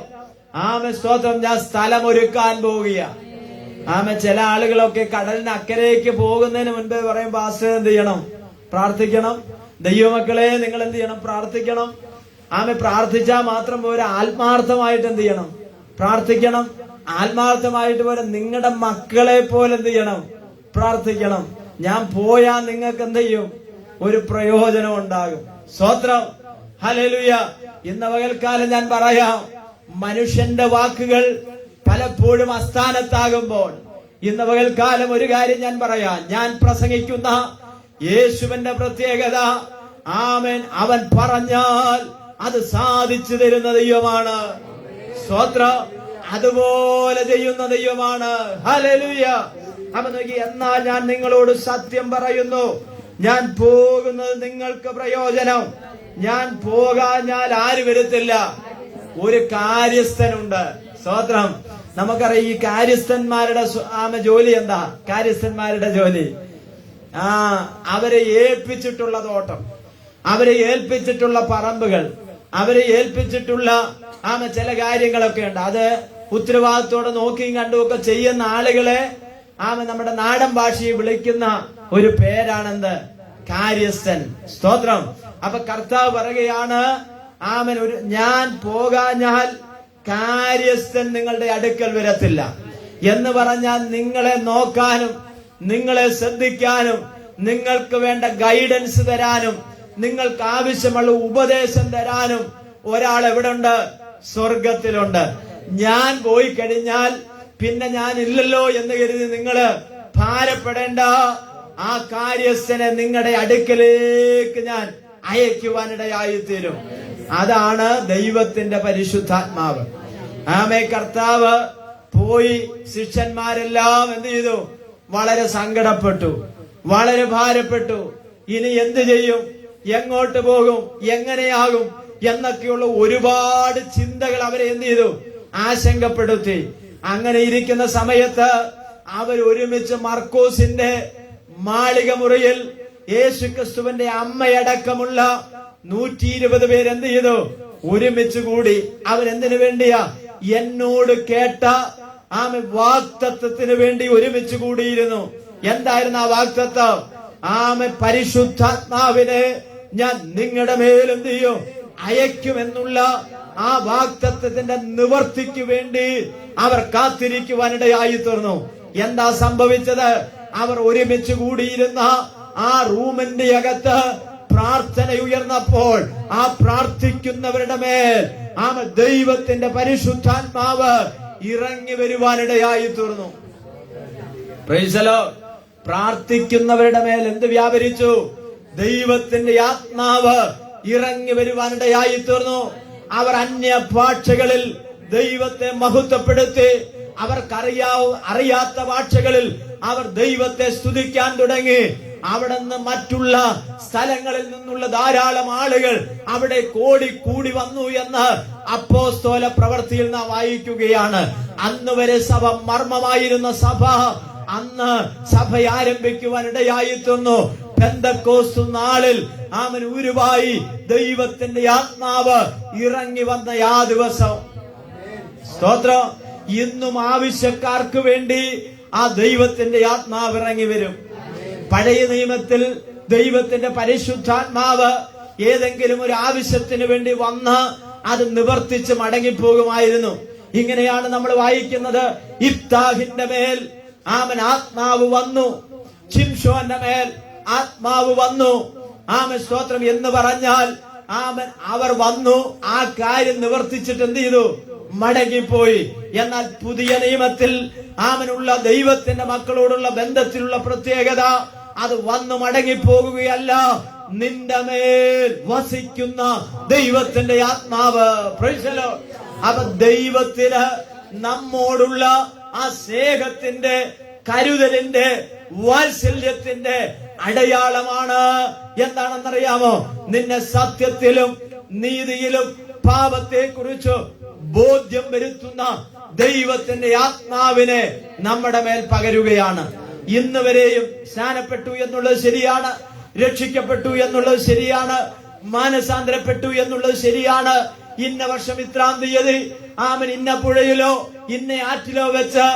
ആമേ സ്തോത്രം. ഞാൻ സ്ഥലമൊരുക്കാൻ പോവുക. ആമേ ചില ആളുകളൊക്കെ കടലിന് അക്കരയ്ക്ക് പോകുന്നതിന് മുൻപേ പറയും, പാസ്റ്റർ എന്ത് ചെയ്യണം? പ്രാർത്ഥിക്കണം. ദൈവമക്കളെ നിങ്ങൾ എന്ത് ചെയ്യണം? പ്രാർത്ഥിക്കണം. ആമേ പ്രാർത്ഥിച്ചാൽ മാത്രം പോരാ, ആത്മാർത്ഥമായിട്ട് എന്ത് ചെയ്യണം? പ്രാർത്ഥിക്കണം. ആത്മാർത്ഥമായിട്ട് പോരാ, നിങ്ങളുടെ മക്കളെ പോലെ എന്ത് ചെയ്യണം? പ്രാർത്ഥിക്കണം. ഞാൻ പോയാൽ നിങ്ങൾക്ക് എന്ത് ചെയ്യും? ഒരു പ്രയോജനം ഉണ്ടാകും. സ്തോത്രം, ഹല്ലേലൂയ. ഇന്ന് പകൽക്കാലം ഞാൻ പറയാം, മനുഷ്യന്റെ വാക്കുകൾ പലപ്പോഴും അസ്ഥാനത്താകുമ്പോൾ ഇന്ന് പകൽക്കാലം ഒരു കാര്യം ഞാൻ പറയാം. ഞാൻ പ്രസംഗിക്കുന്ന യേശുവിന്റെ പ്രത്യേകത, ആമേൻ, അവൻ പറഞ്ഞാൽ അത് സാധിച്ചു തരുന്ന ദൈവമാണ്. സ്തോത്രം. അതുപോലെ ചെയ്യുന്ന ദൈവമാണ്. ഹല്ലേലൂയ. അപ്പൊ നോക്കി, എന്നാൽ ഞാൻ നിങ്ങളോട് സത്യം പറയുന്നു, ഞാൻ പോകുന്നത് നിങ്ങൾക്ക് പ്രയോജനം. ഞാൻ പോകാഞ്ഞാൽ ആര് വരത്തില്ല? ഒരു കാര്യസ്ഥനുണ്ട്. സ്തോത്രം. നമുക്കറിയാം ഈ കാര്യസ്ഥന്മാരുടെ ജോലി എന്താ? കാര്യസ്ഥന്മാരുടെ ജോലി അവരെ ഏൽപ്പിച്ചിട്ടുള്ള തോട്ടം, അവരെ ഏൽപ്പിച്ചിട്ടുള്ള പറമ്പുകൾ, അവരെ ഏൽപ്പിച്ചിട്ടുള്ള ചില കാര്യങ്ങളൊക്കെ ഉണ്ട്. അത് ഉത്തരവാദിത്തോടെ നോക്കിയും കണ്ടുമൊക്കെ ചെയ്യുന്ന ആളുകളെ നമ്മുടെ നാടൻ ഭാഷയിൽ വിളിക്കുന്ന ഒരു പേരാണെന്ത്? കാര്യസ്ഥൻ. സ്തോത്രം. അപ്പൊ കർത്താവ് പറയുകയാണ്, ഞാൻ പോകാഞ്ഞാൽ കാര്യസ്ഥൻ നിങ്ങളുടെ അടുക്കൽ വരത്തില്ല എന്ന് പറഞ്ഞാൽ നിങ്ങളെ നോക്കാനും, നിങ്ങളെ ശ്രദ്ധിക്കാനും, നിങ്ങൾക്ക് വേണ്ട ഗൈഡൻസ് തരാനും, നിങ്ങൾക്ക് ആവശ്യമുള്ള ഉപദേശം തരാനും ഒരാൾ എവിടെ ഉണ്ട്? സ്വർഗത്തിലുണ്ട്. ഞാൻ പോയി കഴിഞ്ഞാൽ പിന്നെ ഞാൻ ഇല്ലല്ലോ എന്ന് കരുതി നിങ്ങള് ഭാരപ്പെടേണ്ട. ആ കാര്യസ്ഥനെ നിങ്ങളുടെ അടുക്കലേക്ക് ഞാൻ അയക്കുവാനിടയായിത്തീരും. അതാണ് ദൈവത്തിന്റെ പരിശുദ്ധാത്മാവ്. ആമേ. കർത്താവ് പോയി ശിഷ്യന്മാരെല്ലാം എന്ത് ചെയ്തു? വളരെ സങ്കടപ്പെട്ടു, വളരെ ഭാരപ്പെട്ടു. ഇനി എന്ത് ചെയ്യും, എങ്ങോട്ട് പോകും, എങ്ങനെയാകും എന്നൊക്കെയുള്ള ഒരുപാട് ചിന്തകൾ അവരെ എന്ത് ചെയ്തു? ആശങ്കപ്പെടുത്തി. അങ്ങനെ ഇരിക്കുന്ന സമയത്ത് അവർ ഒരുമിച്ച് മർക്കോസിന്റെ മാളിക മുറിയിൽ യേശുക്രിസ്തുവിന്റെ അമ്മയടക്കമുള്ള 120 പേര് എന്ത് ചെയ്തു? ഒരുമിച്ച് കൂടി. അവരെന്തിനു വേണ്ടിയാ? എന്നോട് കേട്ട വാഗ്ദത്തത്തിന് വേണ്ടി ഒരുമിച്ച് കൂടിയിരുന്നു. എന്തായിരുന്നു ആ വാഗ്ദത്തം? പരിശുദ്ധാത്മാവിനെ ഞാൻ നിങ്ങളുടെ മേൽ എന്ത് ചെയ്യും? അയക്കുമെന്നുള്ള ആ വാഗ്ദത്തത്തിന്റെ നിവർത്തിക്ക് വേണ്ടി അവർ കാത്തിരിക്കുവാനിടയായി തീർന്നു. എന്താ സംഭവിച്ചത്? അവർ ഒരുമിച്ച് കൂടിയിരുന്ന ആ റൂമിന്റെ അകത്ത് പ്രാർത്ഥന ഉയർന്നപ്പോൾ ആ പ്രാർത്ഥിക്കുന്നവരുടെ മേൽ ദൈവത്തിന്റെ പരിശുദ്ധാത്മാവ് ഇറങ്ങി വരുവാനിടയായി തീർന്നു. Price the Lord. പ്രാർത്ഥിക്കുന്നവരുടെ മേൽ എന്ത് വ്യാപരിച്ചു? ദൈവത്തിന്റെ ആത്മാവ് ഇറങ്ങി വരുവാനിടയായി തീർന്നു. അവർ അന്യ ഭാഷകളിൽ ദൈവത്തെ മഹത്വപ്പെടുത്തി. അറിയാത്ത ഭാഷകളിൽ അവർ ദൈവത്തെ സ്തുതിക്കാൻ തുടങ്ങി. അവിടെ നിന്ന് മറ്റുള്ള സ്ഥലങ്ങളിൽ നിന്നുള്ള ധാരാളം ആളുകൾ അവിടെ കൂടി വന്നു എന്ന് അപ്പോസ്തല പ്രവൃത്തിയിൽ നാം വായിക്കുകയാണ്. അന്ന് വരെ സഭ മർമ്മമായിരുന്ന സഭ അന്ന് സഭ ആരംഭിക്കുവാനിടയായി തീർന്നു. പെന്തക്കോസ്തു നാളിൽ ഉരുവായി ദൈവത്തിന്റെ ആത്മാവ് ഇറങ്ങി വന്ന ആ ദിവസം. സ്തോത്രം. ഇന്നും ആവശ്യക്കാർക്ക് വേണ്ടി ആ ദൈവത്തിന്റെ ആത്മാവ് ഇറങ്ങി വരും. പഴയ നിയമത്തിൽ ദൈവത്തിന്റെ പരിശുദ്ധാത്മാവ് ഏതെങ്കിലും ഒരു ആവശ്യത്തിന് വേണ്ടി വന്ന് അത് നിവർത്തിച്ച് മടങ്ങിപ്പോകുമായിരുന്നു. ഇങ്ങനെയാണ് നമ്മൾ വായിക്കുന്നത്. ഇഫ്താഹിന്റെ മേൽ ആത്മാവ് വന്നു, ശിംശോന്റെ മേൽ ആത്മാവ് വന്നു. സ്തോത്രം. എന്ന് പറഞ്ഞാൽ അവർ വന്നു, ആ കാര്യം നിവർത്തിച്ചിട്ട് എന്ത് ചെയ്തു? മടങ്ങിപ്പോയി. എന്നാൽ പുതിയ നിയമത്തിൽ ഉള്ള ദൈവത്തിന്റെ മക്കളോടുള്ള ബന്ധത്തിലുള്ള പ്രത്യേകത അത് വന്നു മടങ്ങിപ്പോകുകയല്ല, നിന്റെ മേൽ വസിക്കുന്ന ദൈവത്തിന്റെ ആത്മാവ്. Price the Lord. അപ്പൊ ദൈവത്തിന് നമ്മോടുള്ള ആ സ്നേഹത്തിന്റെ, കരുതലിന്റെ, വാത്സല്യത്തിന്റെ അടയാളമാണ്. എന്താണെന്നറിയാമോ? നിന്നെ സത്യത്തിലും നീതിയിലും പാപത്തെ കുറിച്ച് ബോധ്യം വരുത്തുന്ന ദൈവത്തിന്റെ ആത്മാവിനെ നമ്മുടെ മേൽ പകരുകയാണ്. ഇന്ന് വരെയും സ്നാനപ്പെട്ടു എന്നുള്ളത് ശരിയാണ്, രക്ഷിക്കപ്പെട്ടു എന്നുള്ളത് ശരിയാണ്, മാനസാന്തരപ്പെട്ടു എന്നുള്ളത് ശരിയാണ്. ഇന്ന വർഷം ഇത്രാം തീയതി ഇന്ന പുഴയിലോ ഇന്ന ആറ്റിലോ വെച്ച്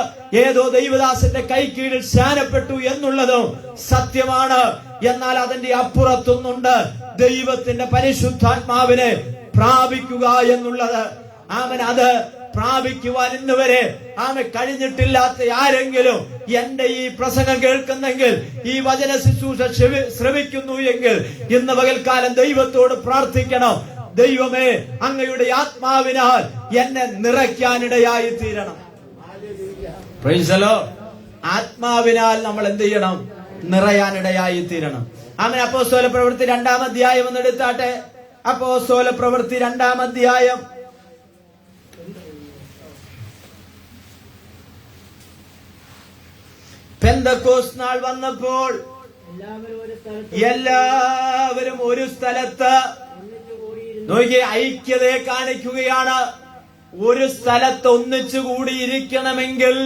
ഏതോ ദൈവദാസന്റെ കൈ കീഴിൽ സ്നാനപ്പെട്ടു എന്നുള്ളതും സത്യമാണ്. എന്നാൽ അതിന്റെ അപ്പുറത്തൊന്നുണ്ട് ദൈവത്തിന്റെ പരിശുദ്ധാത്മാവിനെ പ്രാപിക്കുക എന്നുള്ളത്. അത് പ്രാപിക്കുവാൻ ഇന്ന് വരെ കഴിഞ്ഞിട്ടില്ലാത്ത ആരെങ്കിലും എന്റെ ഈ പ്രസംഗം കേൾക്കുന്നെങ്കിൽ, ഈ വചന ശുശ്രൂഷ ശ്രവിക്കുന്നു എങ്കിൽ ഇന്ന് പകൽക്കാലം ദൈവത്തോട് പ്രാർത്ഥിക്കണം. ദൈവമേ, അങ്ങയുടെ ആത്മാവിനാൽ എന്നെ നിറയ്ക്കാനിടയായി തീരണം. Price the Lord. ആത്മാവിനാൽ നമ്മൾ എന്ത് ചെയ്യണം? നിറയാനിടയായി തീരണം. അപ്പോസ്തല പ്രവൃത്തി 2-ാം അധ്യായം എന്ന് എടുത്താട്ടെ. അപ്പോസ്തല പ്രവൃത്തി 2-ാം അധ്യായം പെന്തക്കോസ്ത് നാൾ വന്നപ്പോൾ എല്ലാവരും ഒരു സ്ഥലത്ത് നോക്കി ഐക്യതയെ കാണിക്കുകയാണ്. ഒരു സ്ഥലത്ത് ഒന്നിച്ചു കൂടിയിരിക്കണമെങ്കിൽ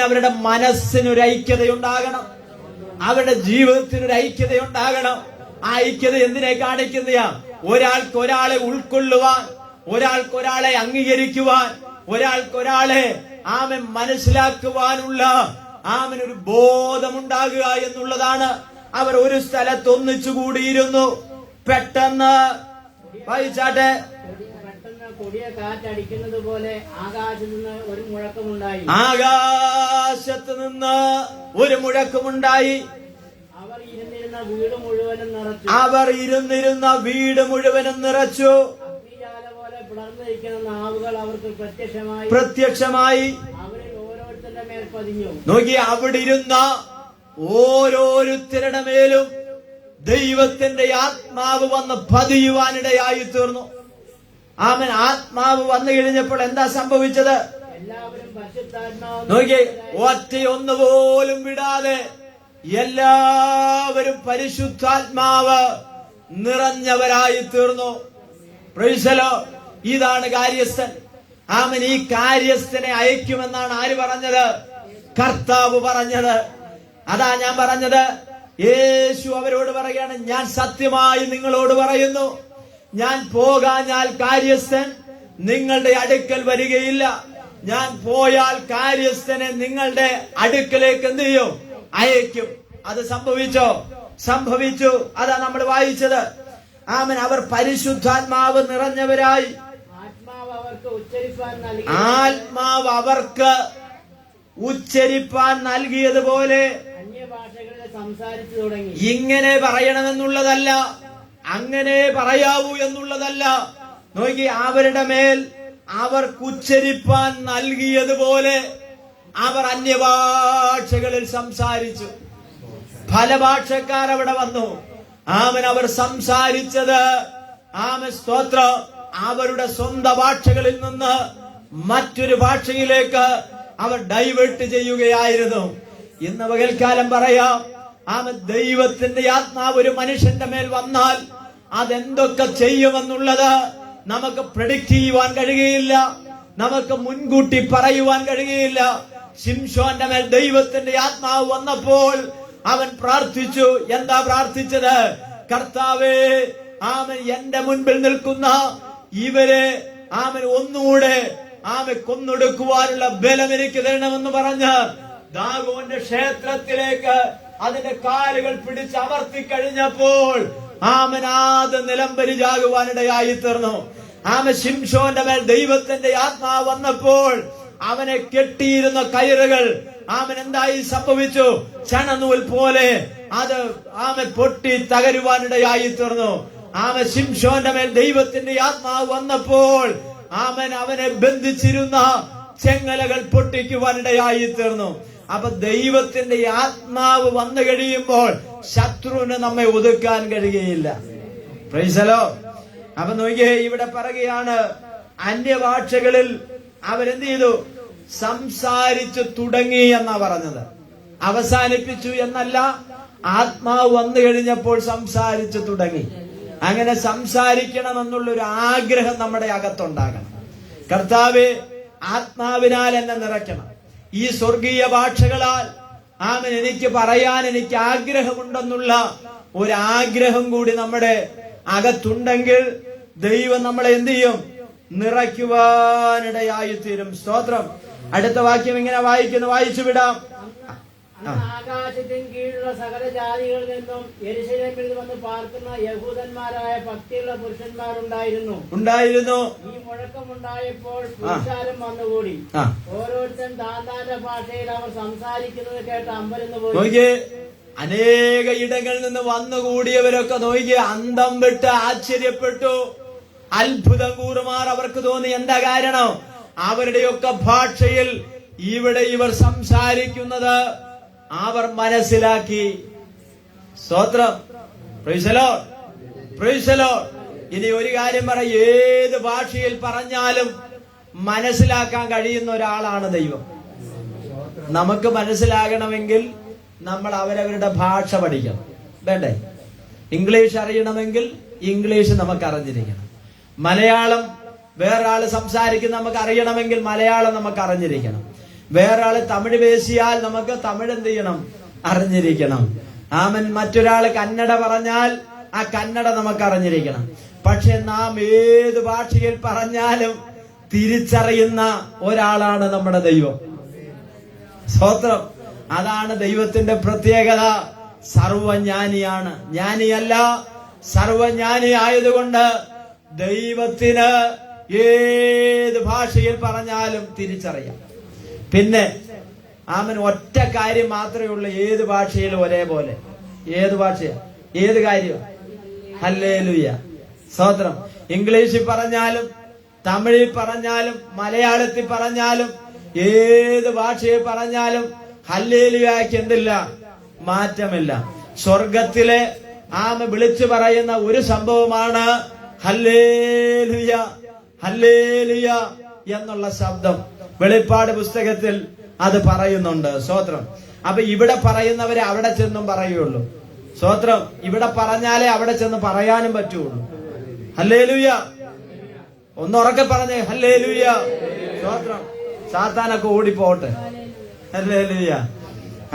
അവരുടെ മനസ്സിനൊരു ഐക്യതയുണ്ടാകണം, അവരുടെ ജീവിതത്തിനൊരു ഐക്യതയുണ്ടാകണം. ആ ഐക്യത എന്തിനെ കാണിക്കുന്നയാ? ഒരാൾക്കൊരാളെ ഉൾക്കൊള്ളുവാൻ, ഒരാൾക്കൊരാളെ അംഗീകരിക്കുവാൻ, ഒരാൾക്കൊരാളെ മനസ്സിലാക്കുവാനുള്ള ഒരു ബോധമുണ്ടാകുക എന്നുള്ളതാണ്. അവർ ഒരു സ്ഥലത്ത് ഒന്നിച്ചു കൂടിയിരുന്നു. പെട്ടെന്ന് വായിച്ചാട്ടെ. കൊടിയ കാറ്റടിക്കുന്നത് പോലെ ആകാശത്ത് നിന്ന് ഒരു മുഴക്കമുണ്ടായി. ആകാശത്ത് നിന്ന് ഒരു മുഴക്കമുണ്ടായി. അവർ ഇരുന്നിരുന്ന വീട് മുഴുവനും നിറച്ചു. അഗ്നിജ്വാല പോലെ പിളർന്നിരിക്കുന്ന നാവുകൾ അവർക്ക് പ്രത്യക്ഷമായി. അവരിൽ ഓരോരുത്തരുടെ മേൽ പതിഞ്ഞു. നോക്കി, അവിടെ ഇരുന്ന ഓരോരുത്തരുടെ മേലും ദൈവത്തിന്റെ ആത്മാവ് വന്ന് പതിയുവാനിടയായി തീർന്നു. ആത്മാവ് വന്നു കഴിഞ്ഞപ്പോൾ എന്താ സംഭവിച്ചത്? എല്ലാവരും പരിശുദ്ധാത്മാവ് നോക്കിയേ, ഒറ്റയൊന്നുപോലും വിടാതെ എല്ലാവരും പരിശുദ്ധാത്മാവ് നിറഞ്ഞവരായി തീർന്നു. Price the Lord. ഇതാണ് കാര്യസ്ഥൻ. ആമൻ. ഈ കാര്യസ്ഥനെ അയക്കുമെന്നാണ് ആര് പറഞ്ഞത്? കർത്താവ് പറഞ്ഞത്. അതാ ഞാൻ പറഞ്ഞത്. യേശു അവരോട് പറയുകയാണ്, ഞാൻ സത്യമായി നിങ്ങളോട് പറയുന്നു, ഞാൻ പോകാഞ്ഞാൽ കാര്യസ്ഥൻ നിങ്ങളുടെ അടുക്കൽ വരികയില്ല. ഞാൻ പോയാൽ കാര്യസ്ഥനെ നിങ്ങളുടെ അടുക്കലേക്ക് എന്ത് ചെയ്യും? അയക്കും. അത് സംഭവിച്ചോ? സംഭവിച്ചു. അതാ നമ്മൾ വായിച്ചത്. ആമൻ. അവർ പരിശുദ്ധാത്മാവ് നിറഞ്ഞവരായി. ആത്മാവ് അവർക്ക് ഉച്ചരിപ്പാൻ നൽകി. ആത്മാവ് അവർക്ക് ഉച്ചരിപ്പാൻ നൽകിയതുപോലെ അന്യഭാഷകളിൽ സംസാരിച്ചു തുടങ്ങി. ഇങ്ങനെ പറയണമെന്നുള്ളതല്ല, അങ്ങനെ പറയാവൂ എന്നുള്ളതല്ല. നോക്കി, അവരുടെ മേൽ അവർക്ക് ഉച്ചരിപ്പാൻ നൽകിയതുപോലെ അവർ അന്യഭാഷകളിൽ സംസാരിച്ചു. പല ഭാഷക്കാർ അവിടെ വന്നു. ആമൻ. അവർ സംസാരിച്ചത്, ആമൻ സ്തോത്രം, അവരുടെ സ്വന്തം ഭാഷകളിൽ നിന്ന് മറ്റൊരു ഭാഷയിലേക്ക് അവർ ഡൈവേർട്ട് ചെയ്യുകയായിരുന്നു. ഇന്ന് പകൽക്കാലം പറയാം, ആമൻ, ദൈവത്തിന്റെ ആത്മാവ് ഒരു മനുഷ്യന്റെ മേൽ വന്നാൽ അതെന്തൊക്കെ ചെയ്യുമെന്നുള്ളത് നമുക്ക് പ്രെഡിക്റ്റ് ചെയ്യുവാൻ കഴിയുകയില്ല, നമുക്ക് മുൻകൂട്ടി പറയുവാൻ കഴിയുകയില്ല. ശിംശോന്റെ മേൽ ദൈവത്തിന്റെ ആത്മാവ് വന്നപ്പോൾ അവൻ പ്രാർത്ഥിച്ചു. എന്താ പ്രാർത്ഥിച്ചത്? കർത്താവേ, ആമൻ, എന്റെ മുൻപിൽ നിൽക്കുന്ന ഇവരെ ആമൻ ഒന്നുകൂടെ ആമൻ കൊന്നൊടുക്കുവാനുള്ള ബലം എനിക്ക് തരണമെന്ന് പറഞ്ഞ് ദാഗോന്റെ ക്ഷേത്രത്തിലേക്ക് അതിന്റെ കാലുകൾ പിടിച്ച് അമർത്തി കഴിഞ്ഞപ്പോൾ ആമൻ അത് നിലംപരിചാകുവാനിടയായി തീർന്നു. ആമൻ. ശിംശോന്റെ മേൽ ദൈവത്തിന്റെ ആത്മാവ് വന്നപ്പോൾ അവനെ കെട്ടിയിരുന്ന കയറുകൾ ആമൻ എന്തായി സംഭവിച്ചു? ചണനൂൽ പോലെ അത് ആമൻ പൊട്ടി തകരുവാനിടയായി തീർന്നു. ആമൻ. ശിംശോന്റെ മേൽ ദൈവത്തിന്റെ ആത്മാവ് വന്നപ്പോൾ ആമൻ അവനെ ബന്ധിച്ചിരുന്ന ചെങ്ങലകൾ പൊട്ടിക്കുവാനിടയായി തീർന്നു. അപ്പൊ ദൈവത്തിന്റെ ആത്മാവ് വന്നു കഴിയുമ്പോൾ ശത്രുവിന് നമ്മെ ഒതുക്കാൻ കഴിയുകയില്ല. Price the Lord. അപ്പൊ നോക്കിയേ, ഇവിടെ പറയുകയാണ്, അന്യഭാഷകളിൽ അവരെന്ത് ചെയ്തു? സംസാരിച്ചു തുടങ്ങി എന്നാ പറഞ്ഞത്. അവസാനിപ്പിച്ചു എന്നല്ല, ആത്മാവ് വന്നു കഴിഞ്ഞപ്പോൾ സംസാരിച്ചു തുടങ്ങി. അങ്ങനെ സംസാരിക്കണമെന്നുള്ളൊരു ആഗ്രഹം നമ്മുടെ അകത്തുണ്ടാകണം. കർത്താവേ, ആത്മാവിനാൽ എന്നെ നിറയ്ക്കണം. ഈ സ്വർഗീയ ഭാഷകളാൽ ആമൻ എനിക്ക് പറയാൻ എനിക്ക് ആഗ്രഹമുണ്ടെന്നുള്ള ഒരാഗ്രഹം കൂടി നമ്മുടെ അകത്തുണ്ടെങ്കിൽ ദൈവം നമ്മളെ എന്ത് ചെയ്യും? നിറയ്ക്കുവാനിടയായി തീരും. സ്തോത്രം. അടുത്ത വാക്യം ഇങ്ങനെ വായിക്കുന്നു, വായിച്ചു വിടാം. ആകാശത്തിന് കീഴിലുള്ള സകല ജാതികളിൽ നിന്നും യെരൂശലേമിൽ വന്ന് പാർക്കുന്ന യഹൂദന്മാരായ ഭക്തിയുള്ള പുരുഷന്മാരുണ്ടായിരുന്നു. ഈ മുഴക്കമുണ്ടായപ്പോൾ പുരുഷാരം വന്നുകൂടി. ഓരോരുത്തരും താന്താന്റെ ഭാഷയിൽ അവർ സംസാരിക്കുന്നത് കേട്ട് അമ്പരന്ന് പോയി. അനേക ഇടങ്ങളിൽ നിന്ന് വന്നുകൂടിയവരൊക്കെ നോക്കി അന്തം വിട്ട് ആശ്ചര്യപ്പെട്ടു. അത്ഭുതം കൂറുമാർ അവർക്ക് തോന്നി. എന്താ കാരണം? അവരുടെയൊക്കെ ഭാഷയിൽ ഇവിടെ ഇവർ സംസാരിക്കുന്നത് അവർ മനസ്സിലാക്കി. സ്തോത്രം. Price the Lord. Price the Lord. ഇനി ഒരു കാര്യം പറയും, ഏത് ഭാഷയിൽ പറഞ്ഞാലും മനസ്സിലാക്കാൻ കഴിയുന്ന ഒരാളാണ് ദൈവം. നമുക്ക് മനസ്സിലാകണമെങ്കിൽ നമ്മൾ അവരവരുടെ ഭാഷ പഠിക്കണം. വേണ്ടേ? ഇംഗ്ലീഷ് അറിയണമെങ്കിൽ ഇംഗ്ലീഷ് നമുക്ക് അറിഞ്ഞിരിക്കണം. മലയാളം വേറൊരാള് സംസാരിക്കുന്ന നമുക്ക് അറിയണമെങ്കിൽ മലയാളം നമുക്ക് അറിഞ്ഞിരിക്കണം. വേറൊരാള് തമിഴ് പേശിയാൽ നമുക്ക് തമിഴ് എന്ത് ചെയ്യണം? അറിഞ്ഞിരിക്കണം. ആമൻ. മറ്റൊരാള് കന്നഡ പറഞ്ഞാൽ ആ കന്നഡ നമുക്ക് അറിഞ്ഞിരിക്കണം. പക്ഷെ നാം ഏത് ഭാഷയിൽ പറഞ്ഞാലും തിരിച്ചറിയുന്ന ഒരാളാണ് നമ്മുടെ ദൈവം. സ്തോത്രം. അതാണ് ദൈവത്തിന്റെ പ്രത്യേകത. സർവജ്ഞാനിയാണ്. ജ്ഞാനിയല്ല, സർവജ്ഞാനി ആയതുകൊണ്ട് ദൈവത്തിന് ഏത് ഭാഷയിൽ പറഞ്ഞാലും തിരിച്ചറിയാം. പിന്നെ ആമൻ ഒറ്റ കാര്യം മാത്രമേ ഉള്ളൂ, ഏത് ഭാഷയിലും ഒരേപോലെ. ഏത് ഭാഷയാ? ഏത് കാര്യം? ഹല്ലേലൂയ. സ്തോത്രം. ഇംഗ്ലീഷിൽ പറഞ്ഞാലും തമിഴിൽ പറഞ്ഞാലും മലയാളത്തിൽ പറഞ്ഞാലും ഏത് ഭാഷയിൽ പറഞ്ഞാലും ഹല്ലേലൂയക്ക് എന്തില്ല? മാറ്റമില്ല. സ്വർഗത്തിലെ ആമ വിളിച്ചു പറയുന്ന ഒരു സംഭവമാണ് ഹല്ലേലൂയ, ഹല്ലേലൂയ എന്നുള്ള ശബ്ദം. വെളിപ്പാട് പുസ്തകത്തിൽ അത് പറയുന്നുണ്ട്. സ്തോത്രം. അപ്പൊ ഇവിടെ പറയുന്നവരെ അവിടെ ചെന്നും പറയുള്ളൂ. സ്തോത്രം. ഇവിടെ പറഞ്ഞാലേ അവിടെ ചെന്ന് പറയാനും പറ്റുള്ളൂ. ഹല്ലേലൂയ. ഒന്നുറക്കെ പറഞ്ഞേ ഹല്ലേലൂയ. സ്തോത്രം. സാത്താനൊക്കെ ഓടിപ്പോട്ടെ. ഹല്ലേലൂയ.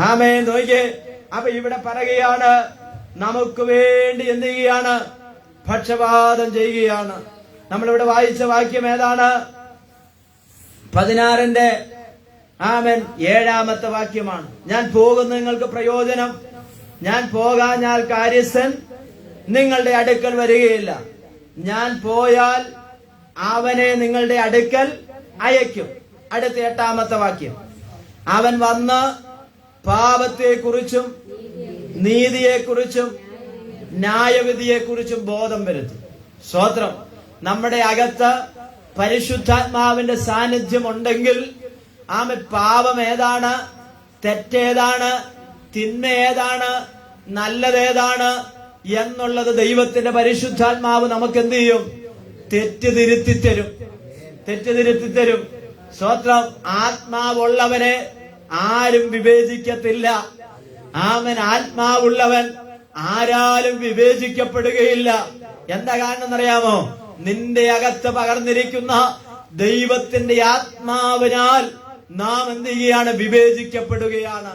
ആമേൻ. നോക്കിയേ, അപ്പൊ ഇവിടെ പറയുകയാണ്, നമുക്ക് വേണ്ടി എന്ത് ചെയ്യുകയാണ്? പക്ഷപാതം ചെയ്യുകയാണ്. നമ്മളിവിടെ വായിച്ച വാക്യം ഏതാണ്? 16 ആമേൻ 7 വാക്യമാണ്. ഞാൻ പോകുന്ന നിങ്ങൾക്ക് പ്രയോജനം, ഞാൻ പോകാഞ്ഞാൽ കാര്യസ്ഥൻ നിങ്ങളുടെ അടുക്കൽ വരികയില്ല. ഞാൻ പോയാൽ അവനെ നിങ്ങളുടെ അടുക്കൽ അയക്കും. അടുത്ത 8 വാക്യം, അവൻ വന്ന് പാപത്തെക്കുറിച്ചും നീതിയെക്കുറിച്ചും ന്യായവിധിയെക്കുറിച്ചും ബോധം വരുത്തും. സ്തോത്രം. നമ്മുടെ അകത്ത് പരിശുദ്ധാത്മാവിന്റെ സാന്നിധ്യം ഉണ്ടെങ്കിൽ പാപം ഏതാണ്, തെറ്റേതാണ്, തിന്മ ഏതാണ്, നല്ലതേതാണ് എന്നുള്ളത് ദൈവത്തിന്റെ പരിശുദ്ധാത്മാവ് നമുക്ക് എന്ത് ചെയ്യും? തെറ്റുതിരുത്തി തരും. സ്തോത്രം. ആത്മാവുള്ളവനെ ആരും വിവേചിക്കത്തില്ല. ആമൻ. ആത്മാവുള്ളവൻ ആരാലും വിവേചിക്കപ്പെടുകയില്ല. എന്താ കാരണം എന്നറിയാമോ? നിന്റെ അകത്ത് പകർന്നിരിക്കുന്ന ദൈവത്തിന്റെ ആത്മാവിനാൽ നാം എന്ത് ചെയ്യുകയാണ്? വിവേചിക്കപ്പെടുകയാണ്.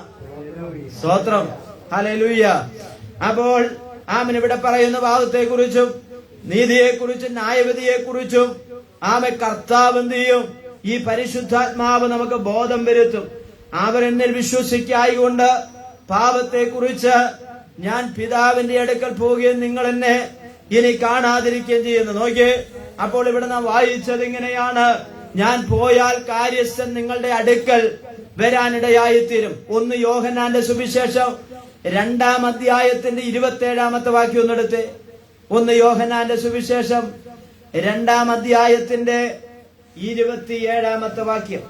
സ്തോത്രം. ഹല്ലേലൂയ. അപ്പോൾ ആമൻ ഇവിടെ പറയുന്ന പാപത്തെക്കുറിച്ചും നീതിയെക്കുറിച്ചും ന്യായവിധിയെക്കുറിച്ചും കർത്താവ് എന്ത് ചെയ്യും? ഈ പരിശുദ്ധാത്മാവ് നമുക്ക് ബോധം വരുത്തും. അവരെന്നിൽ വിശ്വസിക്കായികൊണ്ട് പാപത്തെക്കുറിച്ച് ഞാൻ പിതാവിന്റെ അടുക്കൽ പോവുകയും നിങ്ങൾ എന്നെ ഇനി കാണാതിരിക്കുകയും ചെയ്യുന്നു. നോക്കിയേ, അപ്പോൾ ഇവിടെ നാം വായിച്ചത് ഇങ്ങനെയാണ്, ഞാൻ പോയാൽ കാര്യസ്ഥൻ നിങ്ങളുടെ അടുക്കൽ വരാനിടയായിത്തീരും. 1 യോഹന്നാന്റെ സുവിശേഷം 2 അധ്യായത്തിന്റെ 27 വാക്യം ഒന്നെടുത്ത്. 1 യോഹന്നാന്റെ സുവിശേഷം 2 അധ്യായത്തിന്റെ 27 വാക്യം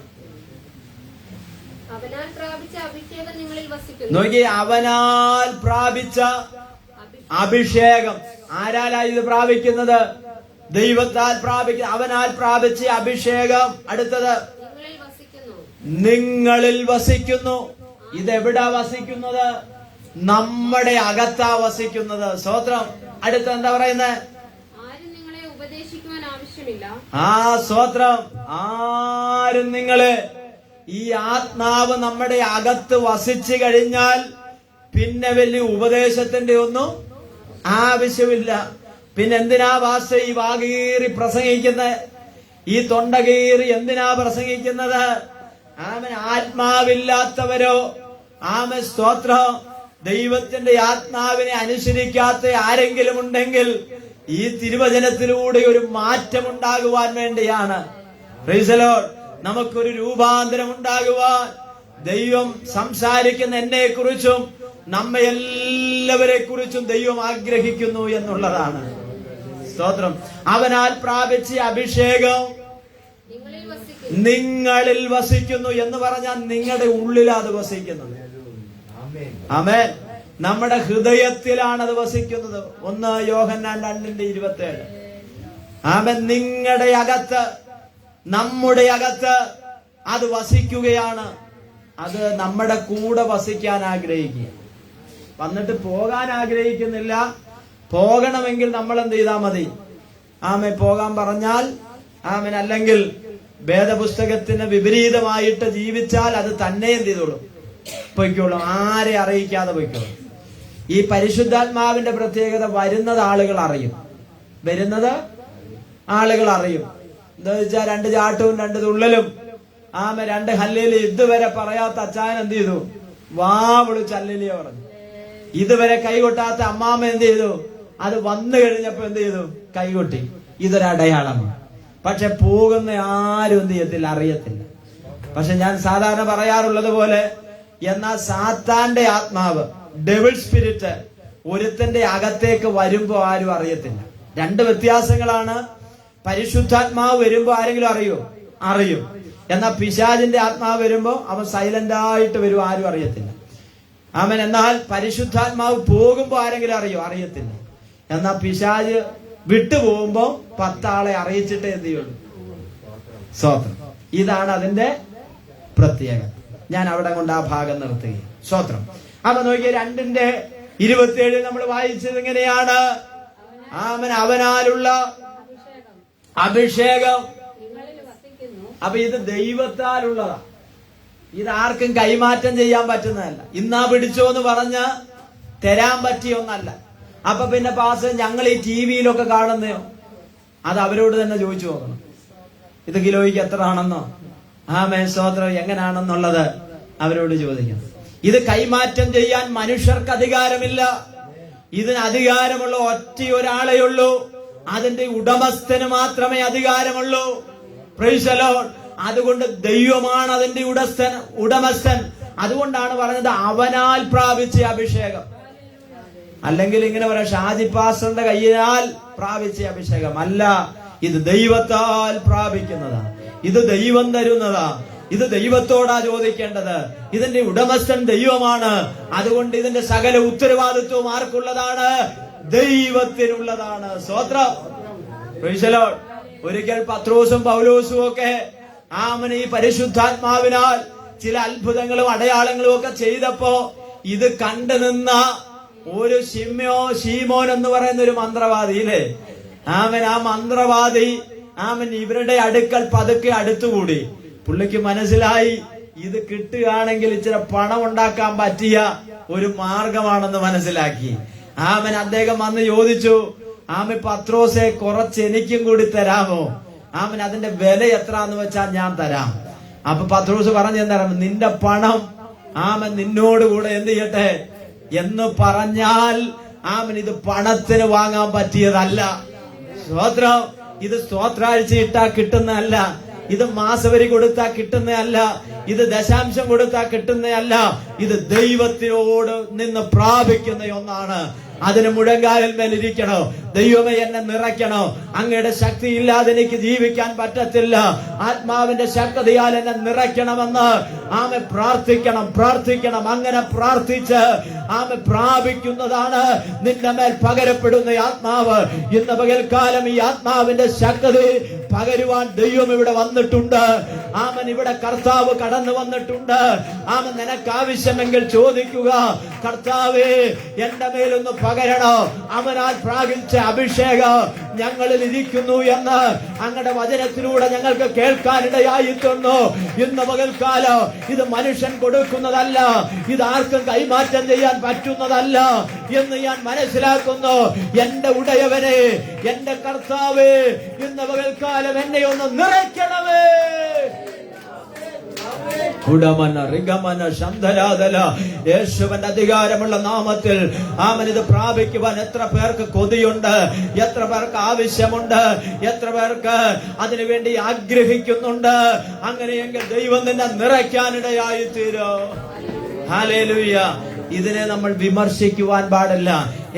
നോക്കി. അവനാൽ പ്രാപിച്ച അഭിഷേകം. ആരാലാ ഇത് പ്രാപിക്കുന്നത്? ദൈവത്താൽ പ്രാപിക്കുന്ന, അവനാൽ പ്രാപിച്ച അഭിഷേകം. അടുത്തത്, നിങ്ങളിൽ വസിക്കുന്നു. ഇതെവിടാ വസിക്കുന്നത്? നമ്മുടെ അകത്താ വസിക്കുന്നത്. സ്തോത്രം. അടുത്ത എന്താ പറയുന്നത്? സ്തോത്രം. ആരും നിങ്ങളെ, ഈ ആത്മാവ് നമ്മുടെ അകത്ത് വസിച്ചു കഴിഞ്ഞാൽ പിന്നെ വലിയ ഉപദേശത്തിന്റെ ഒന്നും ആവശ്യമില്ല. പിന്നെ എന്തിനാ ഈ വാകീറി പ്രസംഗിക്കുന്നത്? ഈ തൊണ്ട കീറി എന്തിനാ പ്രസംഗിക്കുന്നത്? ആത്മാവില്ലാത്തവരോ സ്തോത്രം ദൈവത്തിന്റെ ആത്മാവിനെ അനുസരിക്കാത്ത ആരെങ്കിലും ഉണ്ടെങ്കിൽ ഈ തിരുവചനത്തിലൂടെ ഒരു മാറ്റം ഉണ്ടാകുവാൻ വേണ്ടിയാണ്. Price the Lord. നമുക്കൊരു രൂപാന്തരം ഉണ്ടാകുവാൻ ദൈവം സംസാരിക്കുന്ന എന്നെ കുറിച്ചും നമ്മെ എല്ലാവരെ കുറിച്ചും ദൈവം ആഗ്രഹിക്കുന്നു എന്നുള്ളതാണ്. സ്തോത്രം. അവനാൽ പ്രാപിച്ച അഭിഷേകം നിങ്ങളിൽ വസിക്കുന്നു എന്ന് പറഞ്ഞാൽ നിങ്ങളുടെ ഉള്ളിലാണ് അത് വസിക്കുന്നത്. ആമേൻ. നമ്മുടെ ഹൃദയത്തിലാണ് അത് വസിക്കുന്നത്. 1 യോഹന്നാൻ 2:27. ആമേൻ. നിങ്ങളുടെ അകത്ത്, നമ്മുടെ അകത്ത് അത് വസിക്കുകയാണ്. അത് നമ്മുടെ കൂടെ വസിക്കാൻ ആഗ്രഹിക്കുക. വന്നിട്ട് പോകാൻ ആഗ്രഹിക്കുന്നില്ല. പോകണമെങ്കിൽ നമ്മൾ എന്ത് ചെയ്താൽ മതി? പോകാൻ പറഞ്ഞാൽ അല്ലെങ്കിൽ വേദപുസ്തകത്തിന് വിപരീതമായിട്ട് ജീവിച്ചാൽ അത് തന്നെ എന്ത് ചെയ്തോളും? പൊയ്ക്കോളും. ആരെ അറിയിക്കാതെ പൊയ്ക്കോളും. ഈ പരിശുദ്ധാത്മാവിന്റെ പ്രത്യേകത വരുന്നത് ആളുകൾ അറിയും. എന്താ വെച്ചാൽ 2 ചാട്ടവും 2 തുള്ളലും 2 ഹല്ലേലൂയ ഇതുവരെ പറയാത്ത അച്ചായൻ എന്ത് ചെയ്തു? വാ വിളിച്ച് ഹല്ലേലൂയ പറഞ്ഞു. ഇതുവരെ കൈകൊട്ടാത്ത അമ്മാമ്മ എന്ത് ചെയ്തു? അത് വന്നു കഴിഞ്ഞപ്പോ എന്ത് ചെയ്തു? കൈകൊട്ടി. ഇതൊരടയാളമാണ്. പക്ഷെ പോകുന്ന ആരും എന്ത് ചെയ്യത്തില്ല, അറിയത്തില്ല. പക്ഷെ ഞാൻ സാധാരണ പറയാറുള്ളത് പോലെ, എന്നാൽ സാത്താന്റെ ആത്മാവ്, ഡെവിൾ സ്പിരിറ്റ് ഒരുത്തന്റെ അകത്തേക്ക് വരുമ്പോ ആരും അറിയത്തില്ല. 2 വ്യത്യാസങ്ങളാണ്. പരിശുദ്ധാത്മാവ് വരുമ്പോ ആരെങ്കിലും അറിയും. എന്നാൽ പിശാചിന്റെ ആത്മാവ് വരുമ്പോ അവൻ സൈലന്റ് ആയിട്ട് വരും, ആരും അറിയത്തില്ല. എന്നാൽ പരിശുദ്ധാത്മാവ് പോകുമ്പോ ആരെങ്കിലും അറിയത്തില്ല. എന്നാൽ പിശാച് വിട്ടുപോകുമ്പോ 10 ആളെ അറിയിച്ചിട്ടേ എന്ത് ചെയ്യുള്ളൂ? സ്തോത്രം. ഇതാണ് അതിന്റെ പ്രത്യേകത. ഞാൻ അവിടെ കൊണ്ട് ആ ഭാഗം നിർത്തുകയും. സ്തോത്രം. അപ്പൊ നോക്കിയ 2:27 നമ്മൾ വായിച്ചത് ഇങ്ങനെയാണ്, ആമൻ അവനാലുള്ള അഭിഷേകം. അപ്പൊ ഇത് ദൈവത്താലുള്ളതാ, ഇത് ആർക്കും കൈമാറ്റം ചെയ്യാൻ പറ്റുന്നതല്ല. ഇന്നാ പിടിച്ചോ എന്ന് പറഞ്ഞ് തരാൻ പറ്റിയ ഒന്നല്ല. അപ്പൊ പിന്നെ പാസ് ഞങ്ങൾ ഈ TV-യിലൊക്കെ കാണുന്നയോ, അത് അവരോട് തന്നെ ചോദിച്ചു നോക്കണം. ഇത് കിലോയ്ക്ക് എത്ര ആണെന്നോ, ആമേൻ സ്തോത്രം, എങ്ങനെയാണെന്നുള്ളത് അവരോട് ചോദിക്കണം. ഇത് കൈമാറ്റം ചെയ്യാൻ മനുഷ്യർക്ക് അധികാരമില്ല. ഇതിന് അധികാരമുള്ള ഒറ്റ ഒരാളേ ഉള്ളൂ. അതിന്റെ ഉടമസ്ഥന് മാത്രമേ അധികാരമുള്ളൂ. Price the Lord. അതുകൊണ്ട് ദൈവമാണ് അതിന്റെ ഉടമസ്ഥൻ. അതുകൊണ്ടാണ് പറഞ്ഞത് അവനാൽ പ്രാപിച്ച അഭിഷേകം. അല്ലെങ്കിൽ ഇങ്ങനെ പറയാം, ഷാജി പാസ്റ്ററിന്റെ കയ്യാൽ പ്രാപിച്ച അഭിഷേകം അല്ല. ഇത് ദൈവത്താൽ പ്രാപിക്കുന്നതാ. ഇത് ദൈവം തരുന്നതാ. ഇത് ദൈവത്തോടാ ചോദിക്കേണ്ടത്. ഇതിന്റെ ഉടമസ്ഥൻ ദൈവമാണ്. അതുകൊണ്ട് ഇതിന്റെ സകല ഉത്തരവാദിത്വവും ആർക്കുള്ളതാണ്? ദൈവത്തിനുള്ളതാണ്. സ്തോത്രം. Price the Lord. ഒരിക്കൽ പത്രോസും പൗലോസും ഒക്കെ ആമൻ ഈ പരിശുദ്ധാത്മാവിനാൽ ചില അത്ഭുതങ്ങളും അടയാളങ്ങളും ഒക്കെ ചെയ്തപ്പോ ഇത് കണ്ടു നിന്ന ഒരു ശീമോൻ എന്ന് പറയുന്ന ഒരു മന്ത്രവാദിയില്ലേ, ആമൻ ആ മന്ത്രവാദി ആമൻ ഇവരുടെ അടുക്കൽ പതുക്കെ അടുത്തുകൂടി. പുള്ളിക്ക് മനസ്സിലായി ഇത് കിട്ടുകയാണെങ്കിൽ ഇച്ചിരി പണം ഉണ്ടാക്കാൻ പറ്റിയ ഒരു മാർഗമാണെന്ന് മനസ്സിലാക്കി. ആമൻ അദ്ദേഹം വന്ന് ചോദിച്ചു, ആമൻ പത്രോസെ കുറച്ച് എനിക്കും കൂടി തരാമോ? ആമൻ അതിന്റെ വില എത്രാന്ന് വെച്ചാൽ ഞാൻ തരാം. അപ്പൊ പത്രോസ് പറഞ്ഞു, എന്താ നിന്റെ പണം ആമൻ നിന്നോട് കൂടെ എന്ത് ചെയ്യട്ടെ എന്ന് പറഞ്ഞാൽ ആമൻ ഇത് പണത്തിന് വാങ്ങാൻ പറ്റിയതല്ല. സ്തോത്രം. ഇത് സ്തോത്രാഴ്ച ഇട്ടാ കിട്ടുന്നതല്ല. ഇത് മാസവരി കൊടുത്താ കിട്ടുന്നതല്ല. ഇത് ദശാംശം കൊടുത്താ കിട്ടുന്നതല്ല. ഇത് ദൈവത്തിനോട് നിന്ന് പ്രാപിക്കുന്ന ഒന്നാണ്. അതിന് മുഴങ്കാലിൽ മേലിരിക്കണോ, ദൈവമേ എന്നെ നിറയ്ക്കണോ, അങ്ങയുടെ ശക്തി ഇല്ലാതെ എനിക്ക് ജീവിക്കാൻ പറ്റത്തില്ല, ആത്മാവിന്റെ ശക്തിയാൽ എന്നെ നിറയ്ക്കണമെന്ന് ആമെ പ്രാർത്ഥിക്കണം. അങ്ങനെ പ്രാർത്ഥിച്ച് ആമെ പ്രാപിക്കുന്നതാണ് നിന്റെ മേൽ പകരപ്പെടുന്ന ആത്മാവ്. ഇന്ന് പകൽക്കാലം ഈ ആത്മാവിന്റെ ശക്തി പകരുവാൻ ദൈവം ഇവിടെ വന്നിട്ടുണ്ട്. ആമൻ ഇവിടെ കർത്താവ് കടന്നു വന്നിട്ടുണ്ട്. ആമൻ നിനക്ക് ആവശ്യമെങ്കിൽ ചോദിക്കുക, കർത്താവേ എന്റെ മേലൊന്ന് പകരണോ, അവനാൽ പ്രാപിച്ച അഭിഷേകം ഞങ്ങളിൽ ഇരിക്കുന്നു എന്ന് അങ്ങയുടെ വചനത്തിലൂടെ ഞങ്ങൾക്ക് കേൾക്കാനിടയായി തന്നു. ഇന്ന് പകൽക്കാലം ഇത് മനുഷ്യൻ കൊടുക്കുന്നതല്ല, ഇത് ആർക്കും കൈമാറ്റം ചെയ്യാൻ പറ്റുന്നതല്ല എന്ന് ഞാൻ മനസ്സിലാക്കുന്നു. എന്റെ ഉടയവനെ, എന്റെ കർത്താവേ, ഇന്ന് പകൽക്കാലം എന്നെ ഒന്ന് നിറയ്ക്കണമേ. യേശുവിന്റെ അധികാരമുള്ള നാമത്തിൽ ആമൻ ഇത് പ്രാപിക്കുവാൻ എത്ര പേർക്ക് കൊതിയുണ്ട്, എത്ര പേർക്ക് ആവശ്യമുണ്ട്, എത്ര പേർക്ക് അതിനുവേണ്ടി ആഗ്രഹിക്കുന്നുണ്ട്. അങ്ങനെയെങ്കിൽ ദൈവം നിന്നെ നിറയ്ക്കാനിടയായി തീരും. ഹല്ലേലൂയ. ഇതിനെ നമ്മൾ വിമർശിക്കുവാൻ പാടില്ല.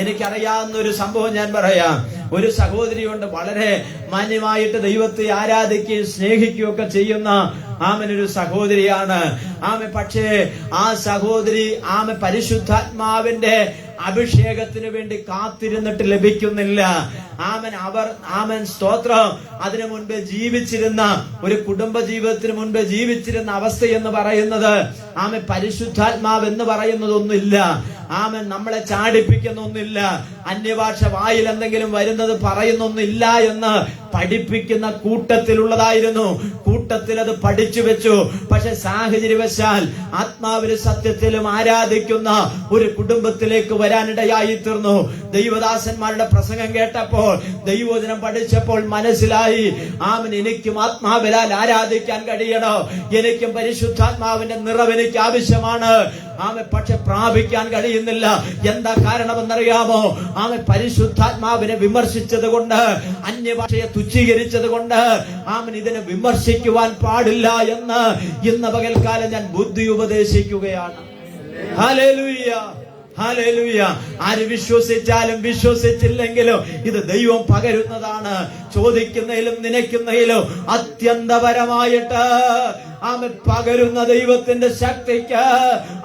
എനിക്കറിയാവുന്ന ഒരു സംഭവം ഞാൻ പറയാം. ഒരു സഹോദരിയുണ്ട്, വളരെ മാന്യമായിട്ട് ദൈവത്തെ ആരാധിക്കുകയും സ്നേഹിക്കുകയും ഒക്കെ ചെയ്യുന്ന ആമനൊരു സഹോദരിയാണ്. പക്ഷേ ആ സഹോദരി പരിശുദ്ധാത്മാവിന്റെ അഭിഷേകത്തിന് വേണ്ടി കാത്തിരുന്നിട്ട് ലഭിക്കുന്നില്ല. ആമൻ സ്തോത്രം. അതിനു മുൻപ് ജീവിച്ചിരുന്ന ഒരു കുടുംബ ജീവിതത്തിന് മുൻപ് ജീവിച്ചിരുന്ന അവസ്ഥ എന്ന് പറയുന്നത് പരിശുദ്ധാത്മാവ് എന്ന് പറയുന്നതൊന്നുമില്ല. നമ്മളെ ചാടിപ്പിക്കുന്നൊന്നില്ല. അന്യഭാഷ വായിൽ എന്തെങ്കിലും വരുന്നത് പറയുന്നൊന്നില്ല എന്ന് പഠിപ്പിക്കുന്ന കൂട്ടത്തിലുള്ളതായിരുന്നു. കൂട്ടത്തിൽ അത് പഠിച്ചു വെച്ചു. പക്ഷെ സാഹചര്യവശാൽ ആത്മാവിലും സത്യത്തിലും ആരാധിക്കുന്ന ഒരു കുടുംബത്തിലേക്ക് വരാനിടയായി തീർന്നു. ദൈവദാസന്മാരുടെ പ്രസംഗം കേട്ടപ്പോൾ, ദൈവവചനം പഠിച്ചപ്പോൾ മനസ്സിലായി, എനിക്കും ആത്മാവിലാൽ ആരാധിക്കാൻ കഴിയണോ, എനിക്കും പരിശുദ്ധാത്മാവിന്റെ നിറവ് എനിക്ക് ആവശ്യമാണ്. പക്ഷെ പ്രാപിക്കാൻ കഴിയുന്നില്ല. എന്താ കാരണമെന്നറിയാമോ? പരിശുദ്ധാത്മാവിനെ വിമർശിച്ചത് കൊണ്ട്, അന്യഭാഷയെ തുച്ഛീകരിച്ചത് കൊണ്ട് ഇതിനെ വിമർശിക്കുവാൻ പാടില്ല എന്ന് ഇന്ന് പകൽക്കാലം ഞാൻ ബുദ്ധി ഉപദേശിക്കുകയാണ്. ഹല്ലേലൂയ, ഹല്ലേലൂയ. ആര് വിശ്വസിച്ചാലും വിശ്വസിച്ചില്ലെങ്കിലും ഇത് ദൈവം പകരുന്നതാണ്. ചോദിക്കുന്നതിലും നനയ്ക്കുന്നതിലും അത്യന്തപരമായിട്ട് പകരുന്ന ദൈവത്തിന്റെ ശക്തിക്ക്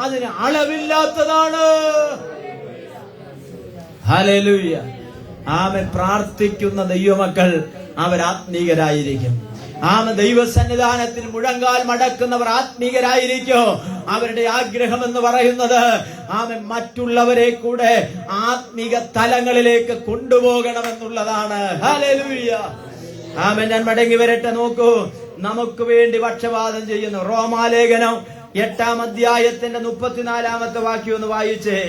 അതിന് അളവില്ലാത്തതാണ്. ഹല്ലേലൂയ. പ്രാർത്ഥിക്കുന്ന ദൈവമക്കൾ അവരാത്മീകരായിരിക്കും. ദൈവസന്നിധാനത്തിൽ മുഴങ്കാൽ മടക്കുന്നവർ ആത്മീകരായിരിക്കോ. അവരുടെ ആഗ്രഹം എന്ന് പറയുന്നത് മറ്റുള്ളവരെ കൂടെ ആത്മീക തലങ്ങളിലേക്ക് കൊണ്ടുപോകണമെന്നുള്ളതാണ്. ഹല്ലേലൂയ. ഞാൻ മടങ്ങി വരട്ടെ. നോക്കൂ, നമുക്ക് വേണ്ടി പക്ഷപാതം ചെയ്യുന്നു. റോമാലേഖനം 8-ാം അധ്യായത്തിന്റെ 34-ാമത്തെ വാക്യം ഒന്ന് വായിച്ചേ.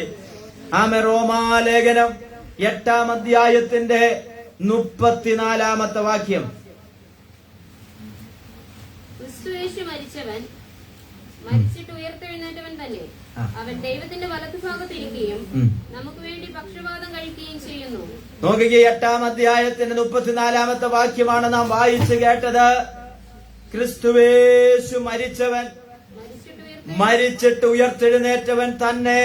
റോമാലേഖനം 8-ാം അധ്യായത്തിന്റെ 34-ാമത്തെ വാക്യം. ക്രിസ്തുയേശു മരിച്ചവൻ, മരിച്ചിട്ട് ഉയർത്തെഴുന്നേറ്റവൻ തന്നെ. അവൻ ദൈവത്തിന്റെ വലത്തുഭാഗത്തിരിക്കുകയും നമുക്ക് വേണ്ടി പക്ഷപാതം കഴിക്കുകയും ചെയ്യുന്നു. നോക്കുക, 8-ാം അധ്യായത്തിന്റെ 34-ാമത്തെ വാക്യമാണ് നാം വായിച്ചു കേട്ടത്. ക്രിസ്തുയേശു മരിച്ചവൻ, മരിച്ചിട്ട് ഉയർത്തെഴുന്നേറ്റവൻ തന്നെ.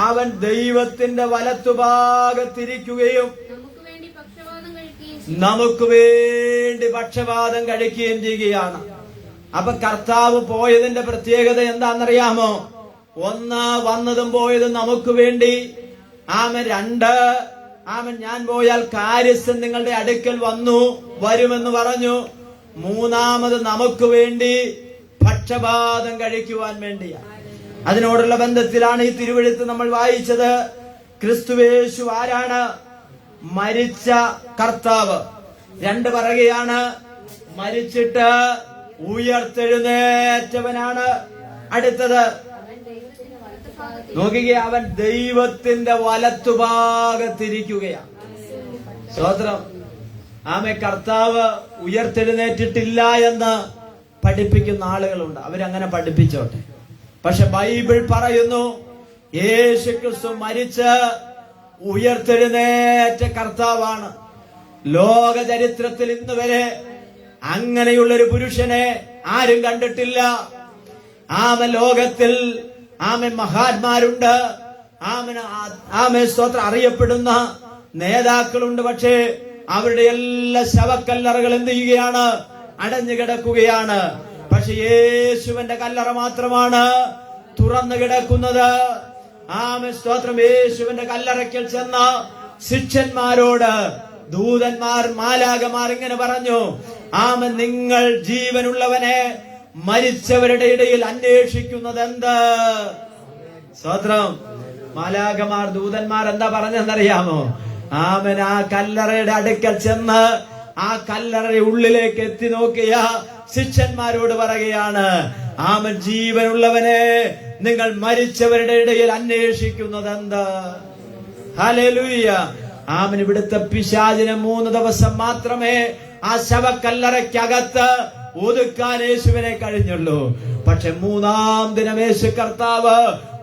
അവൻ ദൈവത്തിന്റെ വലത്തുഭാഗത്തിരിക്കുകയും നമുക്ക് വേണ്ടി പക്ഷപാതം കഴിക്കുകയും ചെയ്യുകയാണ്. അപ്പൊ കർത്താവ് പോയതിന്റെ പ്രത്യേകത എന്താണെന്നറിയാമോ? ഒന്ന്, വന്നതും പോയതും നമുക്ക് വേണ്ടി. 2, ഞാൻ പോയാൽ കാര്യസ്ഥൻ നിങ്ങളുടെ അടുക്കൽ വരുമെന്ന് പറഞ്ഞു. 3, നമുക്ക് വേണ്ടി പക്ഷപാതം കഴിക്കുവാൻ വേണ്ടിയാണ്. അതിനോടുള്ള ബന്ധത്തിലാണ് ഈ തിരുവെഴുത്ത് നമ്മൾ വായിച്ചത്. ക്രിസ്തുയേശു ആരാണ്? മരിച്ച കർത്താവ്. 2 പറയുകയാണ്, മരിച്ചിട്ട് ഉയർത്തെഴുന്നേറ്റവനാണ്. അടുത്തത് നോക്കുക, അവൻ ദൈവത്തിന്റെ വലത്തുഭാഗത്തിരിക്കുകയാണ്. സ്തോത്രം. കർത്താവ് ഉയർത്തെഴുന്നേറ്റിട്ടില്ല എന്ന് പഠിപ്പിക്കുന്ന ആളുകളുണ്ട്. അവരങ്ങനെ പഠിപ്പിച്ചോട്ടെ. പക്ഷെ ബൈബിൾ പറയുന്നു യേശുക്രിസ്തു മരിച്ച് ഉയർത്തെഴുന്നേറ്റ കർത്താവാണ്. ലോക ചരിത്രത്തിൽ ഇന്ന് വരെ അങ്ങനെയുള്ളൊരു പുരുഷനെ ആരും കണ്ടിട്ടില്ല. ലോകത്തിൽ മഹാന്മാരുണ്ട്, സ്തോത്രം, അറിയപ്പെടുന്ന നേതാക്കളുണ്ട്. പക്ഷേ അവരുടെ എല്ലാ ശവക്കല്ലറകൾ എന്ത് ചെയ്യുകയാണ്? അടഞ്ഞു കിടക്കുകയാണ്. പക്ഷെ യേശുവിന്റെ കല്ലറ മാത്രമാണ് തുറന്നു കിടക്കുന്നത്. സ്തോത്രം. യേശുവിന്റെ കല്ലറയ്ക്കൽ ചെന്ന ശിഷ്യന്മാരോട് ദൂതന്മാർ, മാലാഖമാർ ഇങ്ങനെ പറഞ്ഞു, നിങ്ങൾ ജീവനുള്ളവനെ മരിച്ചവരുടെ ഇടയിൽ അന്വേഷിക്കുന്നത് എന്ത്? സ്തോത്രം. മാലാഖമാർ, ദൂതന്മാർ എന്താ പറഞ്ഞെന്നറിയാമോ? ആ കല്ലറയുടെ അടുക്കൽ ചെന്ന് ആ കല്ലറയുടെ ഉള്ളിലേക്ക് എത്തി നോക്കിയ ശിഷ്യന്മാരോട് പറയുകയാണ്, ജീവനുള്ളവനെ നിങ്ങൾ മരിച്ചവരുടെ ഇടയിൽ അന്വേഷിക്കുന്നത് എന്ത്? ഹല്ലേലൂയ. ഇവിടുത്തെ പിശാചിന് 3 ദിവസം മാത്രമേ ആ ശവക്കല്ലറയ്ക്കകത്ത് ഒതുക്കാൻ യേശുവിനെ കഴിഞ്ഞുള്ളൂ. പക്ഷെ 3-ാം ദിനം യേശു കർത്താവ്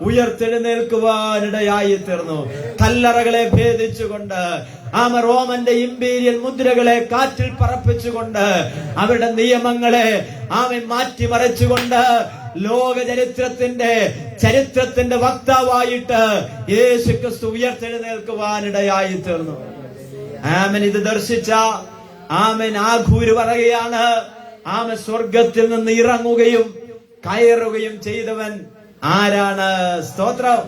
ഉയർത്തെഴുന്നേൽക്കുവാനിടയായി തീർന്നു. കല്ലറകളെ ഭേദിച്ചുകൊണ്ട്, റോമന്റെ ഇമ്പീരിയൽ മുദ്രകളെ കാറ്റിൽ പറപ്പിച്ചുകൊണ്ട്, അവരുടെ നിയമങ്ങളെ മാറ്റിമറിച്ചുകൊണ്ട്, ലോക ചരിത്രത്തിന്റെ വക്താവായിട്ട് യേശു ക്രിസ്തു ഉയർത്തെഴുന്നേൽക്കുവാനിടയായി തീർന്നു. ഇത് ദർശിച്ച ആഖൂര് പറയുകയാണ്, സ്വർഗത്തിൽ നിന്ന് ഇറങ്ങുകയും കയറുകയും ചെയ്തവൻ ആരാണ്? സ്തോത്രം.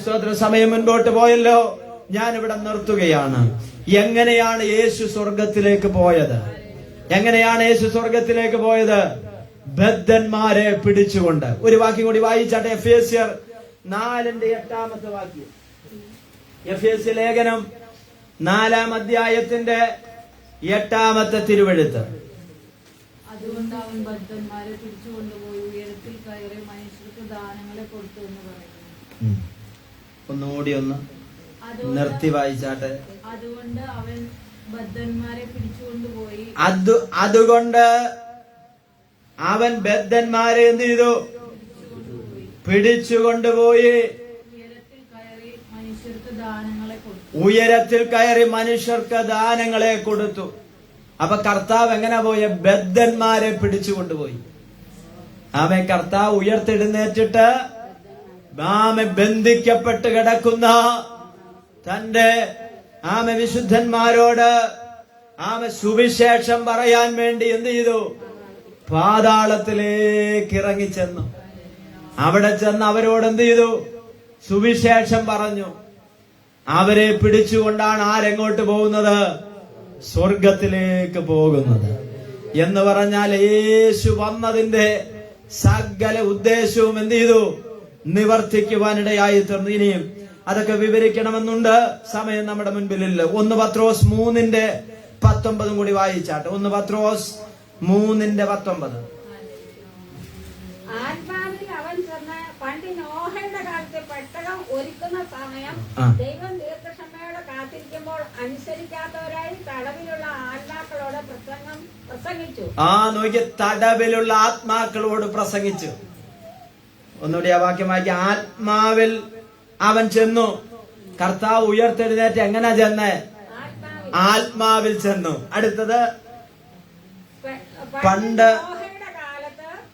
സ്തോത്രം. സമയം മുൻപോട്ട് പോയല്ലോ, ഞാനിവിടെ നിർത്തുകയാണ്. എങ്ങനെയാണ് യേശു സ്വർഗത്തിലേക്ക് പോയത്? എങ്ങനെയാണ് യേശു സ്വർഗത്തിലേക്ക് പോയത്? ബദ്ധന്മാരെ പിടിച്ചുകൊണ്ട്. ഒരു വാക്യം കൂടി വായിച്ചാട്ടെ. എഫേസ്യർ 4:8 വാക്യം. എഫേസ്യ ലേഖനം 4-ാം അധ്യായത്തിന്റെ 8-ാമത്തെ തിരുവെഴുത്ത്. അതുകൊണ്ട് അവൻ ബദ്ധന്മാരെ പിടിച്ചുകൊണ്ടുപോയി ഉയരത്തിൽ കയറി മനുഷ്യർക്ക് ദാനങ്ങളെ കൊടുത്തു എന്ന് പറയുന്നു. ഒന്നുകൂടി ഒന്ന് നിർത്തി വായിച്ചാട്ടെ. അതുകൊണ്ട് അവൻ ബദ്ധന്മാരെ പിടിച്ചുകൊണ്ടുപോയി. അതുകൊണ്ട് അവൻ ബദ്ധന്മാരെ എന്ത് ചെയ്തു? പിടിച്ചുകൊണ്ടുപോയി ഉയരത്തിൽ കയറി മനുഷ്യർക്ക് ദാനങ്ങളെ കൊടുത്തു. അപ്പൊ കർത്താവ് എങ്ങനെ പോയ? ബദ്ധന്മാരെ പിടിച്ചുകൊണ്ടുപോയി. കർത്താവ് ഉയർത്തെഴുന്നേറ്റിട്ട് ബന്ധിക്കപ്പെട്ട് കിടക്കുന്ന തന്റെ വിശുദ്ധന്മാരോട് സുവിശേഷം പറയാൻ വേണ്ടി എന്ത് ചെയ്തു? പാതാളത്തിലേക്ക് ഇറങ്ങിച്ചെന്നു. അവിടെ ചെന്ന് അവരോട് എന്ത് ചെയ്തു? സുവിശേഷം പറഞ്ഞു. അവരെ പിടിച്ചുകൊണ്ടാണ് ആരെങ്ങോട്ട് പോകുന്നത്? സ്വർഗത്തിലേക്ക് പോകുന്നത്. എന്ന് പറഞ്ഞാൽ യേശു വന്നതിന്റെ സകല ഉദ്ദേശവും എന്ത് ചെയ്തു? നിവർത്തിക്കുവാനിടയായി തീർന്നു. ഇനിയും അതൊക്കെ വിവരിക്കണമെന്നുണ്ട്, സമയം നമ്മുടെ മുൻപിലില്ല. 1 പത്രോസ് 3:19 കൂടി വായിച്ചാട്ടെ. 1 പത്രോസ് 3:19. ആത്മാവിൽ അവൻ ചെന്ന് പണ്ട് നോഹയുടെ കാലത്ത് പെട്ടകം ഒരുക്കുന്ന സമയം ദൈവം ദീർഘക്ഷമയോടെ കാത്തിരിക്കുമ്പോൾ അനുസരിക്കാത്തവരായി തടവിലുള്ള ആത്മാക്കളോട് പ്രസംഗിച്ചു. നോക്കി, തടവിലുള്ള ആത്മാക്കളോട് പ്രസംഗിച്ചു. ഒന്നുകൂടി ആ വാക്യം വായിക്ക. ആത്മാവിൽ അവൻ ചെന്നു. കർത്താവ് ഉയർത്തെഴുന്നേറ്റ് എങ്ങനെ ചെന്ന്? ആത്മാവിൽ ചെന്നു. അടുത്തത്,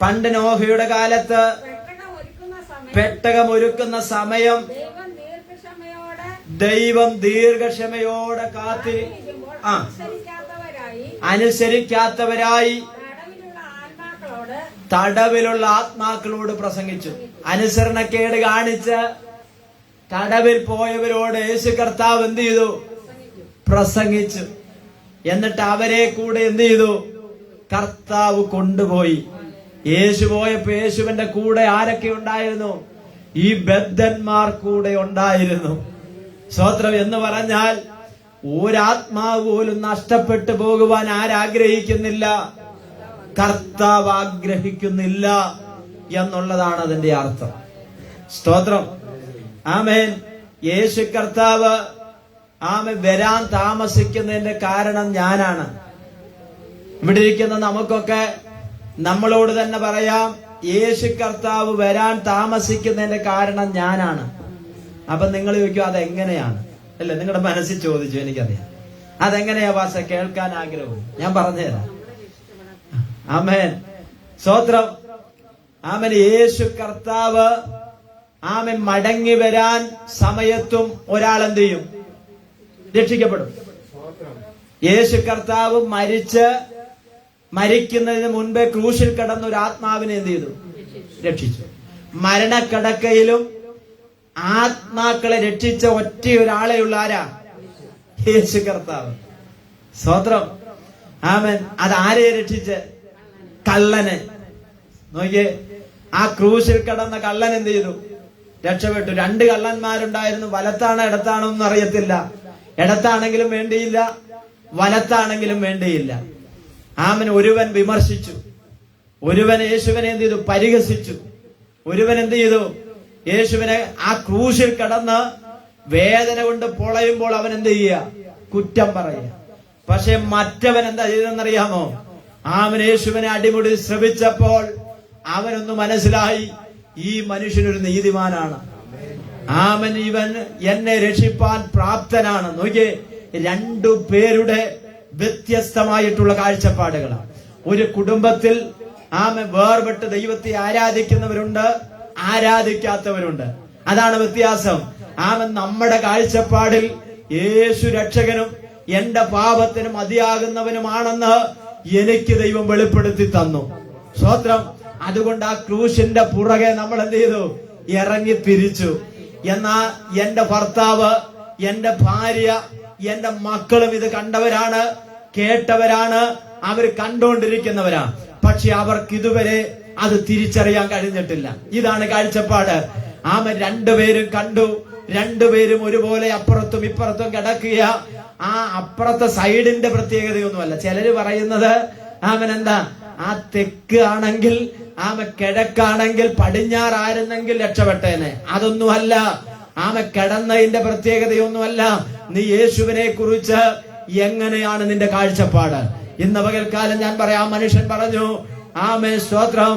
പണ്ട് നോഹയുടെ കാലത്ത് പെട്ടകം ഒരുക്കുന്ന സമയം ദൈവം ദീർഘക്ഷമയോടെ അനുസരിക്കാത്തവരായി തടവിലുള്ള ആത്മാക്കളോട് പ്രസംഗിച്ചു. അനുസരണക്കേട് കാണിച്ച് തടവിൽ പോയവരോട് യേശു കർത്താവ് എന്ത് ചെയ്തു? പ്രസംഗിച്ചു. എന്നിട്ട് അവരെ കൂടെ എന്ത് ചെയ്തു? കർത്താവ് കൊണ്ടുപോയി. യേശു പോയപ്പോ യേശുവിന്റെ കൂടെ ആരൊക്കെ ഉണ്ടായിരുന്നു? ഈ ബദ്ധന്മാർ കൂടെ ഉണ്ടായിരുന്നു. സ്തോത്രം. എന്ന് പറഞ്ഞാൽ ഒരാത്മാവ് പോലും നഷ്ടപ്പെട്ടു പോകുവാൻ ആരാഗ്രഹിക്കുന്നില്ല? കർത്താവ് ആഗ്രഹിക്കുന്നില്ല എന്നുള്ളതാണ് അതിന്റെ അർത്ഥം. സ്തോത്രം. ആമേൻ. യേശു കർത്താവ് വരാൻ താമസിക്കുന്നതിന്റെ കാരണം ഞാനാണ്. ഇവിടെ ഇരിക്കുന്ന നമുക്കൊക്കെ നമ്മളോട് തന്നെ പറയാം, യേശു കർത്താവ് വരാൻ താമസിക്കുന്നതിന്റെ കാരണം ഞാനാണ്. അപ്പൊ നിങ്ങൾ ചോദിക്കും, അതെങ്ങനെയാണ്? അല്ലെ, നിങ്ങളുടെ മനസ്സിൽ ചോദിച്ചു, എനിക്കറിയാം. അതെങ്ങനെയാ ഭാഷ? കേൾക്കാൻ ആഗ്രഹവും ഞാൻ പറഞ്ഞുതരാം. ആമേൻ. സ്തോത്രം. ആമേൻ. യേശു കർത്താവ് മടങ്ങി വരാൻ സമയത്തും ഒരാൾ എന്ത് ചെയ്യും? രക്ഷിക്കപ്പെടും. യേശു കർത്താവ് മരിക്കുന്നതിന് മുൻപേ ക്രൂശിൽ കിടന്ന ഒരു ആത്മാവിനെ എന്ത് ചെയ്തു? രക്ഷിച്ചു. മരണക്കടക്കയിലും ആത്മാക്കളെ രക്ഷിച്ച ഒറ്റ ഒരാളെ ഉള്ള ആരാ? യേശു കർത്താവ്. സ്തോത്രം. ആമേൻ. അതാരെയെ രക്ഷിച്ച്? കള്ളനെ. നോക്കിയേ, ആ ക്രൂശിൽ കിടന്ന കള്ളൻ എന്ത് ചെയ്തു? രക്ഷപ്പെട്ടു. 2 കള്ളന്മാരുണ്ടായിരുന്നു. വലത്താണോ ഇടത്താണോ ഒന്നും അറിയത്തില്ല. ഇടത്താണെങ്കിലും വേണ്ടിയില്ല, വലത്താണെങ്കിലും വേണ്ടിയില്ല. ആമൻ. ഒരുവൻ വിമർശിച്ചു, ഒരുവൻ യേശുവിനെ എന്ത് ചെയ്തു? പരിഹസിച്ചു. ഒരുവൻ എന്ത് ചെയ്തു? യേശുവിനെ ആ ക്രൂശിൽ കിടന്ന് വേദന കൊണ്ട് പൊളയുമ്പോൾ അവൻ എന്ത് ചെയ്യുക? കുറ്റം പറയുക. പക്ഷെ മറ്റവൻ എന്താ ചെയ്തെന്നറിയാമോ? ആമൻ യേശുവിനെ അടിമുടി ശ്രമിച്ചപ്പോൾ അവനൊന്ന് മനസ്സിലായി, ഈ മനുഷ്യനൊരു നീതിമാനാണ്. ആമൻ, ഇവൻ എന്നെ രക്ഷിപ്പാൻ പ്രാപ്തനാണ്. നോക്കിയേ, 2 പേരുടെ വ്യത്യസ്തമായിട്ടുള്ള കാഴ്ചപ്പാടുകളാണ്. ഒരു കുടുംബത്തിൽ വേർപെട്ട് ദൈവത്തെ ആരാധിക്കുന്നവരുണ്ട്, ആരാധിക്കാത്തവരുണ്ട്. അതാണ് വ്യത്യാസം. നമ്മുടെ കാഴ്ചപ്പാടിൽ യേശു രക്ഷകനും എന്റെ പാപത്തിന് മതിയാകുന്നവനുമാണെന്ന് എനിക്ക് ദൈവം വെളിപ്പെടുത്തി തന്നു. സ്തോത്രം. അതുകൊണ്ട് ആ ക്രൂശിന്റെ പുറകെ നമ്മൾ എന്ത് ചെയ്തു? ഇറങ്ങി തിരിച്ചു. എന്നാ എന്റെ ഭർത്താവ്, എന്റെ ഭാര്യ, എന്റെ മക്കളും ഇത് കണ്ടവരാണ്, കേട്ടവരാണ്, അവർ കണ്ടുകൊണ്ടിരിക്കുന്നവരാ. പക്ഷെ അവർക്ക് ഇതുവരെ അത് തിരിച്ചറിയാൻ കഴിഞ്ഞിട്ടില്ല. ഇതാണ് കാഴ്ചപ്പാട്. 2 പേരും കണ്ടു. 2 പേരും ഒരുപോലെ അപ്പുറത്തും ഇപ്പുറത്തും കിടക്കുക. ആ അപ്പുറത്തെ സൈഡിന്റെ പ്രത്യേകതയൊന്നുമല്ല. ചിലര് പറയുന്നത് എന്താ, ആ തെക്ക് ആണെങ്കിൽ കിഴക്കാണെങ്കിൽ പടിഞ്ഞാറായിരുന്നെങ്കിൽ രക്ഷപ്പെട്ടേനെ. അതൊന്നുമല്ല. കിടന്നതിന്റെ പ്രത്യേകതയൊന്നുമല്ല. നീ യേശുവിനെ കുറിച്ച് എങ്ങനെയാണ് നിന്റെ കാഴ്ചപ്പാട്? ഇന്ന് പകൽക്കാലം ഞാൻ പറയാം. മനുഷ്യൻ പറഞ്ഞു, സ്തോത്രം,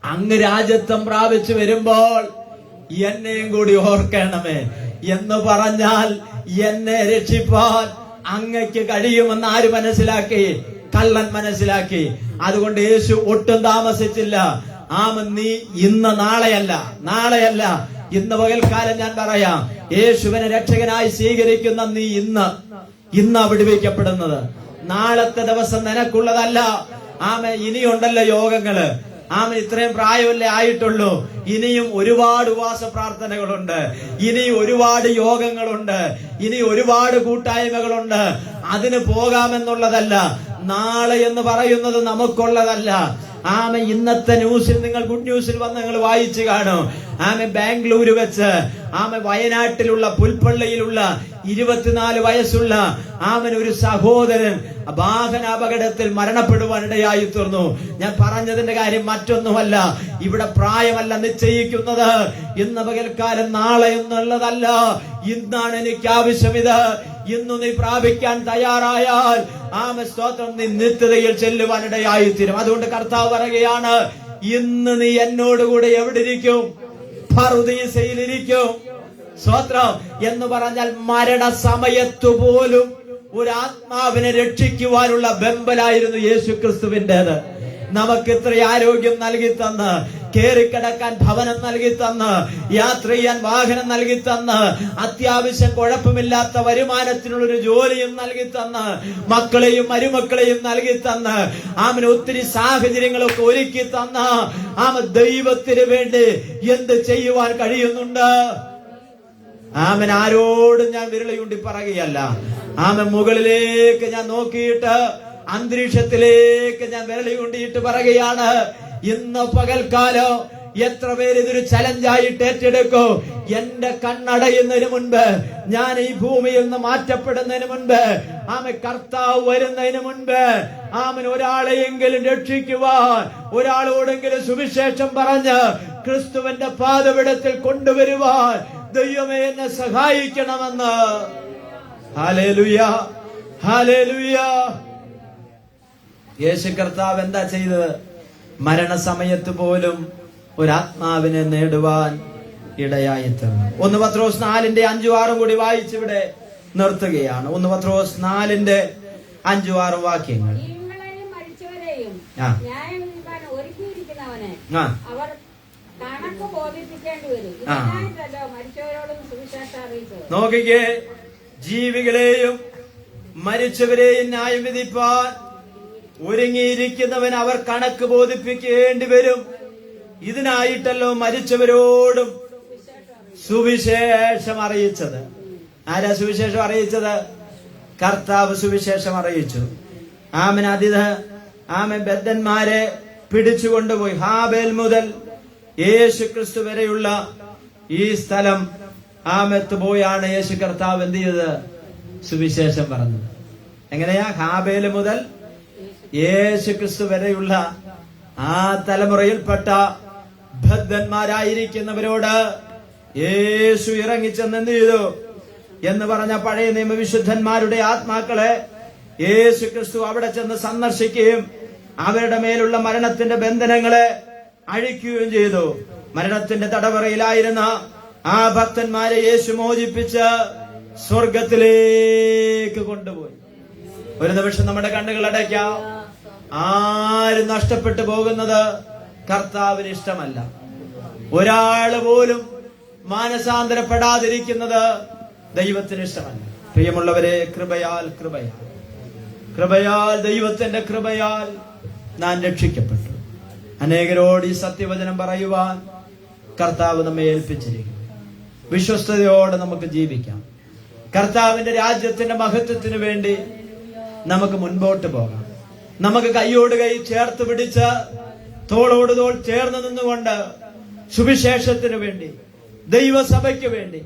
അങ്ങ് രാജ്യത്വം പ്രാപിച്ചു വരുമ്പോൾ എന്നെയും കൂടി ഓർക്കണമേ എന്ന് പറഞ്ഞാൽ എന്നെ രക്ഷിപ്പാൻ അങ്ങയ്ക്ക് കഴിയുമെന്ന് ആര് മനസ്സിലാക്കി? കള്ളൻ മനസ്സിലാക്കി. അതുകൊണ്ട് യേശു ഒട്ടും താമസിച്ചില്ല. നീ ഇന്ന് നാളെയല്ല ഇന്ന് പകൽക്കാലം ഞാൻ പറയാം, യേശുവിനെ രക്ഷകനായി സ്വീകരിക്കുന്ന നീ ഇന്ന് വിടുവിക്കപ്പെടുന്നത്. നാളത്തെ ദിവസം നിനക്കുള്ളതല്ല. ഇനിയുണ്ടല്ലോ യോഗങ്ങള്. ആമൻ ഇത്രയും പ്രായമല്ലേ ആയിട്ടുള്ളൂ. ഇനിയും ഒരുപാട് ഉപവാസ പ്രാർത്ഥനകളുണ്ട്, ഇനി ഒരുപാട് യോഗങ്ങളുണ്ട്, ഇനി ഒരുപാട് കൂട്ടായ്മകളുണ്ട്. അതിന് പോകാമെന്നുള്ളതല്ല. നാളെ എന്ന് പറയുന്നത് നമുക്കുള്ളതല്ല. ആമ ഇന്നത്തെ ന്യൂസിൽ നിങ്ങൾ ഗുഡ് ന്യൂസിൽ വന്ന് നിങ്ങൾ വായിച്ചു കാണും. ആമ ബാംഗ്ലൂര് വെച്ച് വയനാട്ടിലുള്ള പുൽപ്പള്ളിയിലുള്ള 24 വയസ്സുള്ള ഒരു സഹോദരൻ വാഹന അപകടത്തിൽ മരണപ്പെടുവാനിടയായി തീർന്നു. ഞാൻ പറഞ്ഞതിന്റെ കാര്യം മറ്റൊന്നുമല്ല, ഇവിടെ പ്രായമല്ല നിശ്ചയിക്കുന്നത്. ഇന്ന് പകൽക്കാലം നാളെ എന്നുള്ളതല്ല, ഇന്നാണ് എനിക്ക് ആവശ്യം. ഇത് ഇന്ന് നീ പ്രാപിക്കാൻ തയ്യാറായാൽ സ്തോത്രം, നീ നിത്യതയിൽ ചെല്ലുവാനിടയായി തീരും. അതുകൊണ്ട് കർത്താവ് പറയുകയാണ്, ഇന്ന് നീ എന്നോടുകൂടെ എവിടെ ഇരിക്കും? പറുദീസയിലിരിക്കും. സ്തോത്രം എന്ന് പറഞ്ഞാൽ മരണസമയത്തു പോലും ഒരു ആത്മാവിനെ രക്ഷിക്കുവാനുള്ള വെമ്പലായിരുന്നു യേശുക്രിസ്തുവിൻ്റെത്. നമുക്ക് ഇത്ര ആരോഗ്യം നൽകി തന്ന്, കേറിക്കിടക്കാൻ ഭവനം നൽകി തന്ന്, യാത്ര ചെയ്യാൻ വാഹനം നൽകി തന്ന്, അത്യാവശ്യം കുഴപ്പമില്ലാത്ത വരുമാനത്തിനുള്ളൊരു ജോലിയും നൽകി തന്ന്, മക്കളെയും മരുമക്കളെയും നൽകി തന്ന്, ഒത്തിരി സാഹചര്യങ്ങളൊക്കെ ഒരുക്കി തന്ന ദൈവത്തിന് വേണ്ടി എന്ത് ചെയ്യുവാൻ കഴിയുന്നുണ്ട്? ആരോടും ഞാൻ വിരളി പറയുകയല്ല. മുകളിലേക്ക് ഞാൻ നോക്കിയിട്ട്, അന്തരീക്ഷത്തിലേക്ക് ഞാൻ വിരളി കൊണ്ടിട്ട് പറയുകയാണ്, ഇന്ന് പകൽക്കാലം എത്ര പേര് ഇതൊരു ചലഞ്ചായിട്ട് ഏറ്റെടുക്കും? എന്റെ കണ്ണടയുന്നതിന് മുൻപ്, ഞാൻ ഈ ഭൂമിയിൽ നിന്ന് മാറ്റപ്പെടുന്നതിന് മുൻപ്, കർത്താവ് വരുന്നതിന് മുൻപ് ഒരാളെയെങ്കിലും രക്ഷിക്കുവാൻ, ഒരാളോടെങ്കിലും സുവിശേഷം പറഞ്ഞ് ക്രിസ്തുവിന്റെ പാദപീഠത്തിൽ കൊണ്ടുവരുവാൻ ദൈവമേ എന്നെ സഹായിക്കണമെന്ന്. Hallelujah, hallelujah. യേശു കർത്താവ് എന്താ ചെയ്തത്? മരണസമയത്ത് പോലും ഒരാത്മാവിനെ നേടുവാൻ ഇടയായി തീർന്നു. 1 പത്രോസ് 4:5-6 കൂടി വായിച്ചിവിടെ നിർത്തുകയാണ്. 1 പത്രോസ് 4:5-6 വാക്യങ്ങൾ. നോക്കിക്കേ, ജീവികളെയും മരിച്ചവരെയും ന്യായം വിധിപ്പാൻ ഒരുങ്ങിയിരിക്കുന്നവൻ അവർ കണക്ക് ബോധിപ്പിക്കേണ്ടി വരും. ഇതിനായിട്ടല്ലോ മരിച്ചവരോടും സുവിശേഷം അറിയിച്ചത്. ആരാ സുവിശേഷം അറിയിച്ചത്? കർത്താവ് സുവിശേഷം അറിയിച്ചു. ബദ്ധന്മാരെ പിടിച്ചുകൊണ്ടുപോയി ഹാബേൽ മുതൽ യേശു ക്രിസ്തു വരെയുള്ള ഈ സ്ഥലം പോയാണ് യേശു കർത്താവ് എന്ത് ചെയ്തത്? സുവിശേഷം പറഞ്ഞത്. എങ്ങനെയാ? ഹാബേൽ മുതൽ യേശു ക്രിസ്തു വരെയുള്ള ആ തലമുറയിൽപ്പെട്ട ബദ്ധന്മാരായിരിക്കുന്നവരോട് യേശു ഇറങ്ങിച്ചെന്ന് എന്ത് ചെയ്തു എന്ന് പറഞ്ഞ പഴയ നിയമവിശുദ്ധന്മാരുടെ ആത്മാക്കളെ യേശു ക്രിസ്തു അവിടെ ചെന്ന് സന്ദർശിക്കുകയും അവരുടെ മേലുള്ള മരണത്തിന്റെ ബന്ധനങ്ങളെ അഴിക്കുകയും ചെയ്തു. മരണത്തിന്റെ തടവറയിലായിരുന്ന ആ ഭക്തന്മാരെ യേശു മോചിപ്പിച്ച് സ്വർഗത്തിലേക്ക് കൊണ്ടുപോയി. ഒരു നിമിഷം നമ്മുടെ കണ്ണുകൾ അടയ്ക്കാം. ആരും നഷ്ടപ്പെട്ടു പോകുന്നത് കർത്താവിന് ഇഷ്ടമല്ല. ഒരാള് പോലും മാനസാന്തരപ്പെടാതിരിക്കുന്നത് ദൈവത്തിന് ഇഷ്ടമല്ല. പ്രിയമുള്ളവരെ, കൃപയാൽ ദൈവത്തിന്റെ കൃപയാൽ നാം രക്ഷിക്കപ്പെട്ടു. അനേകരോട് ഈ സത്യവചനം പറയുവാൻ കർത്താവ് നമ്മെ ഏൽപ്പിച്ചിരിക്കുന്നു. വിശ്വസ്തയോടെ നമുക്ക് ജീവിക്കാം. കർത്താവിന്റെ രാജ്യത്തിന്റെ മഹത്വത്തിന് വേണ്ടി നമുക്ക് മുൻപോട്ട് പോകാം. നമുക്ക് കൈയോട് കൈ ചേർത്ത് പിടിച്ച് തോളോട് തോൾ ചേർന്ന് നിന്നുകൊണ്ട് സുവിശേഷത്തിന് വേണ്ടി, ദൈവസഭയ്ക്ക് വേണ്ടി,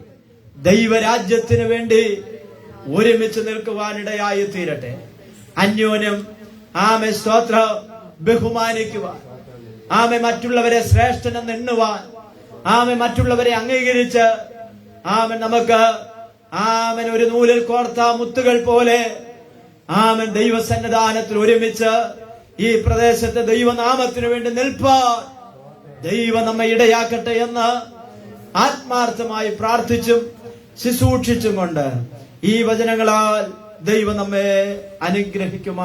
ദൈവരാജ്യത്തിന് വേണ്ടി ഒരുമിച്ച് നിൽക്കുവാനിടയായി തീരട്ടെ. അന്യോന്യം സ്തോത്ര ബഹുമാനിക്കുവാൻ, മറ്റുള്ളവരെ ശ്രേഷ്ഠനെന്ന് എണ്ണുവാൻ, മറ്റുള്ളവരെ അംഗീകരിച്ച് നമുക്ക് ഒരു നൂലിൽ കോർത്ത മുത്തുകൾ പോലെ ദൈവസന്നിധാനത്തിൽ ഒരുമിച്ച് ഈ പ്രദേശത്തെ ദൈവനാമത്തിനു വേണ്ടി നിൽപ്പാൻ ദൈവം നമ്മെ ഇടയാക്കട്ടെ എന്ന് ആത്മാർത്ഥമായി പ്രാർത്ഥിച്ചും ശുശ്രൂഷിച്ചും കൊണ്ട് ഈ വചനങ്ങളാൽ ദൈവം നമ്മെ അനുഗ്രഹിക്കുമാ.